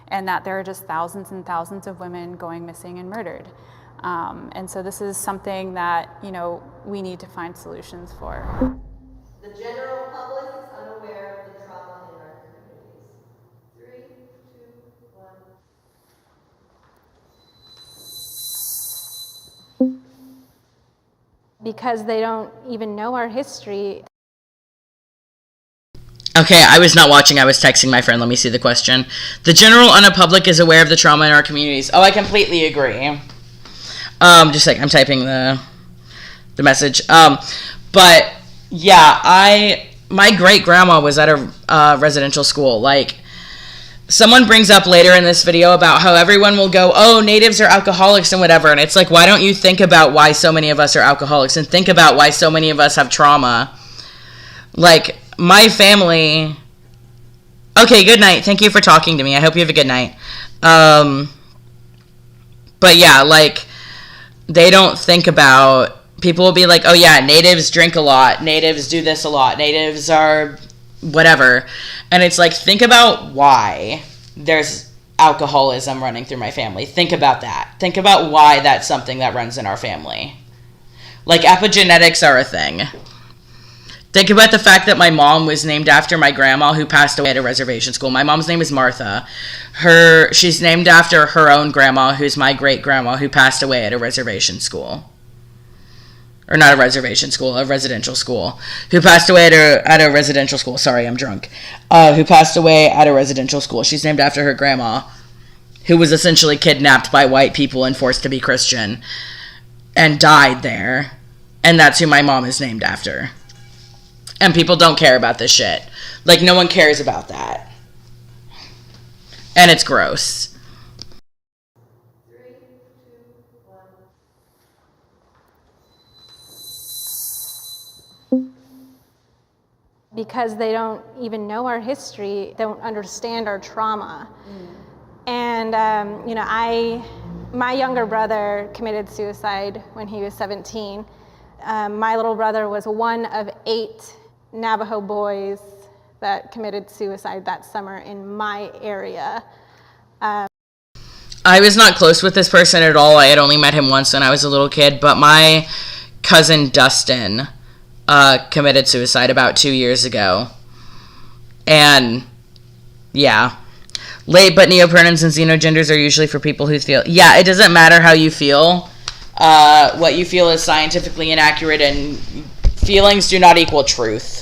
and that there are just thousands and thousands of women going missing and murdered. And so this is something that, we need to find solutions for. The general public is unaware of the trauma in our communities. 3, 2, 1. Because they don't even know our history. Okay, I was not watching. I was texting my friend. Let me see the question. The general public is aware of the trauma in our communities. Oh, I completely agree. Just like I'm typing the message. But yeah, my great grandma was at a residential school. Like, someone brings up later in this video about how everyone will go, oh, natives are alcoholics and whatever. And it's like, why don't you think about why so many of us are alcoholics and think about why so many of us have trauma? Like, my family... Okay, good night. Thank you for talking to me. I hope you have a good night. But yeah, like, they don't think about... People will be like, oh yeah, natives drink a lot. Natives do this a lot. Natives are whatever. And it's like, think about why there's alcoholism running through my family. Think about that. Think about why that's something that runs in our family. Like, epigenetics are a thing. Think about the fact that my mom was named after my grandma who passed away at a reservation school. My mom's name is Martha. She's named after her own grandma, who's my great-grandma, who passed away at a reservation school. Or not a reservation school, a residential school. Who passed away at a residential school. Sorry, I'm drunk. Who passed away at a residential school. She's named after her grandma, who was essentially kidnapped by white people and forced to be Christian. And died there. And that's who my mom is named after. And people don't care about this shit. Like, no one cares about that. And it's gross. 3, 2, 1. Because they don't even know our history, don't understand our trauma. And, you know, my younger brother committed suicide when he was 17. My little brother was one of 8 Navajo boys that committed suicide that summer in my area. I was not close with this person at all. I had only met him once when I was a little kid, but my cousin Dustin committed suicide about 2 years ago. And yeah, late but neopronouns and xenogenders are usually for people who feel... Yeah, it doesn't matter how you feel. What you feel is scientifically inaccurate, and feelings do not equal truth.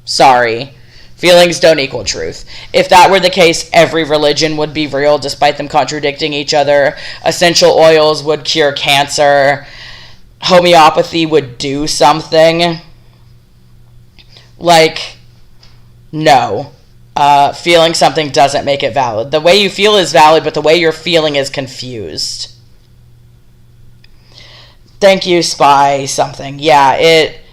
Sorry. Feelings don't equal truth. If that were the case, every religion would be real despite them contradicting each other. Essential oils would cure cancer. Homeopathy would do something. Like, no. Feeling something doesn't make it valid. The way you feel is valid, but the way you're feeling is confused. Thank you, Spy something. Yeah,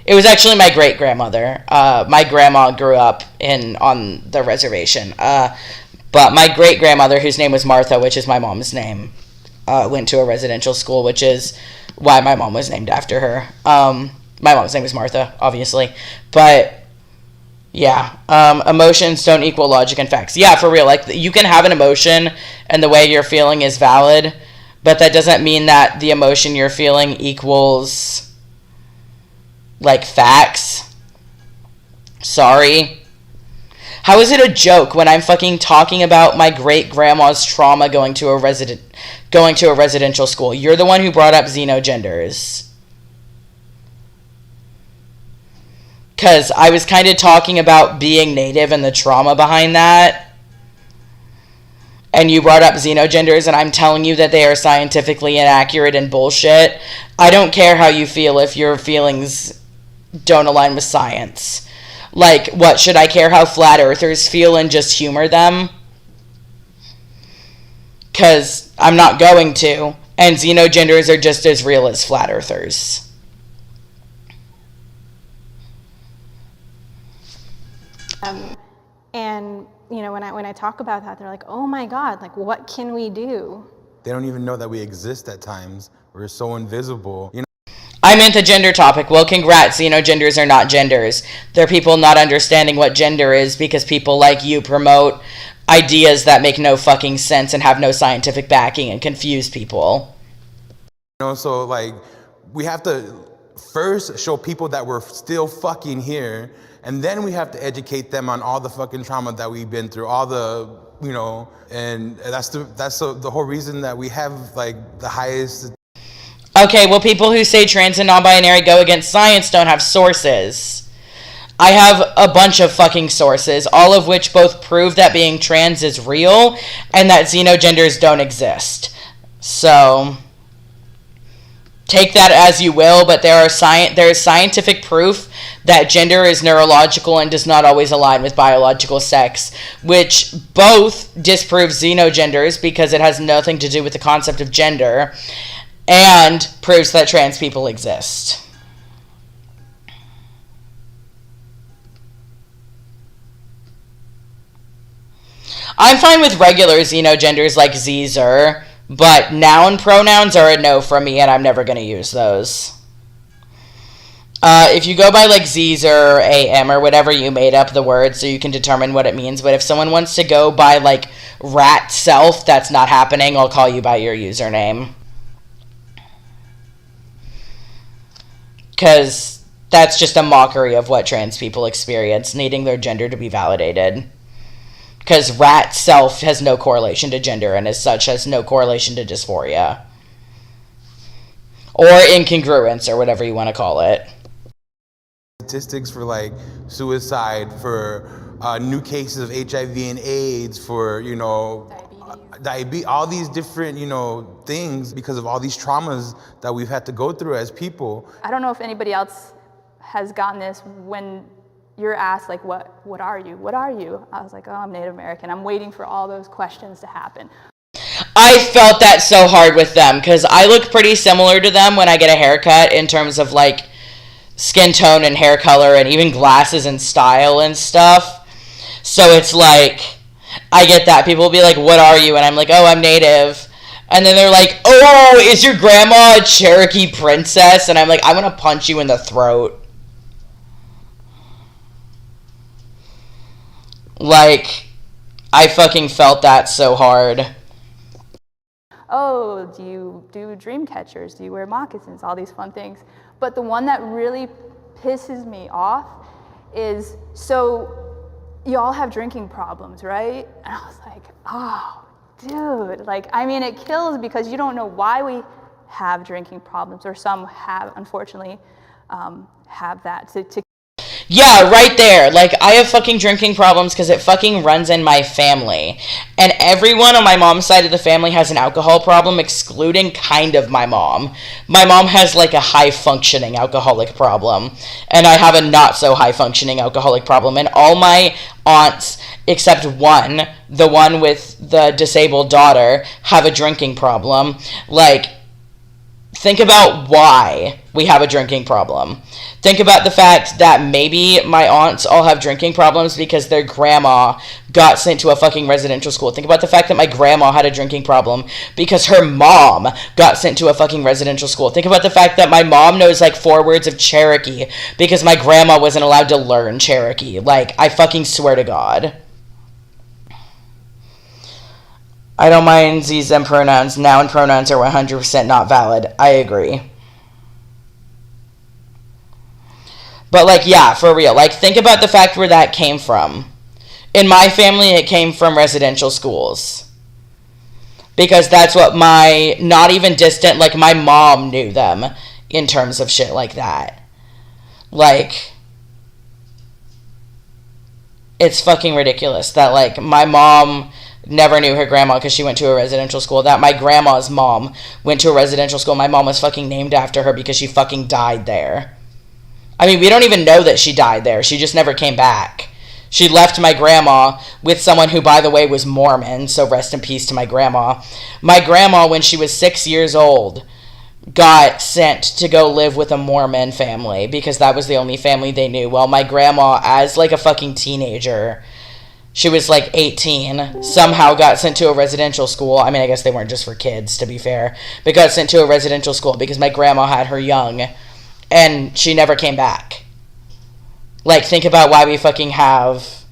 it was actually my great-grandmother. My grandma grew up on the reservation. But my great-grandmother, whose name was Martha, which is my mom's name, went to a residential school, which is why my mom was named after her. My mom's name is Martha, obviously. But, yeah, emotions don't equal logic and facts. Yeah, for real. Like, you can have an emotion, and the way you're feeling is valid, but that doesn't mean that the emotion you're feeling equals, like, facts. Sorry. How is it a joke when I'm fucking talking about my great-grandma's trauma going to a residential school? You're the one who brought up xenogenders. Because I was kind of talking about being native and the trauma behind that. And you brought up xenogenders, and I'm telling you that they are scientifically inaccurate and bullshit. I don't care how you feel if your feelings don't align with science. Like, what, should I care how flat earthers feel and just humor them? Because I'm not going to. And xenogenders are just as real as flat earthers. And, you know, when I talk about that, they're like, oh my God, like, what can we do? They don't even know that we exist at times. We're so invisible. You know. I meant the gender topic. Well, congrats. Xenogenders are not genders. They're people not understanding what gender is because people like you promote ideas that make no fucking sense and have no scientific backing and confuse people. You know, so, like, we have to first show people that we're still fucking here, and then we have to educate them on all the fucking trauma that we've been through, all the, you know, and that's the whole reason that we have, like, the highest... Okay, well, people who say trans and non-binary go against science don't have sources. I have a bunch of fucking sources, all of which both prove that being trans is real and that xenogenders don't exist. So, take that as you will, but there is scientific proof that gender is neurological and does not always align with biological sex, which both disproves xenogenders because it has nothing to do with the concept of gender, and proves that trans people exist. I'm fine with regular xenogenders like Zer, but noun pronouns are a no from me, and I'm never going to use those. If you go by like Zer or AM or whatever, you made up the word so you can determine what it means. But if someone wants to go by like rat self, that's not happening. I'll call you by your username. Because that's just a mockery of what trans people experience, needing their gender to be validated. Because rat self has no correlation to gender, and as such has no correlation to dysphoria. Or incongruence, or whatever you want to call it. Statistics for like suicide, for new cases of HIV and AIDS, for, you know, diabetes, all these different, you know, things because of all these traumas that we've had to go through as people. I don't know if anybody else has gotten this when you're asked, like, what are you? What are you? I was like, oh, I'm Native American. I'm waiting for all those questions to happen. I felt that so hard with them because I look pretty similar to them when I get a haircut in terms of, like, skin tone and hair color and even glasses and style and stuff. So it's like, I get that. People will be like, what are you? And I'm like, oh, I'm Native. And then they're like, oh, is your grandma a Cherokee princess? And I'm like, I'm going to punch you in the throat. Like, I fucking felt that so hard. Oh, do you do dream catchers? Do you wear moccasins? All these fun things. But the one that really pisses me off is, so y'all have drinking problems, right? And I was like, oh, dude. Like, I mean, it kills because you don't know why we have drinking problems, or some have, unfortunately, have that. Yeah, right there. Like, I have fucking drinking problems because it fucking runs in my family. And everyone on my mom's side of the family has an alcohol problem, excluding kind of my mom. My mom has, like, a high-functioning alcoholic problem. And I have a not-so-high-functioning alcoholic problem. And all my aunts, except one, the one with the disabled daughter, have a drinking problem. Like, think about why we have a drinking problem. Think about the fact that maybe my aunts all have drinking problems because their grandma got sent to a fucking residential school. Think about the fact that my grandma had a drinking problem because her mom got sent to a fucking residential school. Think about the fact that my mom knows like 4 words of Cherokee because my grandma wasn't allowed to learn Cherokee. Like, I fucking swear to God. I don't mind Z's and pronouns. Noun pronouns are 100% not valid. I agree. But, like, yeah, for real. Like, think about the fact where that came from. In my family, it came from residential schools. Because that's what my, not even distant, like, my mom knew them in terms of shit like that. Like, it's fucking ridiculous that, like, my mom never knew her grandma because she went to a residential school. That my grandma's mom went to a residential school. My mom was fucking named after her because she fucking died there. I mean, we don't even know that she died there. She just never came back. She left my grandma with someone who, by the way, was Mormon, so rest in peace to my grandma. My grandma, when she was 6 years old, got sent to go live with a Mormon family because that was the only family they knew. Well, my grandma, as like a fucking teenager, she was like 18, somehow got sent to a residential school. I mean, I guess they weren't just for kids, to be fair, but got sent to a residential school because my grandma had her young, and she never came back. Like, think about why we fucking have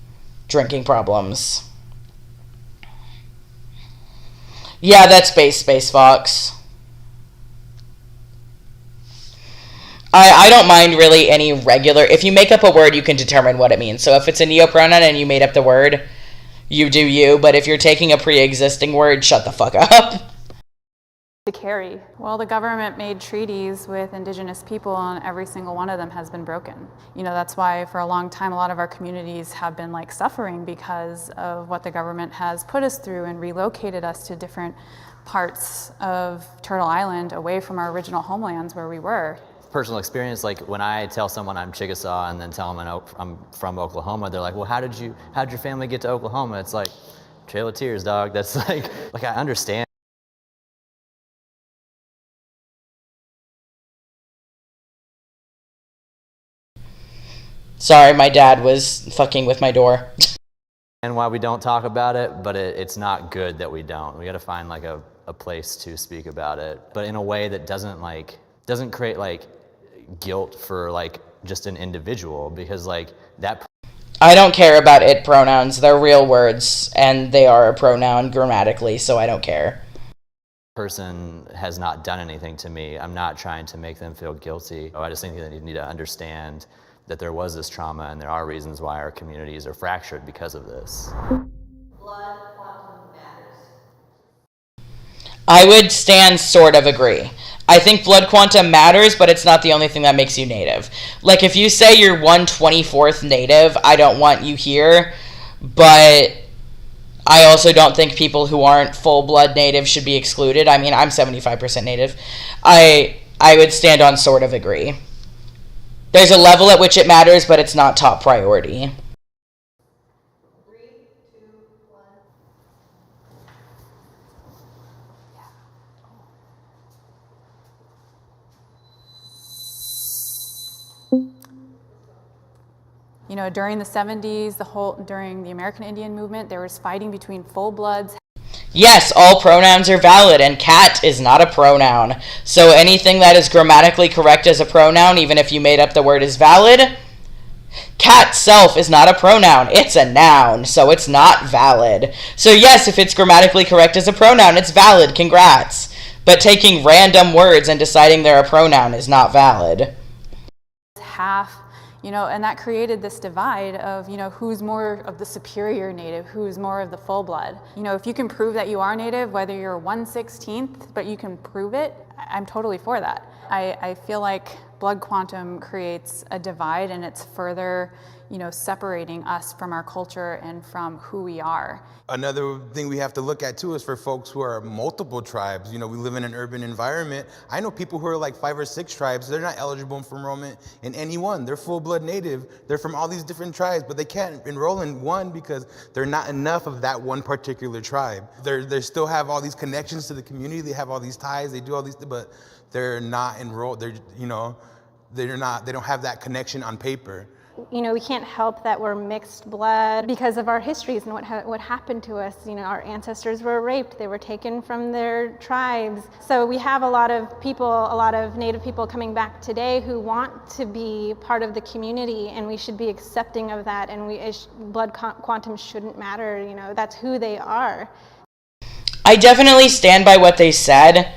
drinking problems. Yeah, that's Space Fox. I don't mind really any regular... If you make up a word, you can determine what it means. So if it's a neopronoun and you made up the word, you do you. But if you're taking a pre-existing word, shut the fuck up. To carry. Well, the government made treaties with indigenous people and every single one of them has been broken. That's why for a long time a lot of our communities have been like suffering because of what the government has put us through and relocated us to different parts of Turtle Island away from our original homelands where we were. Personal experience, like when I tell someone I'm Chickasaw and then tell them I'm from Oklahoma, they're like, well, how'd your family get to Oklahoma? It's like, Trail of Tears, dog. That's like I understand. Sorry, my dad was fucking with my door. And why we don't talk about it, but it's not good that we don't. We gotta find like a place to speak about it, but in a way that doesn't create like guilt for like just an individual, because like that. I don't care about it pronouns. They're real words and they are a pronoun grammatically, so I don't care. Person has not done anything to me. I'm not trying to make them feel guilty. I just think that they need to understand that there was this trauma and there are reasons why our communities are fractured because of this. Blood quantum matters. I would sort of agree. I think blood quantum matters, but it's not the only thing that makes you native. Like, if you say you're 1/24th native, I don't want you here, but I also don't think people who aren't full-blood native should be excluded. I mean, I'm 75% native. I would stand on sort of agree. There's a level at which it matters, but it's not top priority. During the 70s, during the American Indian movement, there was fighting between full-bloods. Yes, all pronouns are valid, and cat is not a pronoun. So anything that is grammatically correct as a pronoun, even if you made up the word, is valid. Cat self is not a pronoun. It's a noun, so it's not valid. So yes, if it's grammatically correct as a pronoun, it's valid. Congrats. But taking random words and deciding they're a pronoun is not valid. Half, and that created this divide of, who's more of the superior native, who's more of the full blood. If you can prove that you are native, whether you're 1/16th, but you can prove it, I'm totally for that. I feel like blood quantum creates a divide, and it's further, separating us from our culture and from who we are. Another thing we have to look at too is for folks who are multiple tribes. We live in an urban environment. I know people who are like 5 or 6 tribes. They're not eligible for enrollment in any one. They're full-blood native. They're from all these different tribes, but they can't enroll in one because they're not enough of that one particular tribe. They still have all these connections to the community. They have all these ties. They do all these, but they're not enrolled. They don't have that connection on paper. We can't help that we're mixed blood because of our histories and what happened to us. Our ancestors were raped, they were taken from their tribes. So we have a lot of Native people coming back today who want to be part of the community, and we should be accepting of that, and blood quantum shouldn't matter, that's who they are. I definitely stand by what they said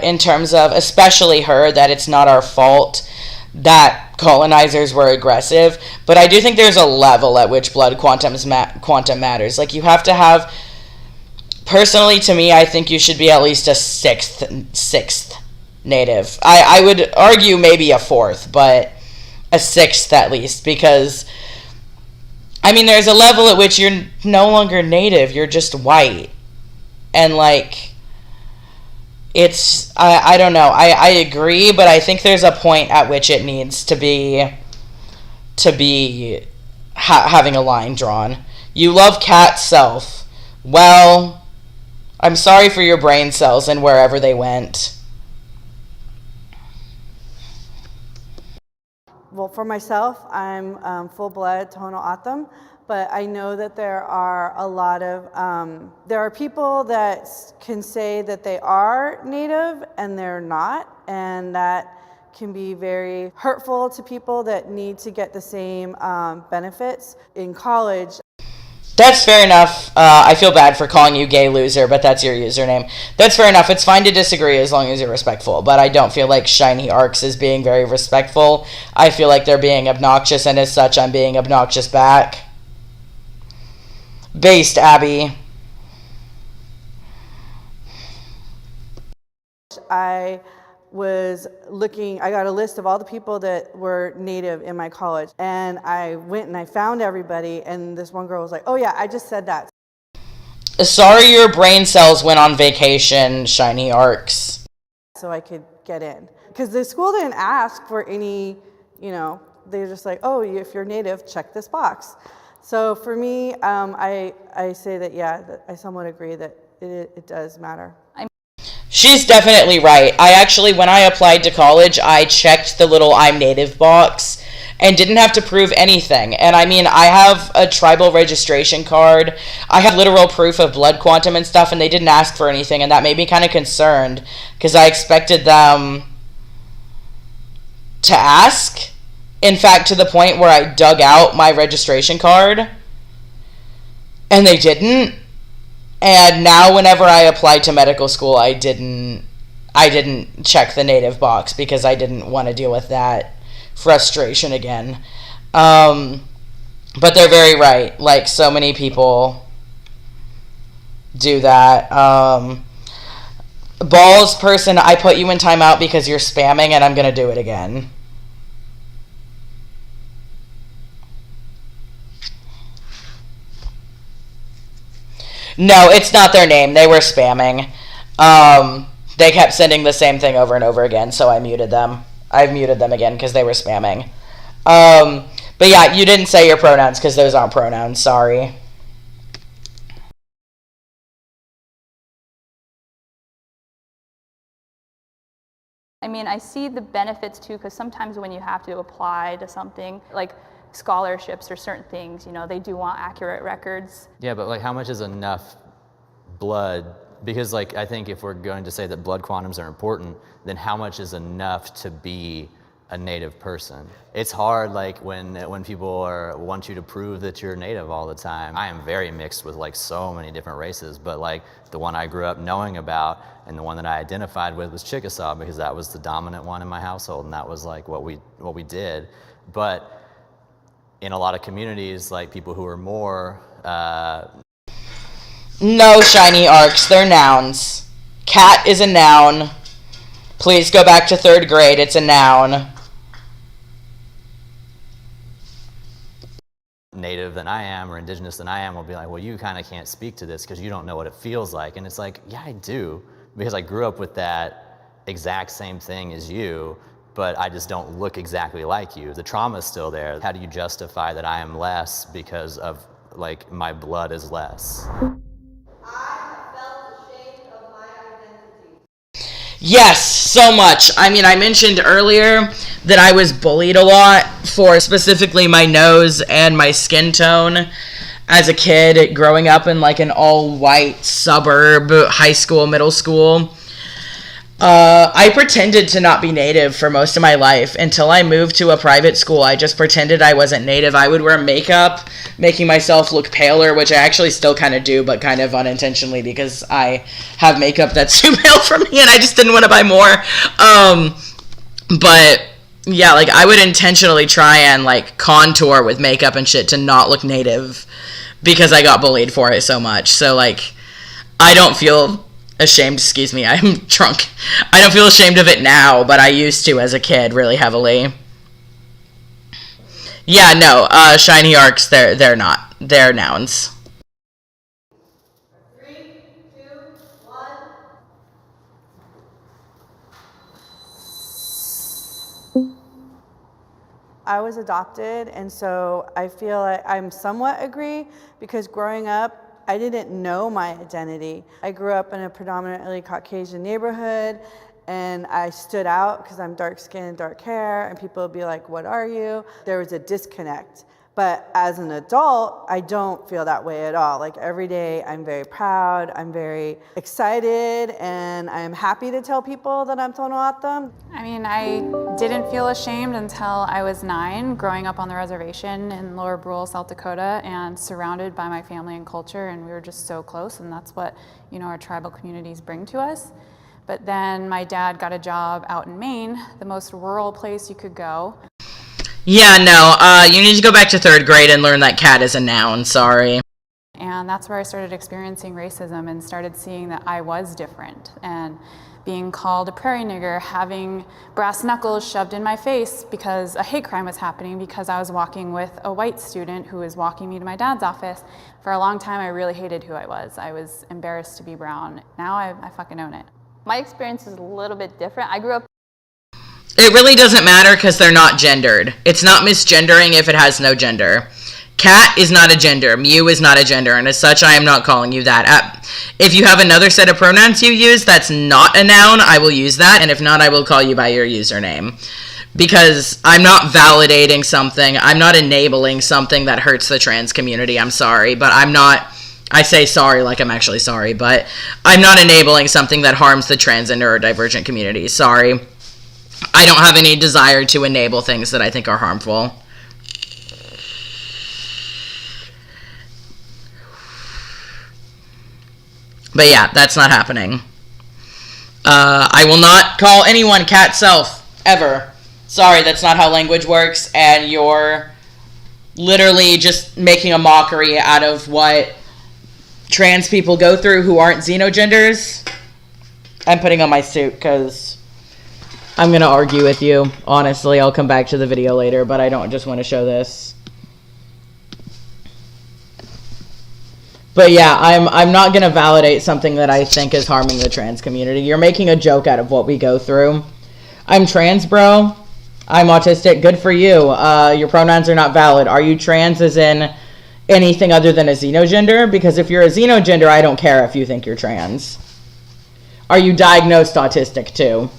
in terms of, especially her, that it's not our fault that colonizers were aggressive, but I do think there's a level at which blood quantum matters. Like, you have to have, personally to me, I think you should be at least a sixth native. I would argue maybe a 4th, but a 6th at least, because there's a level at which you're no longer native, you're just white, and like, I don't know. I agree, but I think there's a point at which it needs to be having a line drawn. You love cat self. Well, I'm sorry for your brain cells and wherever they went. Well, for myself, I'm full-blood Tohono O'odham, but I know that there are a lot of, there are people that can say that they are Native and they're not, and that can be very hurtful to people that need to get the same benefits in college. That's fair enough. I feel bad for calling you gay loser, but that's your username. That's fair enough. It's fine to disagree as long as you're respectful, but I don't feel like Shiny Arcs is being very respectful. I feel like they're being obnoxious, and as such, I'm being obnoxious back. Based, Abby. I was looking, I got a list of all the people that were Native in my college, and I went and I found everybody, and this one girl was like, oh yeah, I just said that. Sorry your brain cells went on vacation, Shiny Arcs. So I could get in. Because the school didn't ask for any, they're just like, oh, if you're Native, check this box. So for me, I say that, yeah, that I somewhat agree that it does matter. She's definitely right. I actually, when I applied to college, I checked the little I'm Native box and didn't have to prove anything. And I mean, I have a tribal registration card. I have literal proof of blood quantum and stuff, and they didn't ask for anything, and that made me kind of concerned because I expected them to ask. In fact, to the point where I dug out my registration card, and they didn't. And now whenever I applied to medical school, I didn't check the Native box because I didn't want to deal with that frustration again. But they're very right. Like, so many people do that. Balls person, I put you in timeout because you're spamming, and I'm going to do it again. No, it's not their name. They were spamming. They kept sending the same thing over and over again, so I muted them. I've muted them again because they were spamming. But yeah, you didn't say your pronouns because those aren't pronouns. Sorry. I mean, I see the benefits too, because sometimes when you have to apply to something, like scholarships or certain things, they do want accurate records. Yeah, but like how much is enough blood? Because like I think if we're going to say that blood quantums are important, then how much is enough to be a Native person? It's hard like when people want you to prove that you're Native all the time. I am very mixed with like so many different races, but like the one I grew up knowing about and the one that I identified with was Chickasaw because that was the dominant one in my household and that was like what we did. But in a lot of communities, like people who are more... No, Shiny Arcs, they're nouns. Cat is a noun. Please go back to 3rd grade, it's a noun. Native than I am or indigenous than I am will be like, well, you kind of can't speak to this because you don't know what it feels like. And it's like, yeah, I do, because I grew up with that exact same thing as you, but I just don't look exactly like you. The trauma is still there. How do you justify that I am less because of, like, my blood is less? Yes, so much. I mean, I mentioned earlier that I was bullied a lot for specifically my nose and my skin tone as a kid, growing up in like an all-white suburb, high school, middle school. I pretended to not be Native for most of my life until I moved to a private school. I just pretended I wasn't Native. I would wear makeup, making myself look paler, which I actually still kind of do, but kind of unintentionally because I have makeup that's too pale for me and I just didn't want to buy more. But yeah, like I would intentionally try and like contour with makeup and shit to not look Native because I got bullied for it so much. So like, I don't feel ashamed, excuse me, I'm drunk. I don't feel ashamed of it now, but I used to as a kid really heavily. Yeah, no, Shiny Arcs, they're not. They're nouns. 3, 2, 1. I was adopted, and so I feel like I'm somewhat agree because growing up, I didn't know my identity. I grew up in a predominantly Caucasian neighborhood, and I stood out because I'm dark skinned and dark hair, and people would be like, what are you? There was a disconnect. But as an adult, I don't feel that way at all. Like every day, I'm very proud, I'm very excited, and I'm happy to tell people that I'm Tono'atam. I mean, I didn't feel ashamed until I was 9, growing up on the reservation in lower rural South Dakota and surrounded by my family and culture, and we were just so close, and that's what, our tribal communities bring to us. But then my dad got a job out in Maine, the most rural place you could go. Yeah, no, you need to go back to 3rd grade and learn that cat is a noun, sorry. And And that's where I started experiencing racism and started seeing that I was different, and being called a prairie nigger, having brass knuckles shoved in my face because a hate crime was happening because I was walking with a white student who was walking me to my dad's office. For a long time, I really hated who I was. I was embarrassed to be brown. Now I fucking own it. My experience is a little bit different. I grew up. It really doesn't matter because they're not gendered. It's not misgendering if it has no gender. Cat is not a gender. Mew is not a gender, and as such, I am not calling you that. If you have another set of pronouns you use that's not a noun, I will use that, and if not, I will call you by your username. Because I'm not validating something, I'm not enabling something that hurts the trans community. I'm sorry, but I'm not, I say sorry like I'm actually sorry, but I'm not enabling something that harms the trans and neurodivergent community. Sorry. I don't have any desire to enable things that I think are harmful. But yeah, that's not happening. I will not call anyone cat self, ever. Sorry, that's not how language works, and you're literally just making a mockery out of what trans people go through who aren't xenogenders. I'm putting on my suit because I'm going to argue with you. Honestly, I'll come back to the video later, but I don't just want to show this. But yeah, I'm not going to validate something that I think is harming the trans community. You're making a joke out of what we go through. I'm trans, bro. I'm autistic. Good for you. Your pronouns are not valid. Are you trans as in anything other than a xenogender? Because if you're a xenogender, I don't care if you think you're trans. Are you diagnosed autistic too?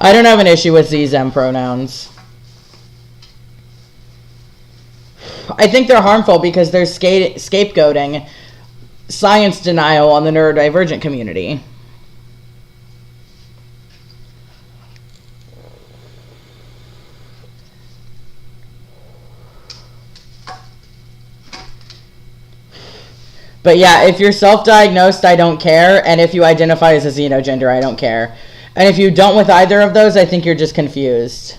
I don't have an issue with Z-Zem pronouns. I think they're harmful because they're scapegoating science denial on the neurodivergent community. But yeah, if you're self-diagnosed, I don't care. And if you identify as a xenogender, I don't care. And if you don't with either of those, I think you're just confused.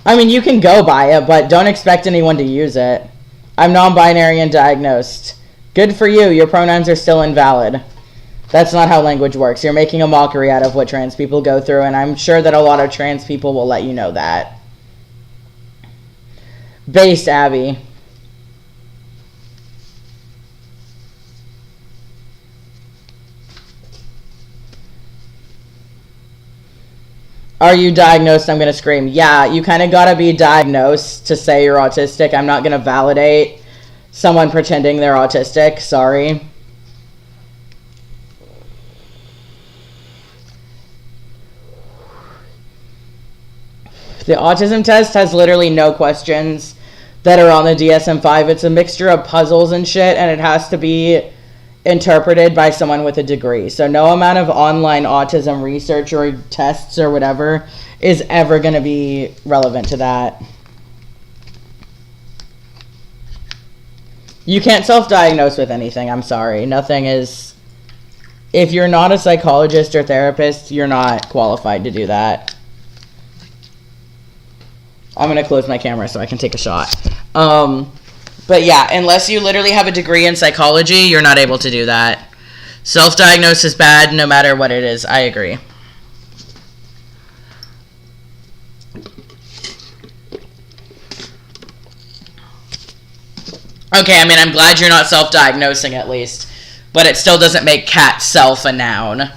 I mean, you can go by it, but don't expect anyone to use it. I'm non-binary and diagnosed. Good for you. Your pronouns are still invalid. That's not how language works. You're making a mockery out of what trans people go through, and I'm sure that a lot of trans people will let you know that. Based, Abby. Are you diagnosed? I'm going to scream. Yeah, you kind of got to be diagnosed to say you're autistic. I'm not going to validate someone pretending they're autistic. Sorry. The autism test has literally no questions that are on the DSM-5. It's a mixture of puzzles and shit, and it has to be interpreted by someone with a degree. So no amount of online autism research or tests or whatever is ever going to be relevant to that. You can't self-diagnose with anything. I'm sorry. Nothing is... If you're not a psychologist or therapist, you're not qualified to do that. I'm going to close my camera so I can take a shot. But yeah, unless you literally have a degree in psychology, you're not able to do that. Self-diagnose is bad no matter what it is. I agree. Okay, I mean, I'm glad you're not self-diagnosing at least. But it still doesn't make cat self a noun.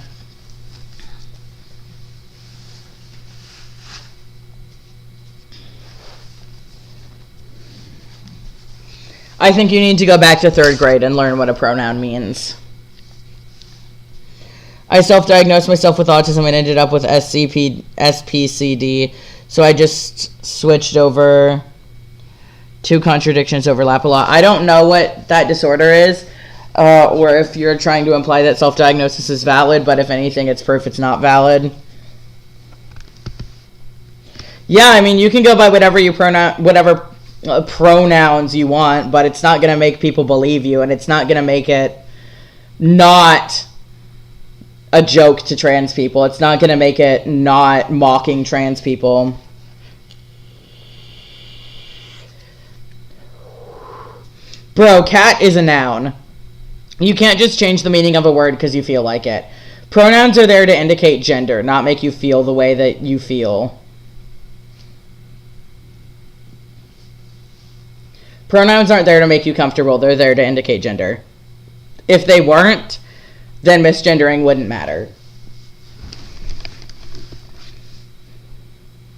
I think you need to go back to 3rd grade and learn what a pronoun means. I self-diagnosed myself with autism and ended up with SPCD, so I just switched over. 2 contradictions overlap a lot. I don't know what that disorder is, or if you're trying to imply that self-diagnosis is valid, but if anything, it's proof it's not valid. Yeah, I mean, you can go by whatever pronouns you want, but it's not going to make people believe you, and it's not going to make it not a joke to trans people. It's not going to make it not mocking trans people. Bro, cat is a noun. You can't just change the meaning of a word because you feel like it. Pronouns are there to indicate gender, not make you feel the way that you feel. Pronouns aren't there to make you comfortable. They're there to indicate gender. If they weren't, then misgendering wouldn't matter.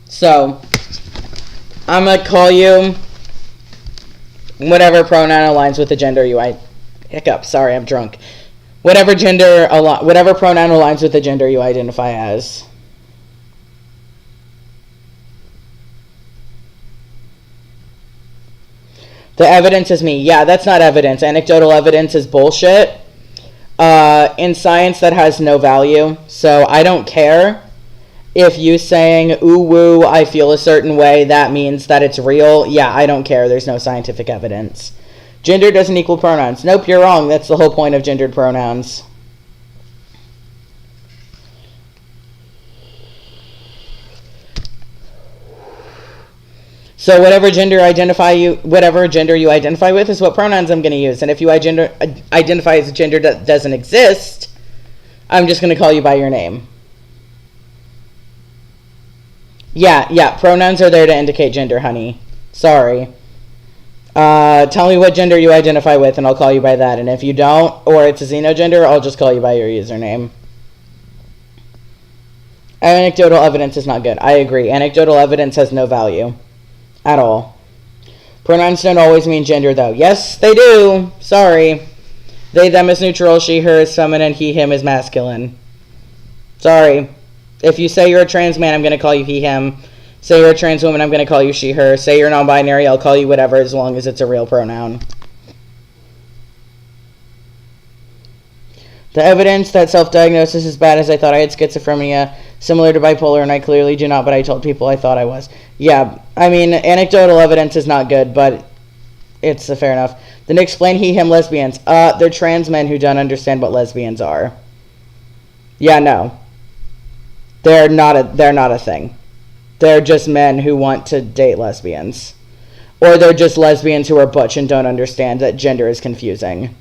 So, I'm going to call you whatever pronoun aligns with the gender you hiccup. Sorry, I'm drunk. Whatever pronoun aligns with the gender you identify as. The evidence is me. Yeah, that's not evidence. Anecdotal evidence is bullshit. In science, that has no value. So I don't care if you saying, ooh, woo, I feel a certain way, that means that it's real. Yeah, I don't care. There's no scientific evidence. Gender doesn't equal pronouns. Nope, you're wrong. That's the whole point of gendered pronouns. So whatever gender you identify with is what pronouns I'm going to use. And if you identify as a gender that doesn't exist, I'm just going to call you by your name. Yeah, pronouns are there to indicate gender, honey. Sorry. Tell me what gender you identify with and I'll call you by that. And if you don't, or it's a xenogender, I'll just call you by your username. Anecdotal evidence is not good. I agree. Anecdotal evidence has no value. At all. Pronouns don't always mean gender, though. Yes, they do. Sorry. They, them is neutral. She, her is feminine. He, him is masculine. Sorry. If you say you're a trans man, I'm going to call you he, him. Say you're a trans woman, I'm going to call you she, her. Say you're non-binary, I'll call you whatever as long as it's a real pronoun. The evidence that self-diagnosis is bad is I thought I had schizophrenia, similar to bipolar, and I clearly do not, but I told people I thought I was. Yeah, I mean, anecdotal evidence is not good, but it's fair enough. Then explain he, him lesbians. They're trans men who don't understand what lesbians are. Yeah, no. They're not a thing. They're just men who want to date lesbians. Or they're just lesbians who are butch and don't understand that gender is confusing.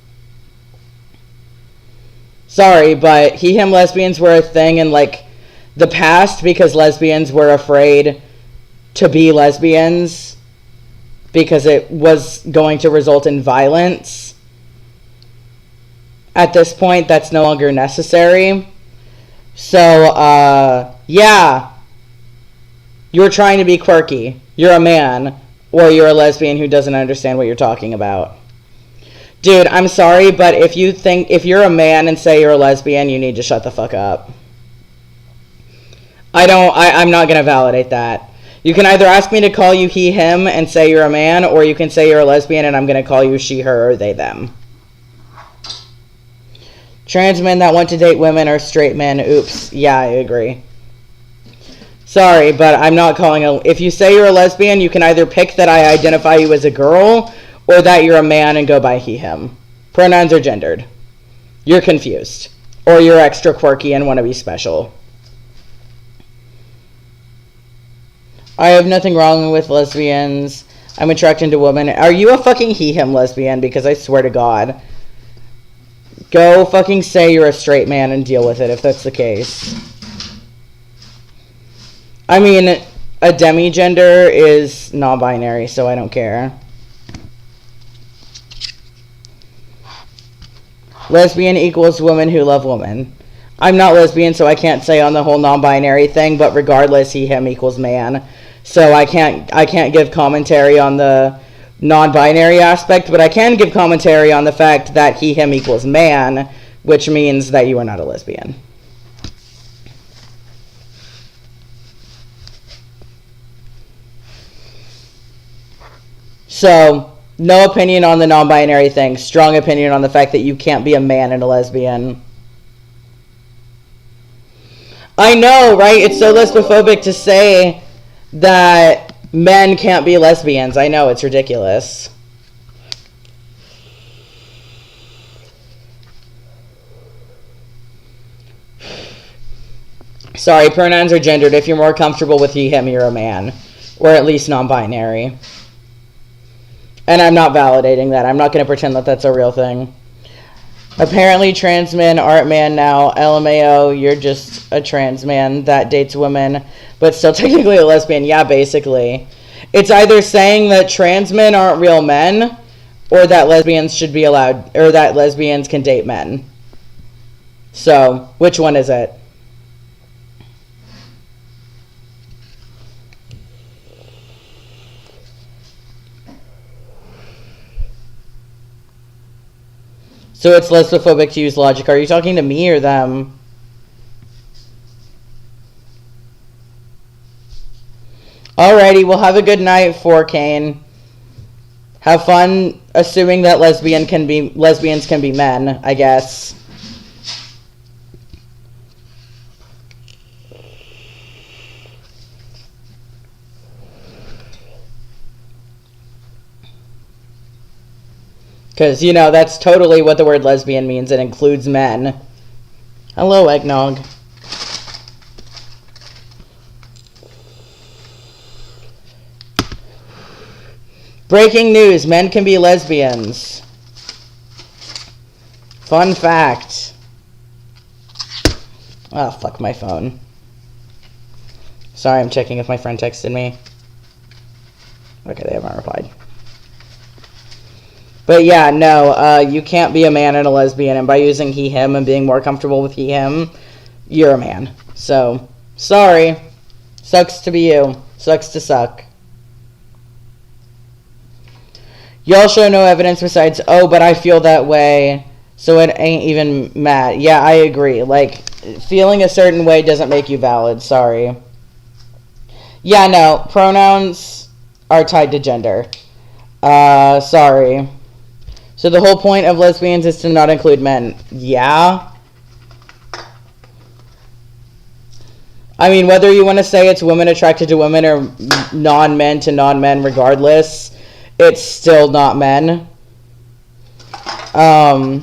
Sorry, but he, him lesbians were a thing in, like, the past because lesbians were afraid to be lesbians because it was going to result in violence. At this point, that's no longer necessary. So, yeah. You're trying to be quirky. You're a man, or you're a lesbian who doesn't understand what you're talking about. Dude, I'm sorry, but if you're a man and say you're a lesbian, you need to shut the fuck up. I'm not going to validate that. You can either ask me to call you he, him, and say you're a man, or you can say you're a lesbian and I'm going to call you she, her, or they, them. Trans men that want to date women are straight men. Oops. Yeah, I agree. Sorry, but I'm not calling if you say you're a lesbian, you can either pick that I identify you as a girl, or that you're a man and go by he, him. Pronouns are gendered. You're confused. Or you're extra quirky and want to be special. I have nothing wrong with lesbians. I'm attracted to women. Are you a fucking he, him lesbian? Because I swear to God. Go fucking say you're a straight man and deal with it if that's the case. I mean, a demigender is non-binary, so I don't care. Lesbian equals women who love women. I'm not lesbian, so I can't say on the whole non-binary thing, but regardless, he, him equals man. So I can't give commentary on the non-binary aspect, but I can give commentary on the fact that he, him equals man, which means that you are not a lesbian. So, no opinion on the non-binary thing. Strong opinion on the fact that you can't be a man and a lesbian. I know, right? It's so lesbophobic to say that men can't be lesbians. I know, it's ridiculous. Sorry, pronouns are gendered. If you're more comfortable with he, him, you're a man. Or at least non-binary. And I'm not validating that. I'm not going to pretend that that's a real thing. Apparently trans men aren't man now. LMAO, you're just a trans man that dates women, but still technically a lesbian. Yeah, basically. It's either saying that trans men aren't real men, or that lesbians should be allowed, or that lesbians can date men. So, which one is it? So it's lesbophobic to use logic. Are you talking to me or them? Alrighty, well have a good night, 4Kane. Have fun assuming that lesbians can be men, I guess. Because, you know, that's totally what the word lesbian means. It includes men. Hello, Eggnog. Breaking news. Men can be lesbians. Fun fact. Oh, fuck my phone. Sorry, I'm checking if my friend texted me. Okay, they haven't replied. But yeah, no, you can't be a man and a lesbian, and by using he, him, and being more comfortable with he, him, you're a man. So, sorry. Sucks to be you. Sucks to suck. Y'all show no evidence besides, oh, but I feel that way, so it ain't even mad. Yeah, I agree. Like, feeling a certain way doesn't make you valid. Sorry. Yeah, no, pronouns are tied to gender. Sorry. So the whole point of lesbians is to not include men. Yeah. I mean, whether you want to say it's women attracted to women or non-men to non-men, regardless, it's still not men. But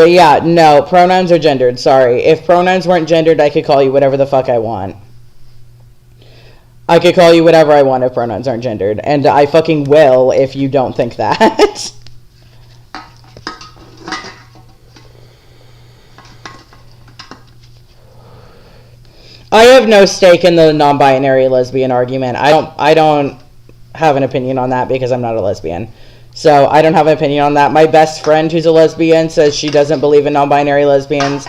yeah, no, pronouns are gendered. Sorry. If pronouns weren't gendered, I could call you whatever the fuck I want. I could call you whatever I want if pronouns aren't gendered. And I fucking will if you don't think that. I have no stake in the non-binary lesbian argument. I don't have an opinion on that because I'm not a lesbian. So I don't have an opinion on that. My best friend who's a lesbian says she doesn't believe in non-binary lesbians.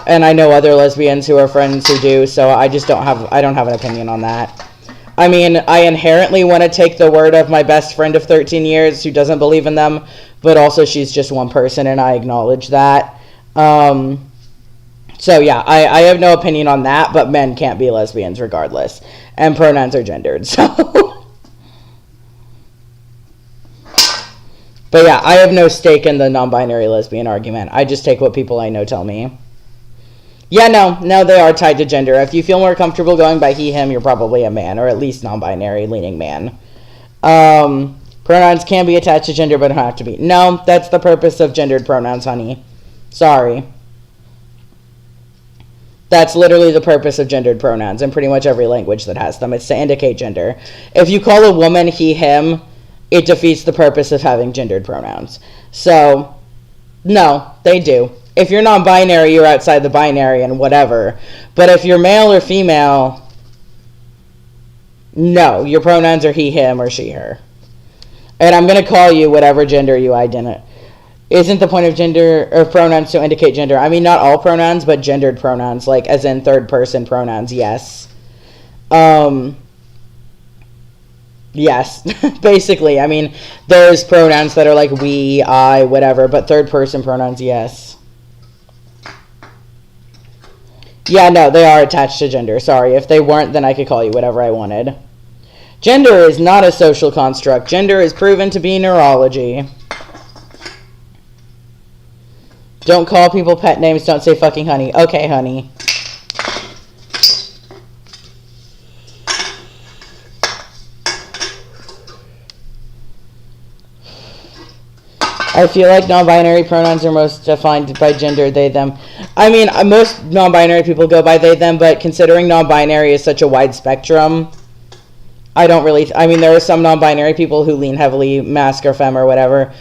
And I know other lesbians who are friends who do. So I don't have an opinion on that. I mean, I inherently want to take the word of my best friend of 13 years who doesn't believe in them, but also she's just one person, and I acknowledge that. So yeah, I have no opinion on that, but men can't be lesbians regardless, and pronouns are gendered, so. But yeah, I have no stake in the non-binary lesbian argument. I just take what people I know tell me. Yeah, no, they are tied to gender. If you feel more comfortable going by he, him, you're probably a man, or at least non-binary leaning man. Pronouns can be attached to gender, but don't have to be. No, that's the purpose of gendered pronouns, honey. Sorry. That's literally the purpose of gendered pronouns in pretty much every language that has them. It's to indicate gender. If you call a woman he, him, it defeats the purpose of having gendered pronouns. So, no, they do. If you're non-binary, you're outside the binary and whatever. But if you're male or female, no, your pronouns are he, him, or she, her. And I'm going to call you whatever gender you identify. Isn't the point of gender or pronouns to indicate gender? I mean, not all pronouns, but gendered pronouns, like as in third-person pronouns, yes. Yes, basically. I mean, there's pronouns that are like we, I, whatever, but third-person pronouns, yes. Yeah, no, they are attached to gender. Sorry, if they weren't, then I could call you whatever I wanted. Gender is not a social construct. Gender is proven to be neurology. Don't call people pet names. Don't say fucking honey. Okay, honey. I feel like non-binary pronouns are most defined by gender, they, them. I mean, most non-binary people go by they, them, but considering non-binary is such a wide spectrum, I don't really, I mean, there are some non-binary people who lean heavily masc or femme or whatever,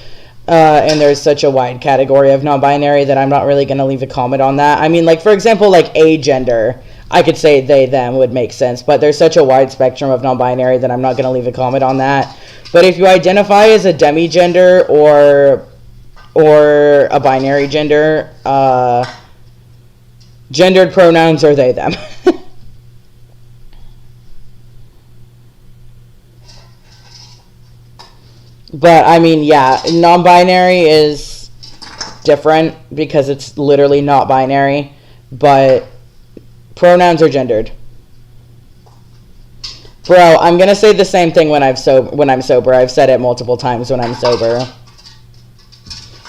and there's such a wide category of non-binary that I'm not really going to leave a comment on that. I mean, like, for example, like agender, I could say they, them would make sense, but there's such a wide spectrum of non-binary that I'm not going to leave a comment on that. But if you identify as a demigender or a binary gender, gendered pronouns are they, them. But, I mean, yeah, non-binary is different because it's literally not binary, but pronouns are gendered. Bro, I'm going to say the same thing when I'm sober. I've said it multiple times when I'm sober.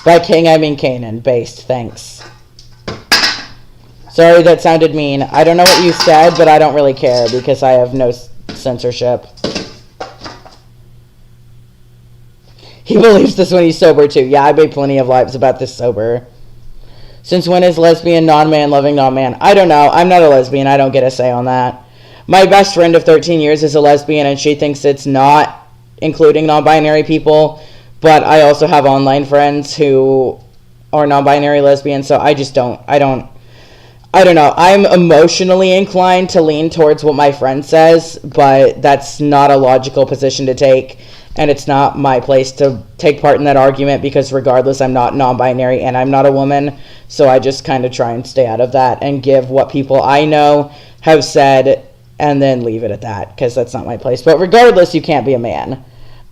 By king, I mean Canaan. Based, thanks. Sorry, that sounded mean. I don't know what you said, but I don't really care because I have no censorship. He believes this when he's sober, too. Yeah, I made plenty of lives about this sober. Since when is lesbian non-man loving non-man? I don't know. I'm not a lesbian. I don't get a say on that. My best friend of 13 years is a lesbian, and she thinks it's not including non-binary people. But I also have online friends who are non-binary lesbians, so I just don't. I don't know. I'm emotionally inclined to lean towards what my friend says, but that's not a logical position to take. And it's not my place to take part in that argument because regardless, I'm not non-binary and I'm not a woman. So I just kind of try and stay out of that and give what people I know have said and then leave it at that because that's not my place. But regardless, you can't be a man.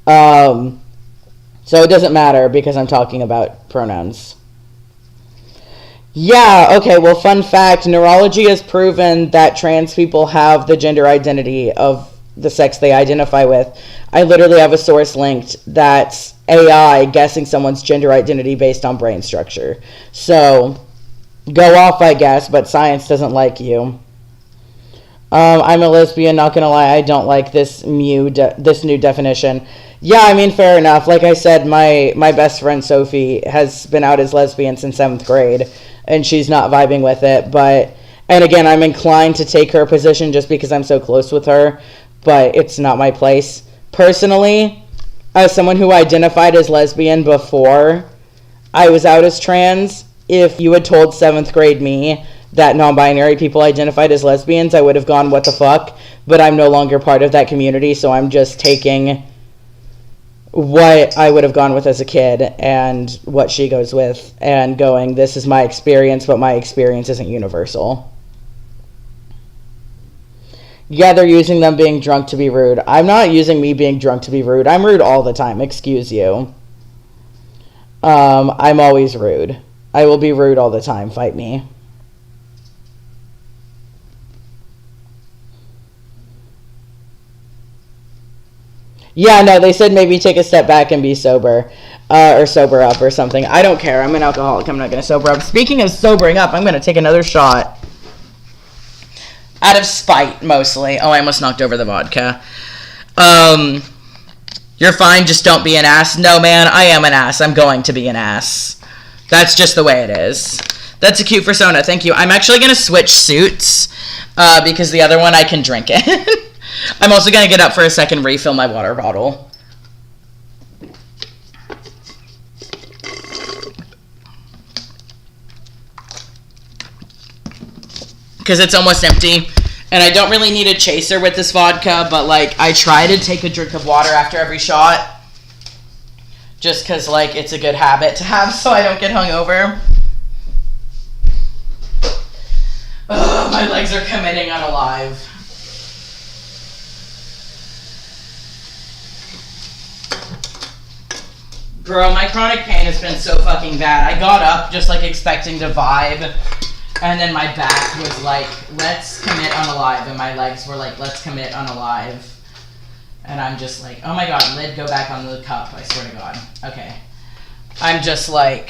So it doesn't matter because I'm talking about pronouns. Yeah, okay, well, fun fact, neurology has proven that trans people have the gender identity of the sex they identify with. I literally have a source linked that's AI guessing someone's gender identity based on brain structure. So, go off, I guess, but science doesn't like you. I'm a lesbian, not gonna lie, I don't like this new definition. Yeah, I mean, fair enough. Like I said, my best friend Sophie has been out as lesbian since 7th grade, and she's not vibing with it, but, and again, I'm inclined to take her position just because I'm so close with her, but it's not my place. Personally, as someone who identified as lesbian before I was out as trans, if you had told 7th grade me that non-binary people identified as lesbians, I would have gone, what the fuck? But I'm no longer part of that community, so I'm just taking what I would have gone with as a kid and what she goes with and going, this is my experience, but my experience isn't universal. Yeah, they're using them being drunk to be rude. I'm not using me being drunk to be rude. I'm rude all the time, excuse you. I'm always rude. I will be rude all the time, fight me. Yeah, no, they said maybe take a step back and be sober, or sober up or something. I don't care. I'm an alcoholic. I'm not going to sober up. Speaking of sobering up, I'm going to take another shot. Out of spite, mostly. Oh, I almost knocked over the vodka. You're fine, just don't be an ass. No, man, I am an ass. I'm going to be an ass. That's just the way it is. That's a cute persona. Thank you. I'm actually going to switch suits, because the other one I can drink it. I'm also going to get up for a second, refill my water bottle. Because it's almost empty. And I don't really need a chaser with this vodka, but, like, I try to take a drink of water after every shot. Just because, like, it's a good habit to have so I don't get hungover. Ugh, my legs are committing unalive. Bro, my chronic pain has been so fucking bad. I got up just, like, expecting to vibe. And then my back was like, let's commit unalive. And my legs were like, let's commit unalive. And I'm just like, oh my god, lid, go back on the cup. I swear to god. Okay. I'm just like,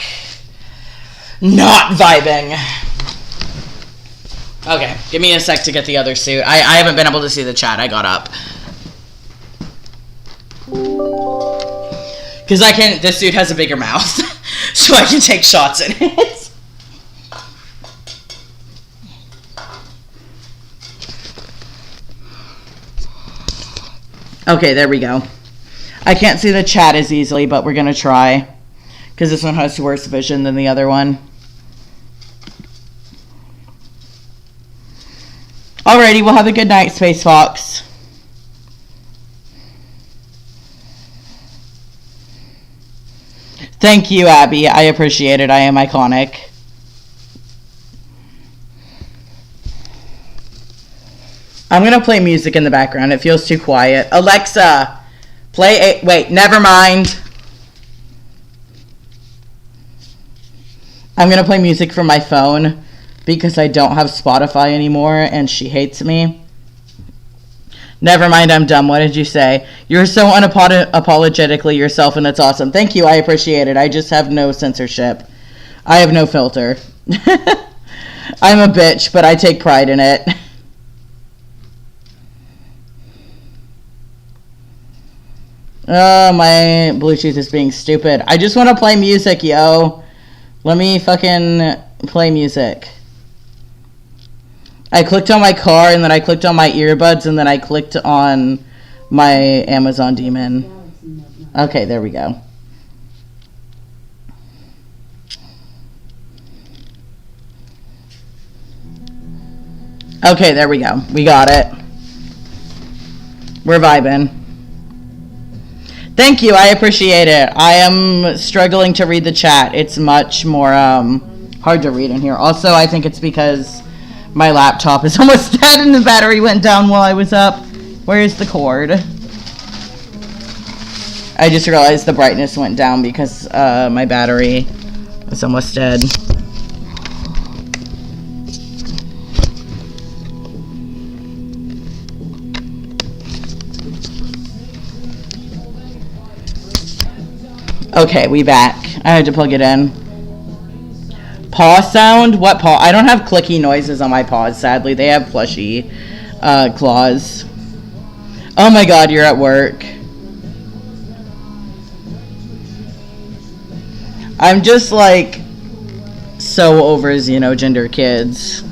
not vibing. Okay, give me a sec to get the other suit. I haven't been able to see the chat. I got up. Because this suit has a bigger mouth. so I can take shots in it. Okay, there we go. I can't see the chat as easily, but we're gonna try, because this one has worse vision than the other one. Alrighty, we'll have a good night, Space Fox. Thank you, Abby. I appreciate it. I am iconic. I'm gonna play music in the background. It feels too quiet. Alexa, play a... Wait, never mind. I'm gonna play music from my phone because I don't have Spotify anymore and she hates me. Never mind, I'm dumb. What did you say? You're so unapologetically yourself, and that's awesome. Thank you, I appreciate it. I just have no censorship. I have no filter. I'm a bitch, but I take pride in it. Oh, my Bluetooth is being stupid. I just want to play music, yo. Let me fucking play music. I clicked on my car, and then I clicked on my earbuds, and then I clicked on my Amazon Demon. Okay, there we go. Okay, there we go. We got it. We're vibing. Thank you, I appreciate it. I am struggling to read the chat. It's much more hard to read in here. Also, I think it's because my laptop is almost dead and the battery went down while I was up. Where's the cord? I just realized the brightness went down because my battery is almost dead. Okay, we back. I had to plug it in. Paw sound? What paw? I don't have clicky noises on my paws, sadly. They have plushy claws. Oh my god, you're at work. I'm just like so over xenogender kids.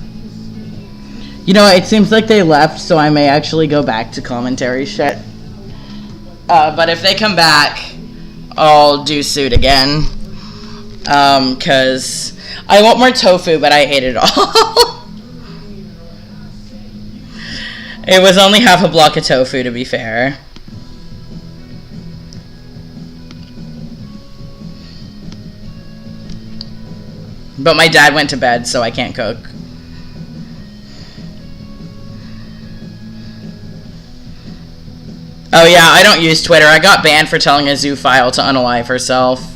You know, it seems like they left, so I may actually go back to commentary shit. But if they come back, I'll do suit again. Cause I want more tofu, but I hate it all. It was only half a block of tofu, to be fair. But my dad went to bed, so I can't cook. Oh yeah, I don't use Twitter. I got banned for telling a zoophile to unalive herself.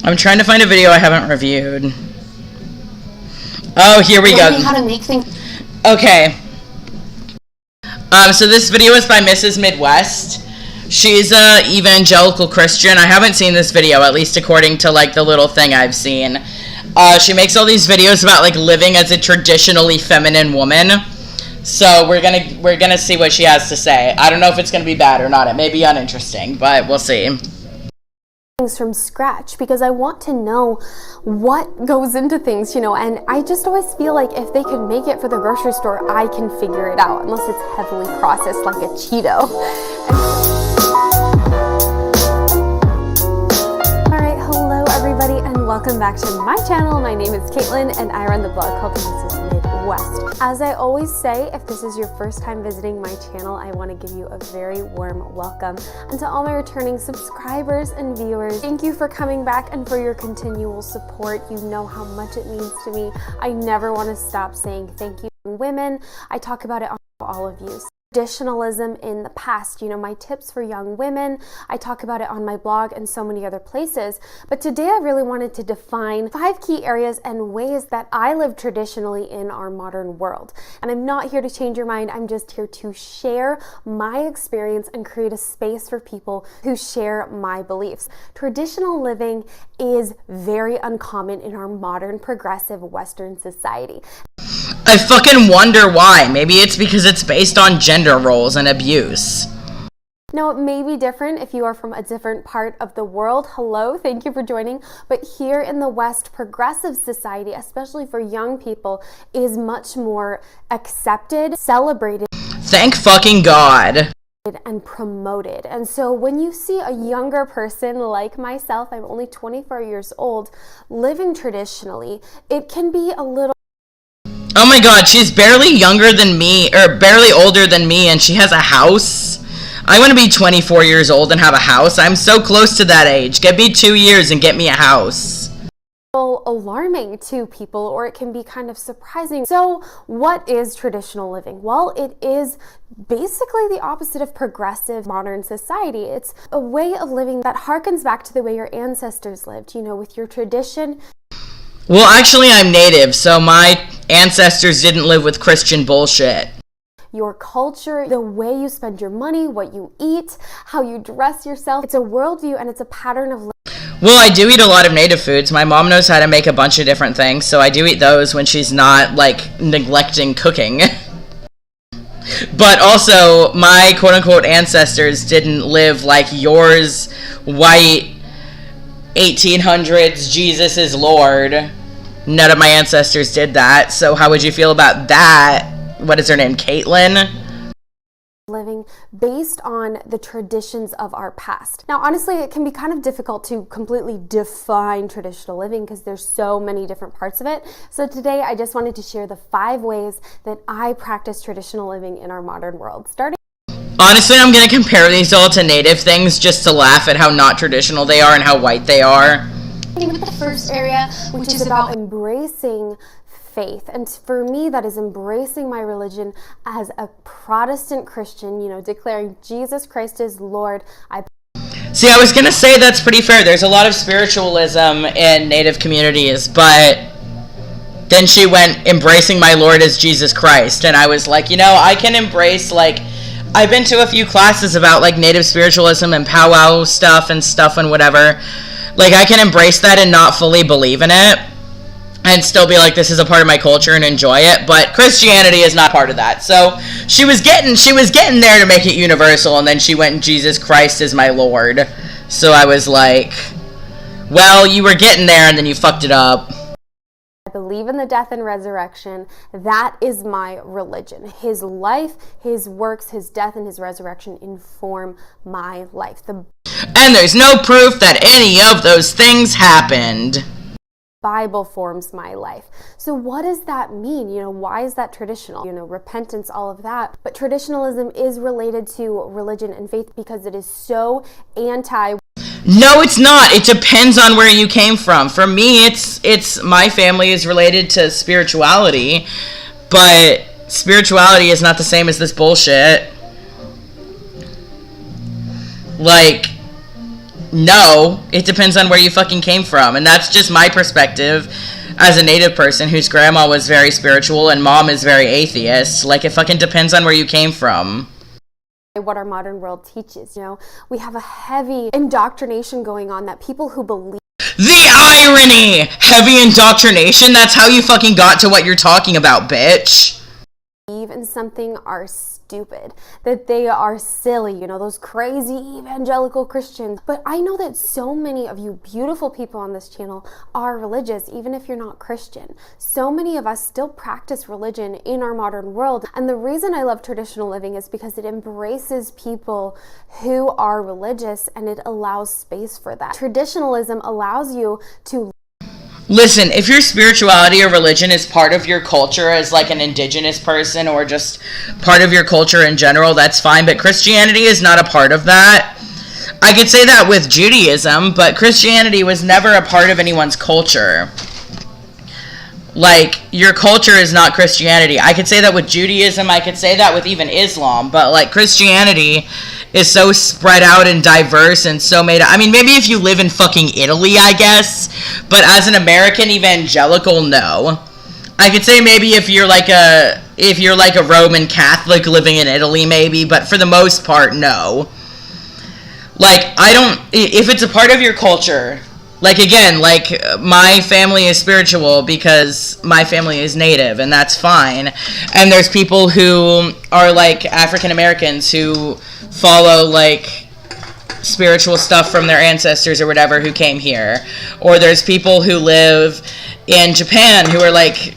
I'm trying to find a video I haven't reviewed. Oh, here we go. How to make things. Okay. So this video is by Mrs. Midwest. She's a evangelical Christian. I haven't seen this video, at least according to like the little thing I've seen. She makes all these videos about like living as a traditionally feminine woman. So we're gonna see what she has to say. I don't know if it's gonna be bad or not. It may be uninteresting, but we'll see. Things from scratch because I want to know what goes into things, you know, and I just always feel like if they could make it for the grocery store, I can figure it out, unless it's heavily processed like a Cheeto. Alright, hello everybody and welcome back to my channel. My name is Caitlin and I run the blog called Mrs. Midwest. As I always say, if this is your first time visiting my channel, I want to give you a very warm welcome. And to all my returning subscribers and viewers, thank you for coming back and for your continual support. You know how much it means to me. I never want to stop saying thank you. Women, I talk about it on all of you. Traditionalism in the past. You know, my tips for young women, I talk about it on my blog and so many other places. But today I really wanted to define 5 key areas and ways that I live traditionally in our modern world. And I'm not here to change your mind. I'm just here to share my experience and create a space for people who share my beliefs. Traditional living is very uncommon in our modern, progressive Western society. I fucking wonder why. Maybe it's because it's based on gender roles and abuse. Now, it may be different if you are from a different part of the world. Hello, thank you for joining. But here in the West, progressive society, especially for young people, is much more accepted, celebrated. Thank fucking God. And promoted. And so when you see a younger person like myself, I'm only 24 years old, living traditionally, it can be a little... Oh my God, she's barely younger than me, or barely older than me, and she has a house. I want to be 24 years old and have a house. I'm so close to that age. Give me 2 years and get me a house. Alarming to people, or it can be kind of surprising. So what is traditional living? Well, it is basically the opposite of progressive modern society. It's a way of living that harkens back to the way your ancestors lived, you know, with your tradition. Well, actually, I'm Native, so my ancestors didn't live with Christian bullshit. Your culture, the way you spend your money, what you eat, how you dress yourself. It's a worldview and it's a pattern of living. Well, I do eat a lot of native foods. My mom knows how to make a bunch of different things, so I do eat those when she's not, like, neglecting cooking. But also, my quote-unquote ancestors didn't live like yours white 1800s Jesus is Lord. None of my ancestors did that, so how would you feel about that? What is her name, Caitlin? Living based on the traditions of our past. Now, honestly, it can be kind of difficult to completely define traditional living because there's so many different parts of it. So today, I just wanted to share the 5 ways that I practice traditional living in our modern world. Honestly, I'm going to compare these all to native things just to laugh at how not traditional they are and how white they are. With the first area, which is about embracing faith. And for me, that is embracing my religion as a Protestant Christian, you know, declaring Jesus Christ is Lord. See, I was going to say that's pretty fair. There's a lot of spiritualism in native communities, but then she went embracing my Lord as Jesus Christ. And I was like, you know, I can embrace, like, I've been to a few classes about, like, native spiritualism and powwow stuff and whatever. Like, I can embrace that and not fully believe in it and still be like, this is a part of my culture and enjoy it. But Christianity is not part of that. So she was getting there to make it universal, and then she went, Jesus Christ is my Lord. So I was like, well, you were getting there and then you fucked it up. I believe in the death and resurrection. That is my religion. His life, his works, his death, and his resurrection inform my life. And there's no proof that any of those things happened. Bible forms my life. So what does that mean? You know, why is that traditional? You know, repentance, all of that. But traditionalism is related to religion and faith because it is so anti. No, it's not. It depends on where you came from. For me, it's my family is related to spirituality, but spirituality is not the same as this bullshit. Like, no, it depends on where you fucking came from. And that's just my perspective as a native person whose grandma was very spiritual and mom is very atheist. Like, it fucking depends on where you came from. What our modern world teaches, you know, we have a heavy indoctrination going on that people who believe. The irony! Heavy indoctrination? That's how you fucking got to what you're talking about, bitch. Believe in something are stupid, that they are silly, you know, those crazy evangelical Christians. But I know that so many of you beautiful people on this channel are religious, even if you're not Christian. So many of us still practice religion in our modern world. And the reason I love traditional living is because it embraces people who are religious and it allows space for that. Traditionalism allows you to listen, if your spirituality or religion is part of your culture as like an indigenous person or just part of your culture in general, that's fine. But Christianity is not a part of that. I could say that with Judaism, but Christianity was never a part of anyone's culture. Like, your culture is not Christianity. I could say that with Judaism, I could say that with even Islam, but like Christianity is so spread out and diverse and so made up. I mean, maybe if you live in fucking Italy, I guess, but as an American evangelical, no. I could say maybe if you're like a Roman Catholic living in Italy, maybe, but for the most part, no. Like, if it's a part of your culture, like, again, like, my family is spiritual because my family is Native, and that's fine. And there's people who are, like, African Americans who follow, like, spiritual stuff from their ancestors or whatever who came here. Or there's people who live in Japan who are, like,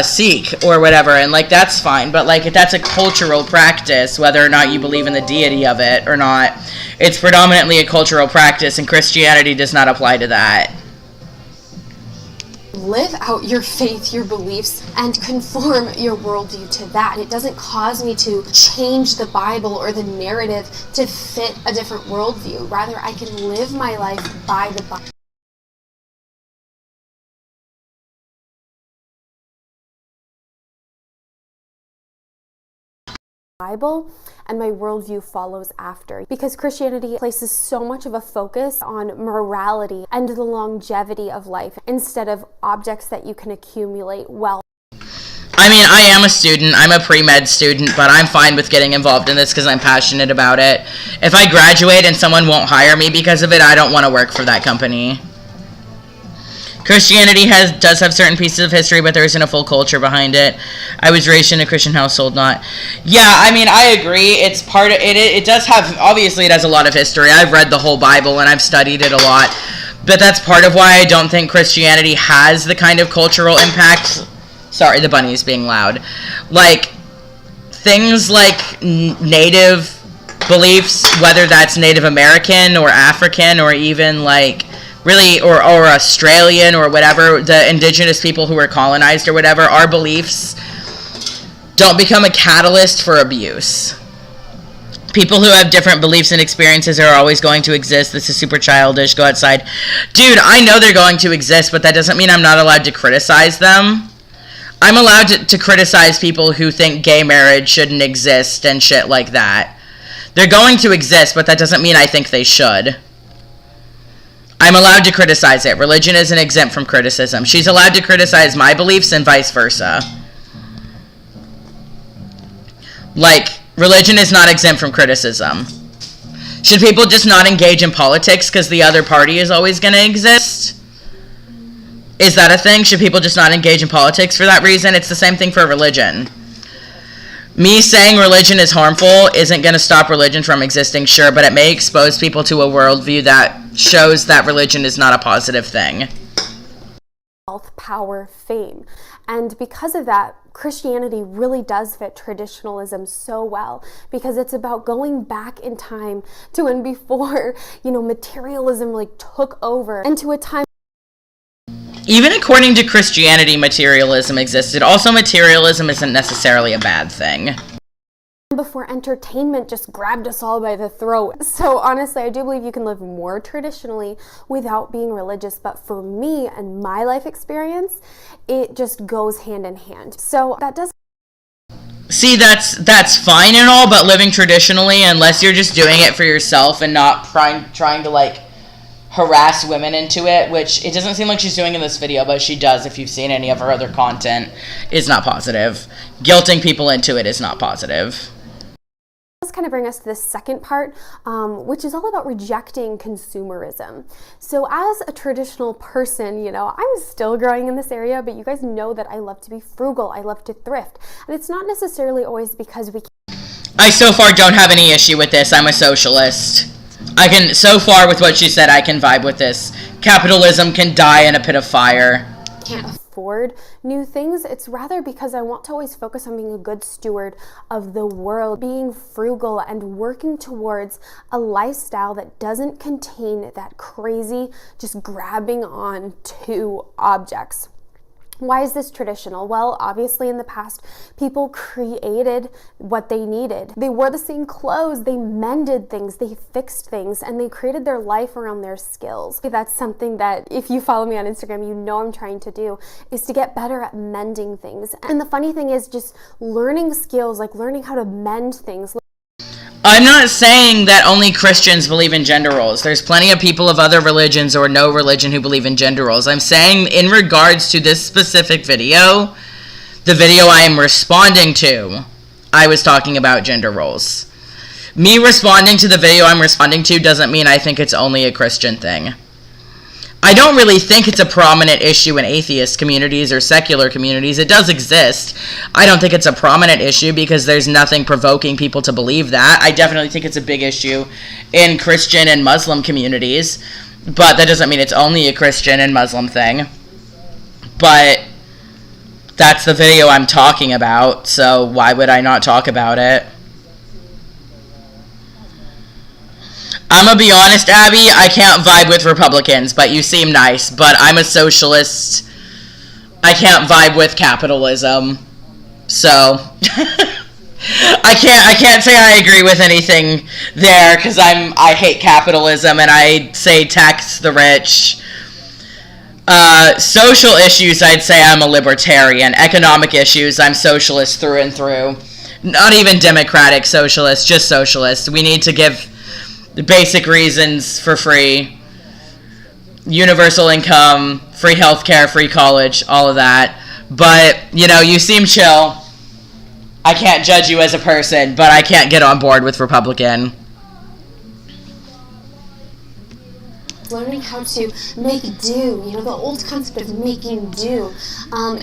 Sikh or whatever, and, like, that's fine. But, like, if that's a cultural practice, whether or not you believe in the deity of it or not, it's predominantly a cultural practice, and Christianity does not apply to that. Live out your faith, your beliefs, and conform your worldview to that. It doesn't cause me to change the Bible or the narrative to fit a different worldview. Rather, I can live my life by the Bible. And my worldview follows after, because Christianity places so much of a focus on morality and the longevity of life instead of objects that you can accumulate wealth. I mean, I am a student. I'm a pre-med student, but I'm fine with getting involved in this because I'm passionate about it. If I graduate and someone won't hire me because of it, I don't want to work for that company. Christianity does have certain pieces of history, but there isn't a full culture behind it. I was raised in a Christian household, not. Yeah, I mean, I agree. It's part of it. It does have, obviously, it has a lot of history. I've read the whole Bible and I've studied it a lot, but that's part of why I don't think Christianity has the kind of cultural impact. Sorry, the bunny is being loud. Like, things like native beliefs, whether that's Native American or African or even like really, or Australian or whatever, the indigenous people who were colonized or whatever, our beliefs don't become a catalyst for abuse. People who have different beliefs and experiences are always going to exist. This is super childish. Go outside. Dude, I know they're going to exist, but that doesn't mean I'm not allowed to criticize them. I'm allowed to criticize people who think gay marriage shouldn't exist and shit like that. They're going to exist, but that doesn't mean I think they should. I'm allowed to criticize it. Religion isn't exempt from criticism. She's allowed to criticize my beliefs and vice versa. Like, religion is not exempt from criticism. Should people just not engage in politics because the other party is always going to exist? Is that a thing? Should people just not engage in politics for that reason? It's the same thing for religion. Me saying religion is harmful isn't going to stop religion from existing, sure, but it may expose people to a worldview that shows that religion is not a positive thing. Wealth, power, fame. And because of that, Christianity really does fit traditionalism so well, because it's about going back in time to when before, materialism really took over, and to a time. Even according to Christianity, materialism existed. Also, materialism isn't necessarily a bad thing. Before entertainment just grabbed us all by the throat. So honestly, I do believe you can live more traditionally without being religious, but for me and my life experience, it just goes hand in hand. So that does. See, that's fine and all, but living traditionally, unless you're just doing it for yourself and not trying to like harass women into it, which it doesn't seem like she's doing in this video, but she does if you've seen any of her other content, is not positive. Guilting people into it is not positive. This kind of bring us to the second part, which is all about rejecting consumerism. So as a traditional person, I'm still growing in this area, but you guys know that I love to be frugal, I love to thrift, and it's not necessarily always because we I so far don't have any issue with this. I'm a socialist. So far with what she said, I can vibe with this. Capitalism can die in a pit of fire. Can't afford new things. It's rather because I want to always focus on being a good steward of the world, being frugal and working towards a lifestyle that doesn't contain that crazy just grabbing on to objects. Why is this traditional? Well, obviously in the past, people created what they needed. They wore the same clothes, they mended things, they fixed things, and they created their life around their skills. That's something that, if you follow me on Instagram, you know I'm trying to do, is to get better at mending things. And the funny thing is just learning skills, like learning how to mend things. I'm not saying that only Christians believe in gender roles. There's plenty of people of other religions or no religion who believe in gender roles. I'm saying in regards to this specific video, the video I am responding to, I was talking about gender roles. Me responding to the video I'm responding to doesn't mean I think it's only a Christian thing. I don't really think it's a prominent issue in atheist communities or secular communities. It does exist. I don't think it's a prominent issue because there's nothing provoking people to believe that. I definitely think it's a big issue in Christian and Muslim communities, but that doesn't mean it's only a Christian and Muslim thing. But that's the video I'm talking about, so why would I not talk about it? I'm gonna be honest, Abby, I can't vibe with Republicans, but you seem nice. But I'm a socialist. I can't vibe with capitalism. So, I can't say I agree with anything there, because I hate capitalism, and I say tax the rich. Social issues, I'd say I'm a libertarian. Economic issues, I'm socialist through and through. Not even democratic socialist, just socialist. We need to give the basic reasons for free, universal income, free healthcare, free college, all of that. But, you know, you seem chill. I can't judge you as a person, but I can't get on board with Republican. Learning how to make do, you know, the old concept of making do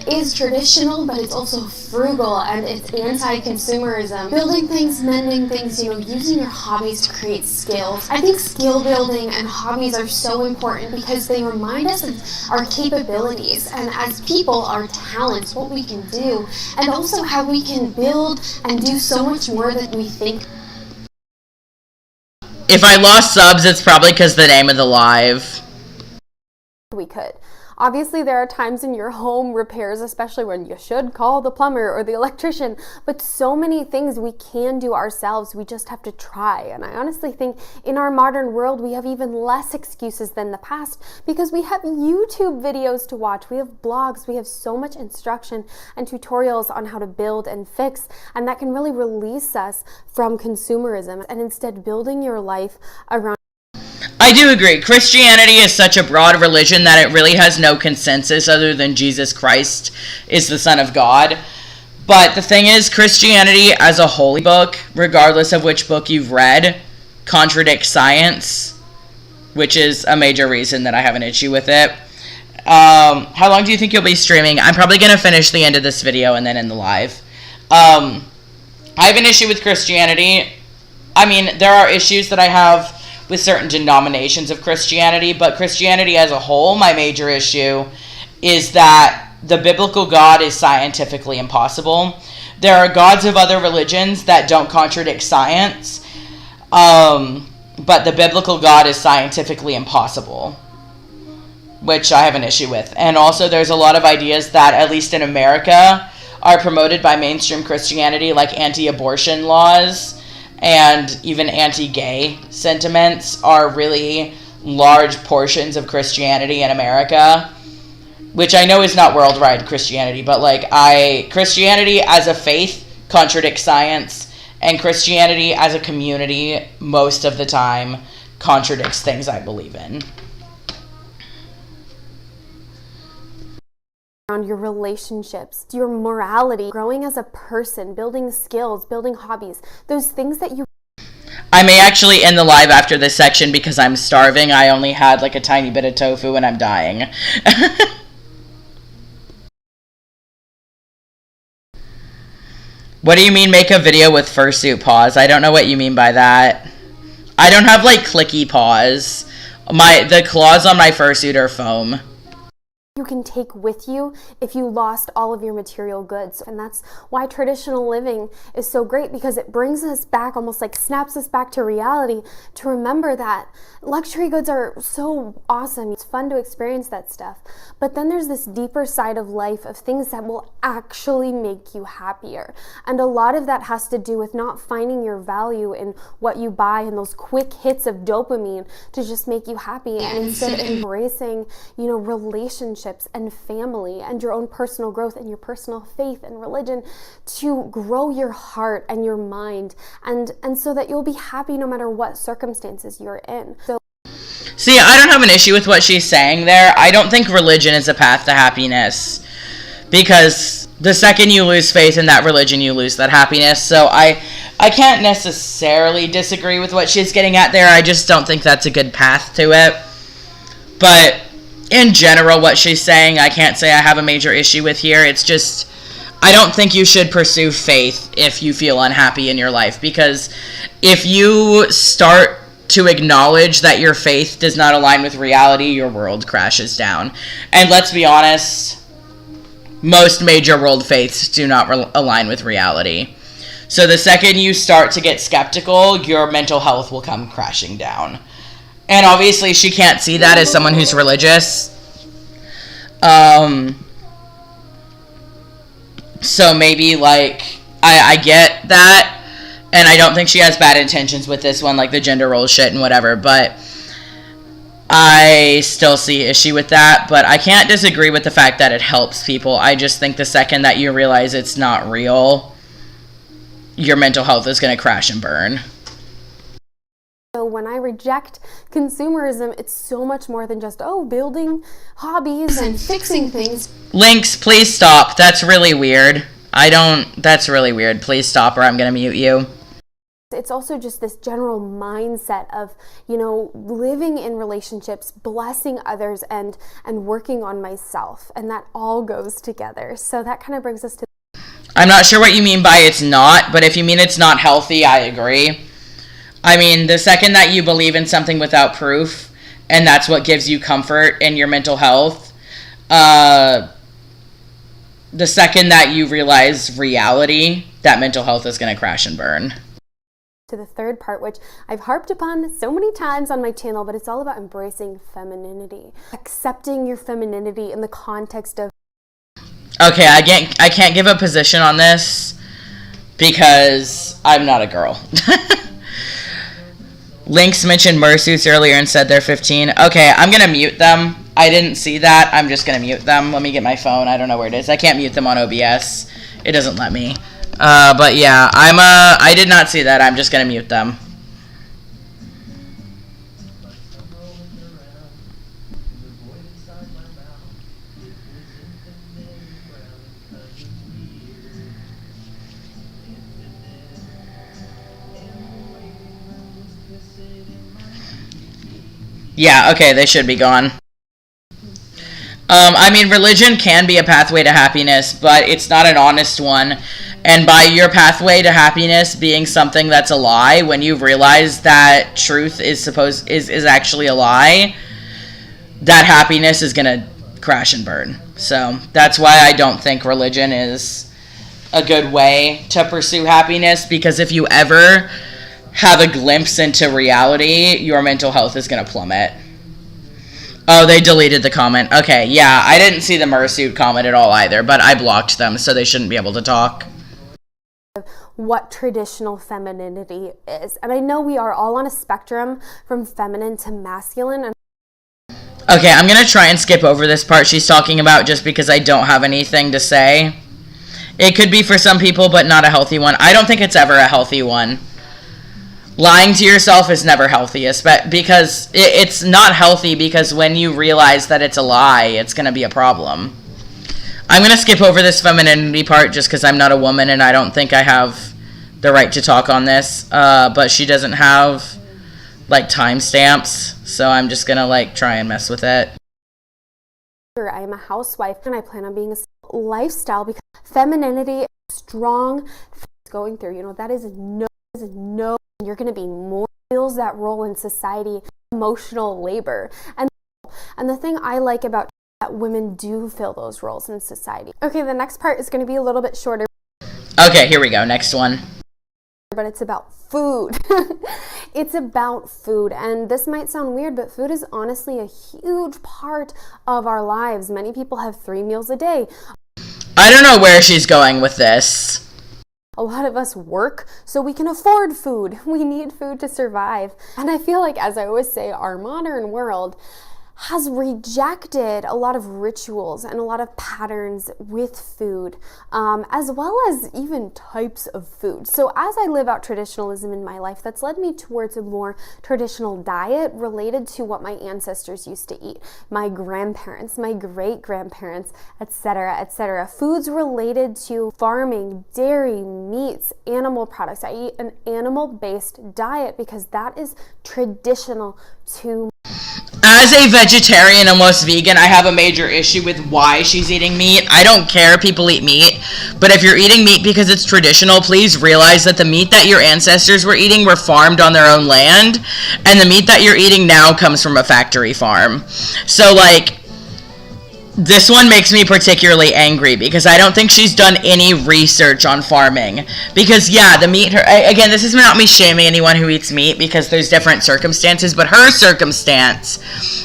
is traditional, but it's also frugal and it's anti-consumerism. Building things, mending things, you know, using your hobbies to create skills. I think skill building and hobbies are so important because they remind us of our capabilities and as people, our talents, what we can do, and also how we can build and do so much more than we think. If I lost subs, it's probably because the name of the live. We could. Obviously, there are times in your home repairs, especially when you should call the plumber or the electrician, but so many things we can do ourselves, we just have to try. And I honestly think in our modern world, we have even less excuses than the past because we have YouTube videos to watch, we have blogs, we have so much instruction and tutorials on how to build and fix, and that can really release us from consumerism and instead building your life around. I do agree. Christianity is such a broad religion that it really has no consensus other than Jesus Christ is the Son of God. But the thing is, Christianity as a holy book, regardless of which book you've read, contradicts science, which is a major reason that I have an issue with it. How long do you think you'll be streaming? I'm probably going to finish the end of this video and then end the live. I have an issue with Christianity. I mean, there are issues that I have with certain denominations of Christianity, but Christianity as a whole, my major issue is that the biblical God is scientifically impossible. There are gods of other religions that don't contradict science, but the biblical God is scientifically impossible, which I have an issue with. And also there's a lot of ideas that, at least in America, are promoted by mainstream Christianity, like anti-abortion laws, and even anti-gay sentiments are really large portions of Christianity in America, which I know is not worldwide Christianity, but Christianity as a faith contradicts science, and Christianity as a community most of the time contradicts things I believe in. Around your relationships, your morality, growing as a person, building skills, building hobbies, those things that you... I may actually end the live after this section because I'm starving. I only had like a tiny bit of tofu and I'm dying. What do you mean make a video with fursuit paws? I don't know what you mean by that. I don't have like clicky paws. The claws on my fursuit are foam. you can take with you if you lost all of your material goods. And that's why traditional living is so great, because it brings us back, almost like snaps us back to reality, to remember that luxury goods are so awesome. It's fun to experience that stuff. But then there's this deeper side of life of things that will actually make you happier. And a lot of that has to do with not finding your value in what you buy and those quick hits of dopamine to just make you happy, and instead embracing, relationships and family and your own personal growth and your personal faith and religion to grow your heart and your mind, and so that you'll be happy no matter what circumstances you're in. So see, I don't have an issue with what she's saying there. I don't think religion is a path to happiness, because the second you lose faith in that religion, you lose that happiness. So I can't necessarily disagree with what she's getting at there. I just don't think that's a good path to it. But in general, what she's saying, I can't say I have a major issue with here. It's just, I don't think you should pursue faith if you feel unhappy in your life, because if you start to acknowledge that your faith does not align with reality, your world crashes down. And let's be honest, most major world faiths do not align with reality. So the second you start to get skeptical, your mental health will come crashing down. And obviously she can't see that as someone who's religious. So maybe, I get that. And I don't think she has bad intentions with this one, like the gender role shit and whatever. But I still see issue with that. But I can't disagree with the fact that it helps people. I just think the second that you realize it's not real, your mental health is going to crash and burn. So when I reject consumerism, it's so much more than just, building hobbies and fixing things. Lynx, please stop. That's really weird. That's really weird. Please stop or I'm going to mute you. It's also just this general mindset of, living in relationships, blessing others, and working on myself. And that all goes together. So that kind of brings us to... I'm not sure what you mean by it's not, but if you mean it's not healthy, I agree. I mean, the second that you believe in something without proof, and that's what gives you comfort in your mental health, the second that you realize reality, that mental health is going to crash and burn. To the third part, which I've harped upon so many times on my channel, but it's all about embracing femininity. Accepting your femininity in the context of... Okay, I can't give a position on this because I'm not a girl. Lynx mentioned fursuits earlier and said they're 15. Okay, I'm going to mute them. I didn't see that. I'm just going to mute them. Let me get my phone. I don't know where it is. I can't mute them on OBS. It doesn't let me. But yeah, I did not see that. I'm just going to mute them. Yeah, okay, they should be gone. I mean, religion can be a pathway to happiness, but it's not an honest one. And by your pathway to happiness being something that's a lie, when you realize that truth is actually a lie, that happiness is gonna crash and burn. So that's why I don't think religion is a good way to pursue happiness, because if you ever have a glimpse into reality, your mental health is going to plummet. Oh, they deleted the comment. Okay, yeah, I didn't see the fursuit comment at all either, but I blocked them, so they shouldn't be able to talk. What traditional femininity is. And I know we are all on a spectrum from feminine to masculine. Okay, I'm going to try and skip over this part she's talking about just because I don't have anything to say. It could be for some people, but not a healthy one. I don't think it's ever a healthy one. Lying to yourself is never healthy, because it's not healthy, because when you realize that it's a lie, it's going to be a problem. I'm going to skip over this femininity part just because I'm not a woman and I don't think I have the right to talk on this. But she doesn't have, timestamps, so I'm just going to, try and mess with it. I am a housewife and I plan on being a lifestyle, because femininity is strong going through. That is no, you're going to be more, fills that role in society, emotional labor. And the thing I like about that women do fill those roles in society. Okay, the next part is going to be a little bit shorter. Okay, here we go. Next one. But it's about food. It's about food, and this might sound weird, but food is honestly a huge part of our lives. Many people have 3 meals a day. I don't know where she's going with this. A lot of us work so we can afford food. We need food to survive. And I feel like, as I always say, our modern world has rejected a lot of rituals and a lot of patterns with food, as well as even types of food. So as I live out traditionalism in my life, that's led me towards a more traditional diet related to what my ancestors used to eat, my grandparents, my great-grandparents, etc., etc. Foods related to farming, dairy, meats, animal products. I eat an animal-based diet because that is traditional to. As a vegetarian, almost vegan, I have a major issue with why she's eating meat. I don't care people eat meat, but if you're eating meat because it's traditional, please realize that the meat that your ancestors were eating were farmed on their own land, and the meat that you're eating now comes from a factory farm. So, like, this one makes me particularly angry because I don't think she's done any research on farming. Because, yeah, the meat, again, this is not me shaming anyone who eats meat because there's different circumstances, but her circumstance,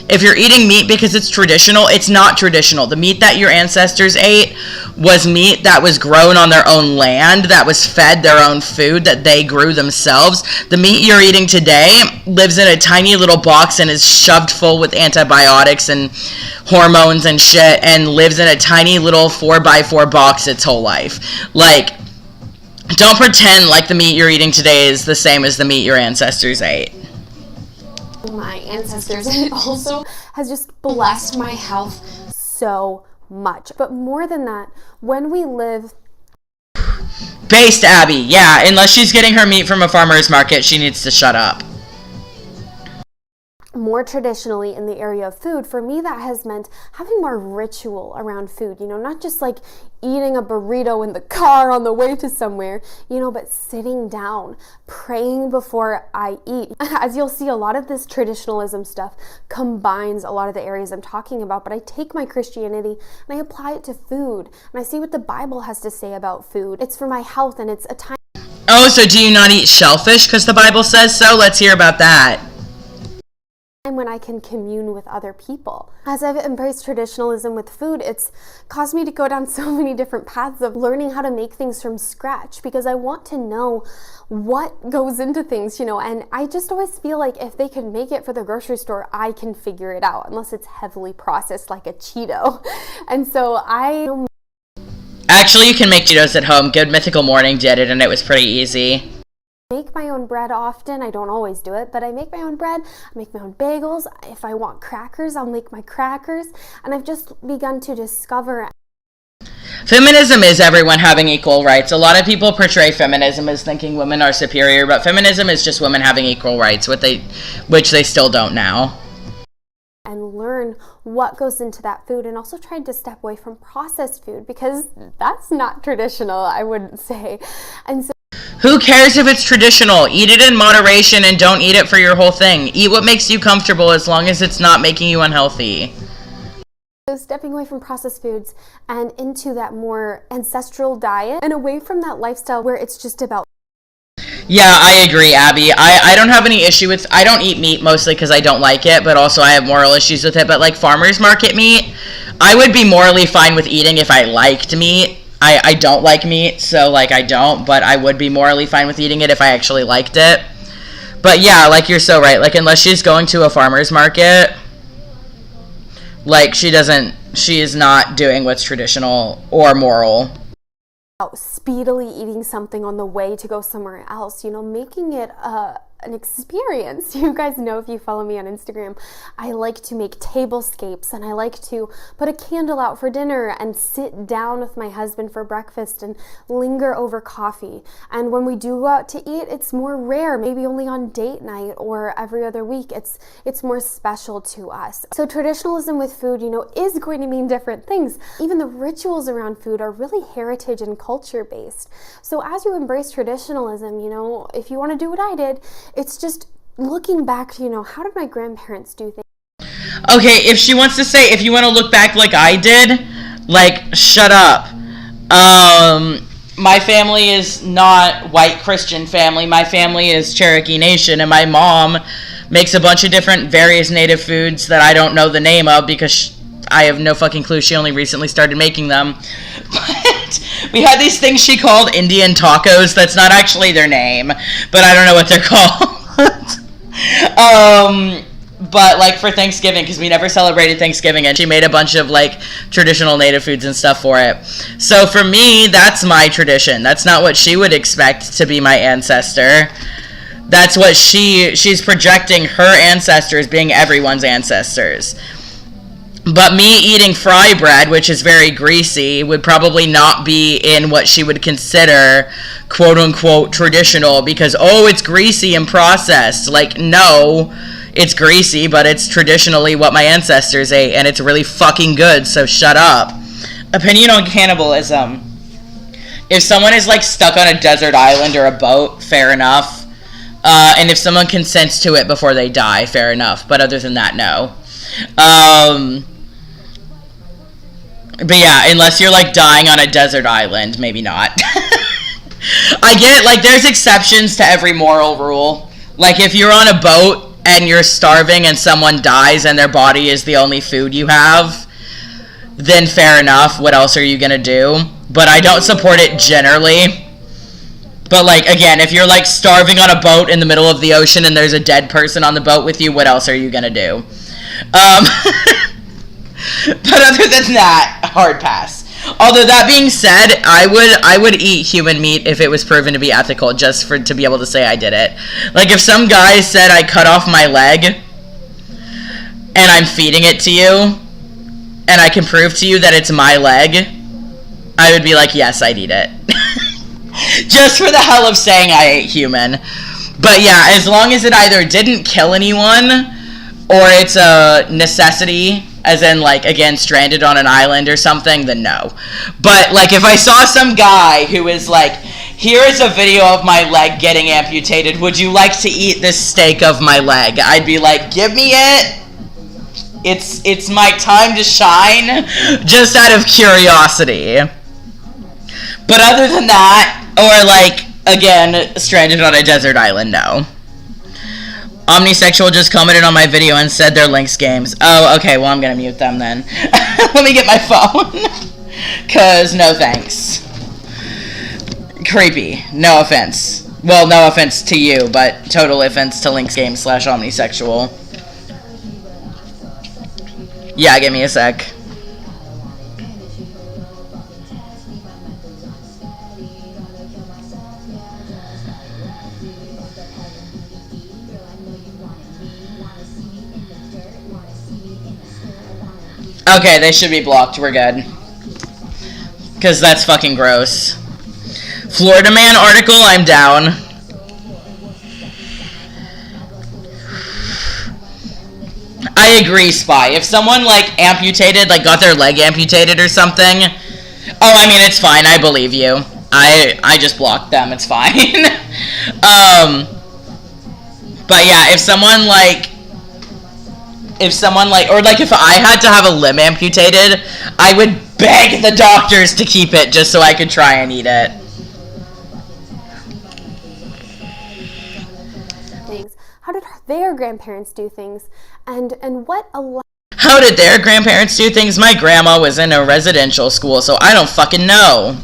if you're eating meat because it's traditional, it's not traditional. The meat that your ancestors ate was meat that was grown on their own land, that was fed their own food, that they grew themselves. The meat you're eating today lives in a tiny little box and is shoved full with antibiotics and hormones and shit, and lives in a tiny little 4x4 box its whole life. Like, don't pretend like the meat you're eating today is the same as the meat your ancestors ate. My ancestors, and it also has just blessed my health so much. But more than that, when we live Based Abby, yeah, unless she's getting her meat from a farmer's market, she needs to shut up. more traditionally in the area of food, for me that has meant having more ritual around food, you know, not just like eating a burrito in the car on the way to somewhere, you know, but sitting down, praying before I eat. As you'll see, a lot of this traditionalism stuff combines a lot of the areas I'm talking about, but I take my Christianity and I apply it to food, and I see what the Bible has to say about food. It's for my health, and it's a time. Oh, so do you not eat shellfish because the Bible says so? Let's hear about that. When I can commune with other people. As I've embraced traditionalism with food, it's caused me to go down so many different paths of learning how to make things from scratch, because I want to know what goes into things, you know, and I just always feel like if they can make it for the grocery store, I can figure it out, unless it's heavily processed like a Cheeto. And so Actually, you can make Cheetos at home. Good Mythical Morning did it, and it was pretty easy. Make my own bread often. I don't always do it, but I make my own bread. I make my own bagels. If I want crackers, I'll make my crackers. And I've just begun to discover. Feminism is everyone having equal rights. A lot of people portray feminism as thinking women are superior, but feminism is just women having equal rights, which they still don't now. And learn what goes into that food, and also tried to step away from processed food, because that's not traditional, I wouldn't say. And so who cares if it's traditional? Eat it in moderation and don't eat it for your whole thing. Eat what makes you comfortable as long as it's not making you unhealthy. So stepping away from processed foods and into that more ancestral diet, and away from that lifestyle where it's just about. Yeah, I agree, Abby. I don't have any issue with, I don't eat meat mostly because I don't like it, but also I have moral issues with it. But like farmer's market meat, I would be morally fine with eating if I liked meat. I don't like meat, so like I don't, but I would be morally fine with eating it if I actually liked it. But yeah, like you're so right, like unless she's going to a farmer's market, like she is not doing what's traditional or moral. Speedily eating something on the way to go somewhere else, you know, making it an experience. You guys know, if you follow me on Instagram, I like to make tablescapes, and I like to put a candle out for dinner and sit down with my husband for breakfast and linger over coffee. And when we do go out to eat, it's more rare, maybe only on date night or every other week. It's more special to us. So traditionalism with food, you know, is going to mean different things. Even the rituals around food are really heritage and culture based. So as you embrace traditionalism, you know, if you want to do what I did, it's just looking back to, you know, how did my grandparents do things? Okay, if she wants to say, if you want to look back like I did, like, shut up. My family is not white Christian family. My family is Cherokee Nation, and my mom makes a bunch of different various native foods that I don't know the name of because I have no fucking clue. She only recently started making them. But we had these things she called Indian tacos. That's not actually their name, but I don't know what they're called. But like for Thanksgiving, because we never celebrated Thanksgiving, and she made a bunch of like traditional native foods and stuff for it. So for me, that's my tradition. That's not what she would expect to be my ancestor. That's what she's projecting her ancestors being everyone's ancestors. But me eating fry bread, which is very greasy, would probably not be in what she would consider quote-unquote traditional because, oh, it's greasy and processed. Like, no, it's greasy, but it's traditionally what my ancestors ate, and it's really fucking good, so shut up. Opinion on cannibalism. If someone is, like, stuck on a desert island or a boat, fair enough. And if someone consents to it before they die, fair enough. But other than that, no. But yeah, unless you're like dying on a desert island, maybe not. I get, like, there's exceptions to every moral rule. Like, if you're on a boat and you're starving and someone dies and their body is the only food you have, then fair enough. What else are you gonna do? But I don't support it generally. But, like, again, if you're, like, starving on a boat in the middle of the ocean and there's a dead person on the boat with you, what else are you gonna do? But other than that, hard pass. Although that being said, I would eat human meat if it was proven to be ethical, just to be able to say I did it. Like if some guy said I cut off my leg and I'm feeding it to you and I can prove to you that it's my leg, I would be like, yes, I'd eat it. Just for the hell of saying I ate human. But yeah, as long as it either didn't kill anyone or it's a necessity, as in, like, again, stranded on an island or something, then no. But, like, if I saw some guy who is like, here is a video of my leg getting amputated, would you like to eat this steak of my leg? I'd be like, give me it. It's my time to shine, just out of curiosity. But other than that, or, like, again, stranded on a desert island, no. Omnisexual just commented on my video and said they're Lynx games. Oh, okay, well, I'm gonna mute them then. Let me get my phone. Cause no thanks. Creepy. No offense. Well, no offense to you, but total offense to Lynx games / omnisexual. Yeah, give me a sec. Okay, they should be blocked. We're good. Because that's fucking gross. Florida Man article, I'm down. I agree, Spy. If someone, like, amputated, like, got their leg amputated or something... Oh, I mean, it's fine. I believe you. I just blocked them. It's fine. But yeah, if someone, or like if I had to have a limb amputated, I would beg the doctors to keep it just so I could try and eat it. How did their grandparents do things? And what How did their grandparents do things? My grandma was in a residential school, so I don't fucking know.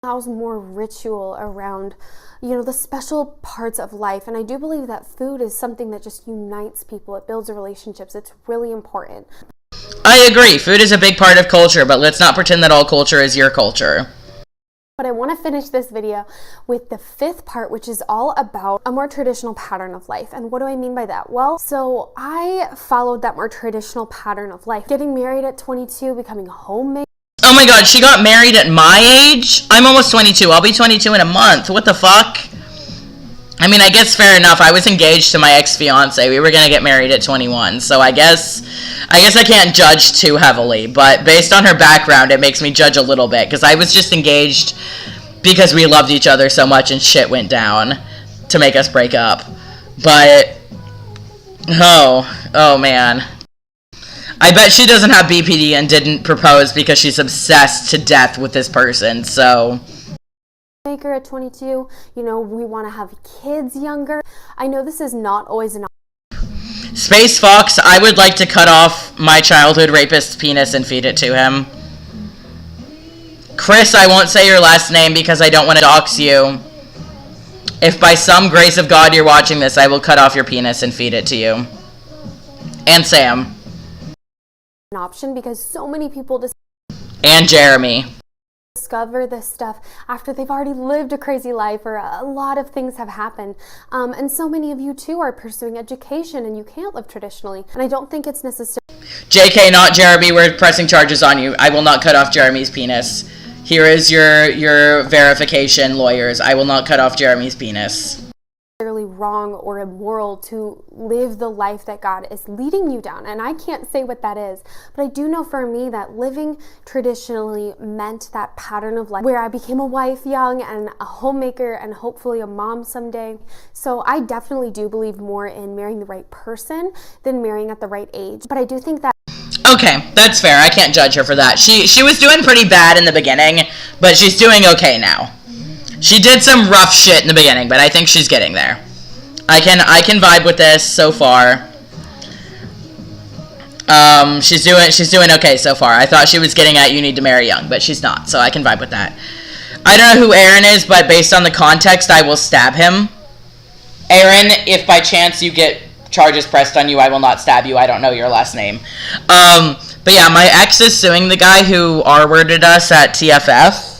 allows more ritual around, you know, the special parts of life. And I do believe that food is something that just unites people. It builds relationships. It's really important. I agree. Food is a big part of culture, but let's not pretend that all culture is your culture. But I want to finish this video with the fifth part, which is all about a more traditional pattern of life. And what do I mean by that? Well, so I followed that more traditional pattern of life. Getting married at 22, becoming a homemaker. Oh my god, she got married at my age? I'm almost 22. I'll be 22 in a month. What the fuck? I mean, I guess fair enough. I was engaged to my ex-fiance. We were going to get married at 21. So I guess I can't judge too heavily. But based on her background, it makes me judge a little bit. Because I was just engaged because we loved each other so much and shit went down to make us break up. But, oh man. I bet she doesn't have BPD and didn't propose because she's obsessed to death with this person, so... Maker at 22, you know, we want to have kids younger. I know this is not always an option. Space Fox, I would like to cut off my childhood rapist's penis and feed it to him. Chris, I won't say your last name because I don't want to dox you. If by some grace of God you're watching this, I will cut off your penis and feed it to you. And Sam. An option because so many people And Jeremy. discover this stuff after they've already lived a crazy life or a lot of things have happened. And so many of you too are pursuing education and you can't live traditionally. And I don't think it's necessary. JK, not Jeremy, we're pressing charges on you. I will not cut off Jeremy's penis. Here is your verification, lawyers. I will not cut off Jeremy's penis. Wrong or immoral to live the life that God is leading you down, and I can't say what that is, but I do know for me that living traditionally meant that pattern of life where I became a wife young and a homemaker and hopefully a mom someday. So I definitely do believe more in marrying the right person than marrying at the right age, but I do think that Okay, that's fair. I can't judge her for that. She was doing pretty bad in the beginning, but she's doing okay now. She did some rough shit in the beginning, but I think she's getting there. I can vibe with this so far. She's doing okay so far. I thought she was getting at you need to marry young, but she's not, so I can vibe with that. I don't know who Aaron is, but based on the context, I will stab him. Aaron, if by chance you get charges pressed on you, I will not stab you. I don't know your last name. But yeah, my ex is suing the guy who R-worded us at TFF.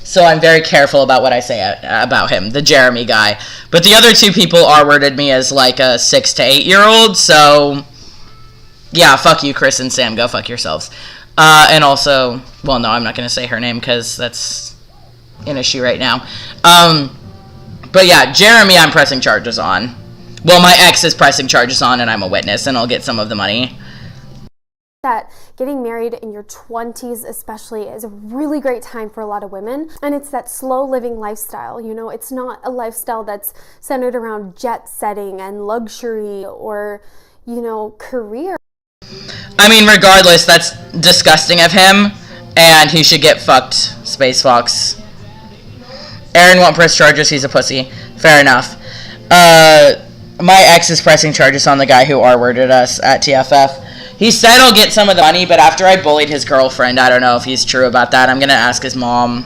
So I'm very careful about what I say about him, the Jeremy guy. But the other two people R-worded me as like a 6 to 8 year old, so yeah, fuck you, Chris and Sam, go fuck yourselves. And also, well, no, I'm not going to say her name because that's an issue right now. But yeah, Jeremy I'm pressing charges on. Well, my ex is pressing charges on and I'm a witness and I'll get some of the money. That getting married in your 20s especially is a really great time for a lot of women, and it's that slow living lifestyle. You know, it's not a lifestyle that's centered around jet setting and luxury or, you know, career. I mean, regardless, that's disgusting of him and he should get fucked, Space Fox. Aaron won't press charges, he's a pussy. Fair enough. My ex is pressing charges on the guy who R-worded us at TFF. He said he'll get some of the money, but after I bullied his girlfriend, I don't know if he's true about that. I'm going to ask his mom.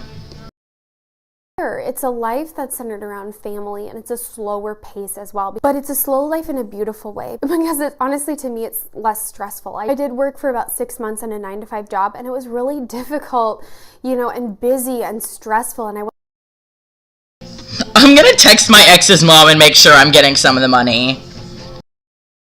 It's a life that's centered around family, and it's a slower pace as well. But it's a slow life in a beautiful way because honestly, to me, it's less stressful. I did work for about 6 months in a 9-to-5 job, and it was really difficult, you know, and busy and stressful. And I'm going to text my ex's mom and make sure I'm getting some of the money.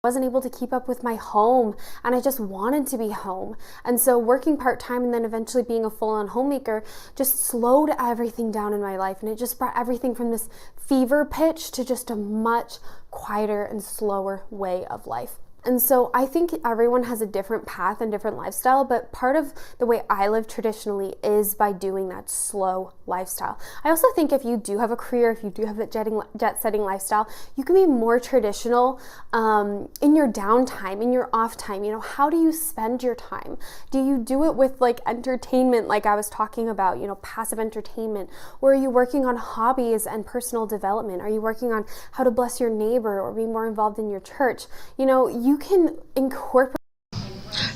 Wasn't able to keep up with my home, and I just wanted to be home. And so working part-time and then eventually being a full-on homemaker just slowed everything down in my life, and it just brought everything from this fever pitch to just a much quieter and slower way of life. And so I think everyone has a different path and different lifestyle, but part of the way I live traditionally is by doing that slow lifestyle. I also think if you do have a career, if you do have that jet-setting lifestyle, you can be more traditional in your downtime, in your off time. You know, how do you spend your time? Do you do it with like entertainment, like I was talking about, you know, passive entertainment? Or are you working on hobbies and personal development? Are you working on how to bless your neighbor or be more involved in your church? You know, you can incorporate.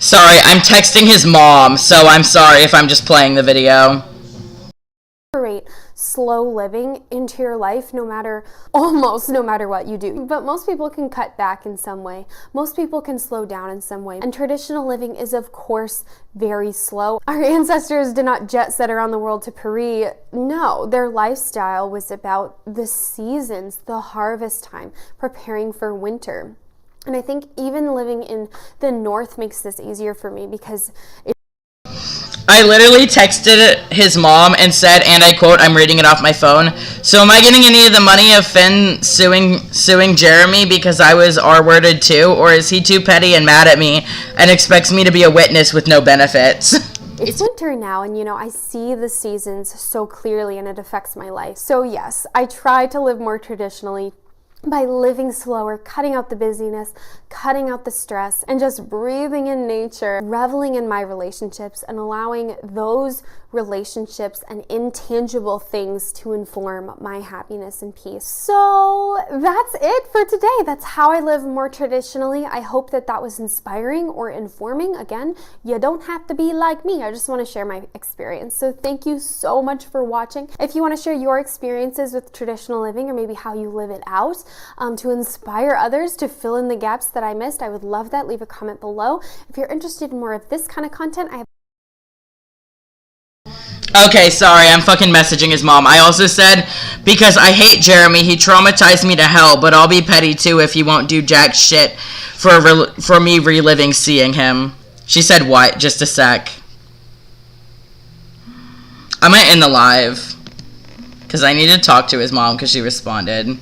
Sorry, I'm texting his mom, so I'm sorry if I'm just playing the video. Slow living into your life almost no matter what you do. But most people can cut back in some way. Most people can slow down in some way. And traditional living is, of course, very slow. Our ancestors did not jet set around the world to Paris. No, their lifestyle was about the seasons, the harvest time, preparing for winter. And I think even living in the north makes this easier for me because I literally texted his mom and said, and I quote, I'm reading it off my phone, so am I getting any of the money of Finn suing Jeremy because I was R-worded too, or is he too petty and mad at me and expects me to be a witness with no benefits? It's winter now, and you know, I see the seasons so clearly and it affects my life. So yes, I try to live more traditionally. by living slower, cutting out the busyness, cutting out the stress, and just breathing in nature, reveling in my relationships, and allowing those relationships and intangible things to inform my happiness and peace. So that's it for today. That's how I live more traditionally. I hope that that was inspiring or informing. Again, you don't have to be like me. I just want to share my experience. So thank you so much for watching. If you want to share your experiences with traditional living, or maybe how you live it out, to inspire others to fill in the gaps that I missed, I would love that. Leave a comment below. If you're interested in more of this kind of content, I have Okay, sorry, I'm fucking messaging his mom. I also said, because I hate Jeremy, he traumatized me to hell, but I'll be petty too if he won't do jack shit for me reliving seeing him. She said what? Just a sec. I might end the live, because I need to talk to his mom because she responded.